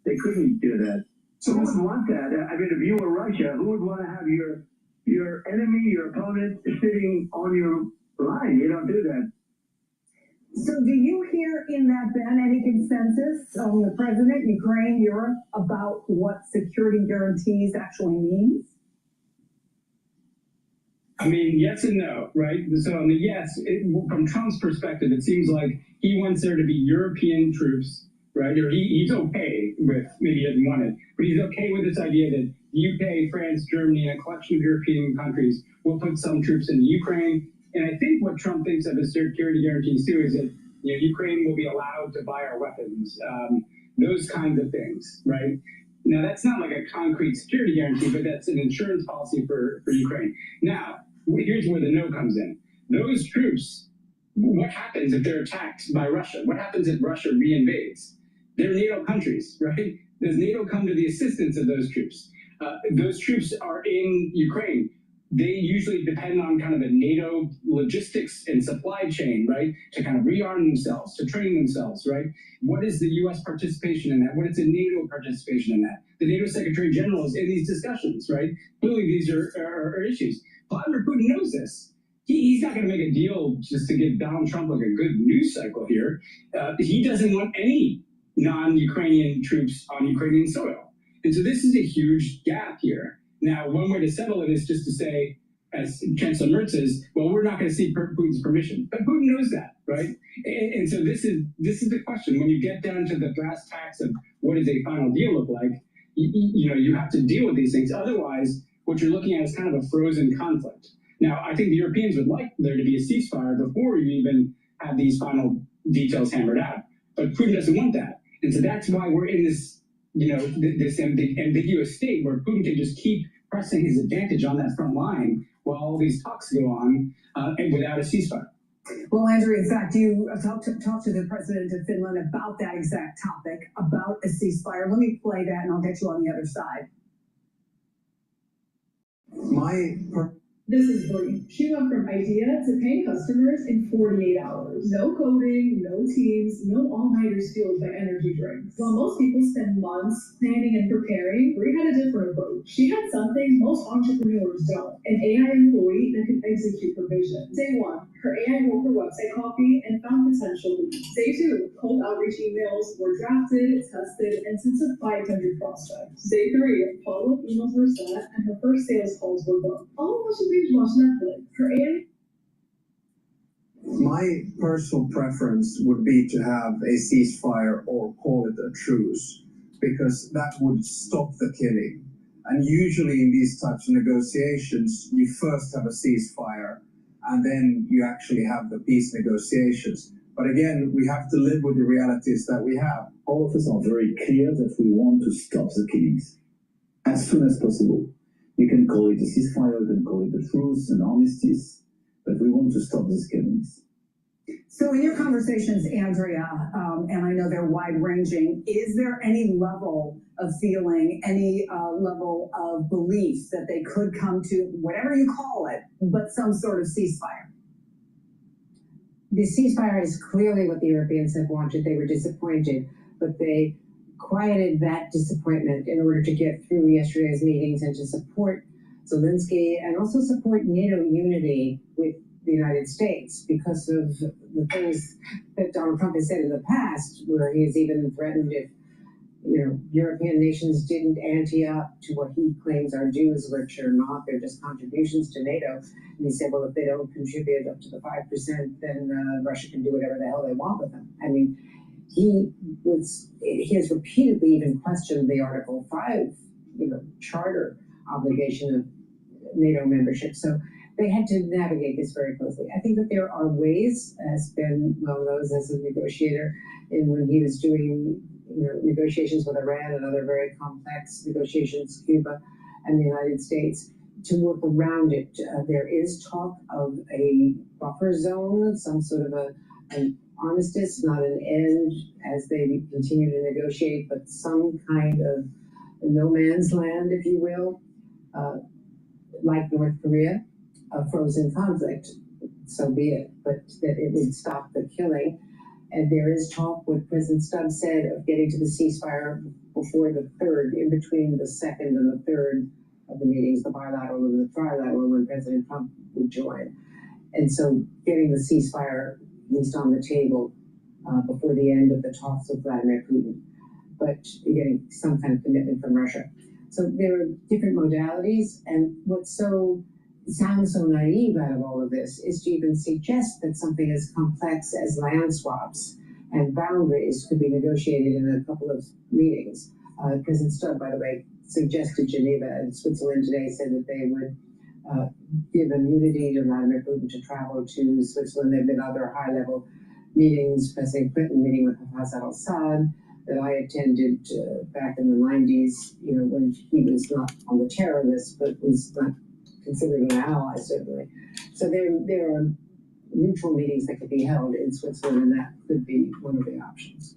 They couldn't do that. So who would want that? I mean, if you were Russia, who would want to have your enemy, your opponent, sitting on your line? You don't do that. So do you hear in that, Ben, any consensus on the president, Ukraine, Europe, about what security guarantees actually means? I mean, yes and no, right? So on the yes, from Trump's perspective, it seems like he wants there to be European troops, right? Or he's okay with, maybe he doesn't want it, but he's okay with this idea that the UK, France, Germany, and a collection of European countries will put some troops into Ukraine. And I think what Trump thinks of as security guarantees too is that Ukraine will be allowed to buy our weapons, those kinds of things, right? Now that's not like a concrete security guarantee, but that's an insurance policy for Ukraine. Now, here's where the no comes in. Those troops, what happens if they're attacked by Russia? What happens if Russia reinvades? They're NATO countries, right? Does NATO come to the assistance of those troops? Those troops are in Ukraine. They usually depend on kind of a NATO logistics and supply chain, right? To kind of rearm themselves, to train themselves, right? What is the U.S. participation in that? What is the NATO participation in that? The NATO Secretary General is in these discussions, right? Clearly, these are issues. Vladimir Putin knows this. He's not going to make a deal just to give Donald Trump like a good news cycle here. He doesn't want any non-Ukrainian troops on Ukrainian soil. And so this is a huge gap here. Now, one way to settle it is just to say, as Chancellor Merz says, well, we're not going to seek Putin's permission. But Putin knows that, right? And so this is the question. When you get down to the brass tacks of what does a final deal look like, you have to deal with these things. Otherwise, what you're looking at is kind of a frozen conflict. Now, I think the Europeans would like there to be a ceasefire before you even have these final details hammered out. But Putin doesn't want that. And so that's why we're in this, this ambiguous state where Putin can just keep pressing his advantage on that front line while all these talks go on and without a ceasefire. Well, Andrew, in fact, you talked to the president of Finland about that exact topic, about a ceasefire. Let me play that and I'll get you on the other side. This is Bree. She went from idea to paying customers in 48 hours. No coding, no teams, no all-nighters fueled by energy drinks. While most people spend months planning and preparing, Bree had a different approach. She had something most entrepreneurs don't, an AI employee that could execute her vision. Day one, her AI wrote her website copy and found potential leads. Day two, cold outreach emails were drafted, tested, and sent to 500 prospects. Day three, follow-up emails were sent, and her first sales calls were booked. All while she binge watched Netflix. Her AI. My personal preference would be to have a ceasefire or call it a truce, because that would stop the killing. And usually in these types of negotiations, you first have a ceasefire and then you actually have the peace negotiations. But again, we have to live with the realities that we have. All of us are very clear that we want to stop the killings as soon as possible. You can call it a ceasefire, you can call it a truce, an armistice, but we want to stop these killings. So in your conversations, Andrea, and I know they're wide-ranging, is there any level of feeling, any level of belief that they could come to, whatever you call it, but some sort of ceasefire? The ceasefire is clearly what the Europeans have wanted. They were disappointed, but they quieted that disappointment in order to get through yesterday's meetings and to support Zelensky and also support NATO unity with the United States because of the things that Donald Trump has said in the past, where he has even threatened if European nations didn't ante up to what he claims are dues, which are not, they're just contributions to NATO. And he said, well, if they don't contribute up to the 5%, then Russia can do whatever the hell they want with them. I mean, he has repeatedly even questioned the Article 5, charter obligation of NATO membership. So they had to navigate this very closely. I think that there are ways, as Ben well knows as a negotiator, and when he was doing negotiations with Iran and other very complex negotiations, Cuba and the United States, to work around it. There is talk of a buffer zone, some sort of an armistice, not an end as they continue to negotiate, but some kind of no man's land, if you will, like North Korea, a frozen conflict, so be it, but that it would stop the killing. And there is talk, what President Stubbs said, of getting to the ceasefire before the third, in between the second and the third of the meetings, the bilateral and the trilateral, when President Trump would join. And so getting the ceasefire at least on the table before the end of the talks with Vladimir Putin, but getting some kind of commitment from Russia. So there are different modalities, and what sounds so naive out of all of this is to even suggest that something as complex as land swaps and boundaries could be negotiated in a couple of meetings. President Stubb, by the way, suggested Geneva, and Switzerland today said that they would give immunity to Vladimir Putin to travel to Switzerland. There have been other high-level meetings, President Clinton meeting with Hafez al-Assad, that I attended back in the 90s, when he was not on the terror list, but was not considered an ally, certainly. So there are neutral meetings that could be held in Switzerland, and that could be one of the options.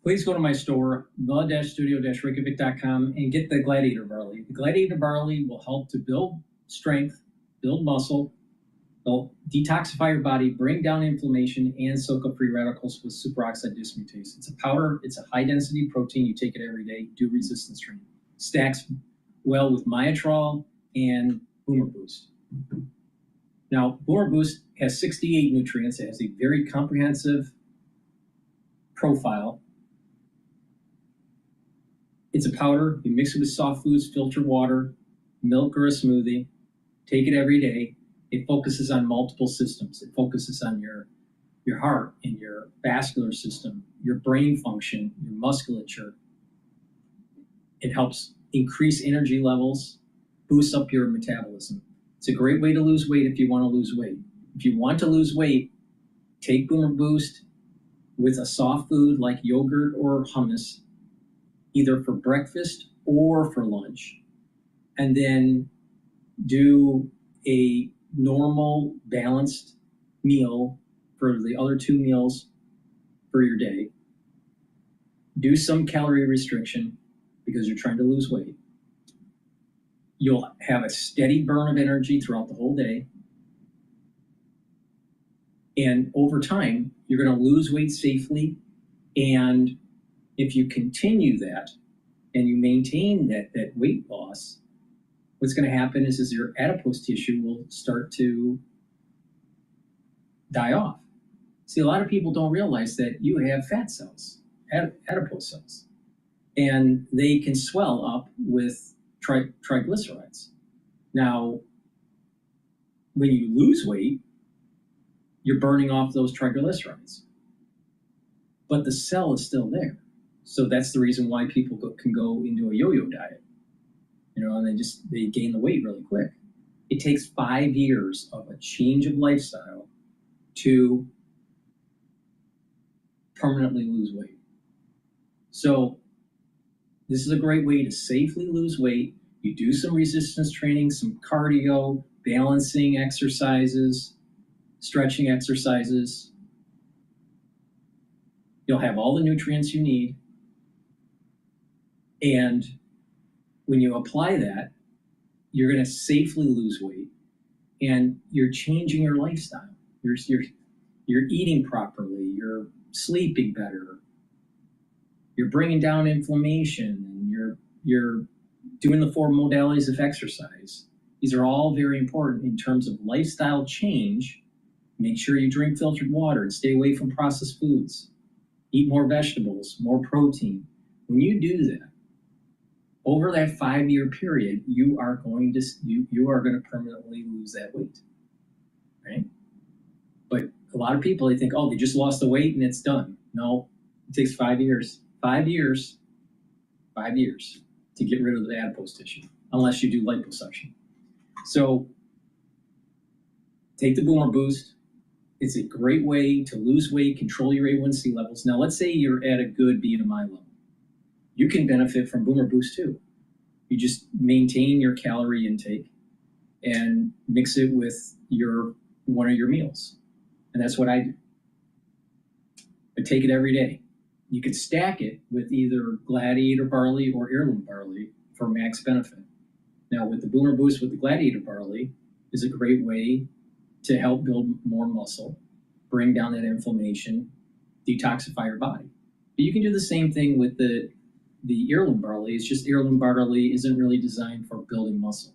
Please go to my store, the-studio-reykjavik.com, and get the Gladiator Barley. The Gladiator Barley will help to build strength, build muscle, they'll detoxify your body, bring down inflammation, and soak up free radicals with superoxide dismutase. It's a powder, it's a high-density protein. You take it every day, do resistance training. Stacks well with Myotrol and Boomer Boost. Now, Boomer Boost has 68 nutrients. It has a very comprehensive profile. It's a powder. You mix it with soft foods, filtered water, milk, or a smoothie. Take it every day. It focuses on multiple systems. It focuses on your heart and your vascular system, your brain function, your musculature. It helps increase energy levels, boosts up your metabolism. It's a great way to lose weight if you want to lose weight. If you want to lose weight, take Boomer Boost with a soft food like yogurt or hummus, either for breakfast or for lunch, and then do a normal balanced meal for the other 2 meals for your day. Do some calorie restriction because you're trying to lose weight. You'll have a steady burn of energy throughout the whole day. And over time, you're going to lose weight safely. And if you continue that and you maintain that weight loss, what's going to happen is your adipose tissue will start to die off. See, a lot of people don't realize that you have fat cells, adipose cells, and they can swell up with triglycerides. Now, when you lose weight, you're burning off those triglycerides, but the cell is still there. So that's the reason why people can go into a yo-yo diet, and they gain the weight really quick. It takes 5 years of a change of lifestyle to permanently lose weight. So this is a great way to safely lose weight. You do some resistance training, some cardio, balancing exercises, stretching exercises. You'll have all the nutrients you need. And when you apply that, you're going to safely lose weight, and you're changing your lifestyle. You're eating properly, you're sleeping better, you're bringing down inflammation, and you're doing the 4 modalities of exercise. These are all very important in terms of lifestyle change. Make sure you drink filtered water and stay away from processed foods. Eat more vegetables, more protein. When you do that, over that 5-year period, you are going to permanently lose that weight, right? But a lot of people, they think, oh, they just lost the weight and it's done. No, it takes 5 years. 5 years to get rid of the adipose tissue, unless you do liposuction. So take the Boomer Boost. It's a great way to lose weight, control your A1C levels. Now, let's say you're at a good BMI level. You can benefit from Boomer Boost too. You just maintain your calorie intake and mix it with one of your meals. And that's what I do. I take it every day. You could stack it with either Gladiator barley or heirloom barley for max benefit. Now, with the Boomer Boost with the Gladiator barley is a great way to help build more muscle, bring down that inflammation, detoxify your body. But you can do the same thing with the heirloom barley. It's just heirloom barley isn't really designed for building muscle.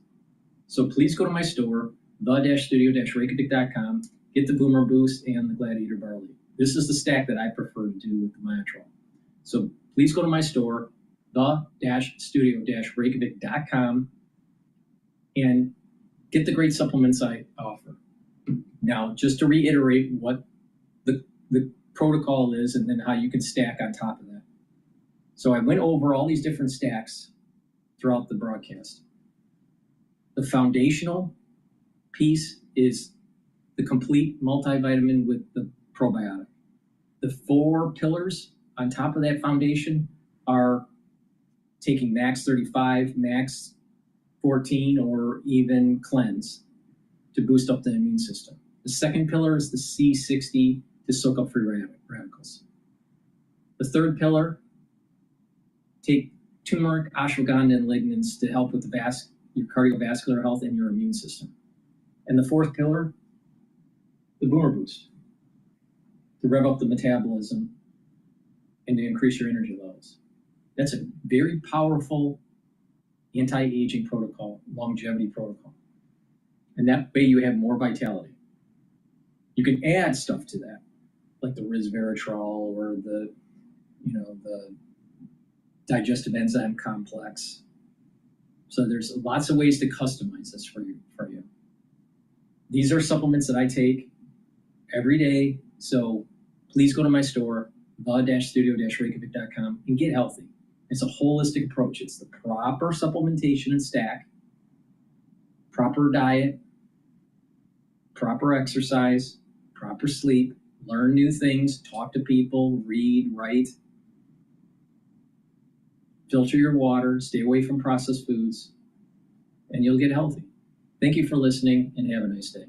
So please go to my store, the-studio-reykjavik.com, get the Boomer Boost and the Gladiator barley. This is the stack that I prefer to do with the Myotrol. So please go to my store, the-studio-reykjavik.com, and get the great supplements I offer. Now, just to reiterate what the protocol is and then how you can stack on top of that. So I went over all these different stacks throughout the broadcast. The foundational piece is the complete multivitamin with the probiotic. The 4 pillars on top of that foundation are taking Max 35, Max 14, or even Cleanse to boost up the immune system. The second pillar is the C60 to soak up free radicals. The third pillar, take turmeric, ashwagandha, and lignans to help with your cardiovascular health and your immune system. And the fourth pillar, the Boomer Boost, to rev up the metabolism and to increase your energy levels. That's a very powerful anti-aging protocol, longevity protocol. And that way you have more vitality. You can add stuff to that, like the resveratrol or the digestive enzyme complex. So there's lots of ways to customize this for you. These are supplements that I take every day. So please go to my store, the-studio-reykjavik.com, and get healthy. It's a holistic approach. It's the proper supplementation and stack, proper diet, proper exercise, proper sleep, learn new things, talk to people, read, write, filter your water, stay away from processed foods, and you'll get healthy. Thank you for listening, and have a nice day.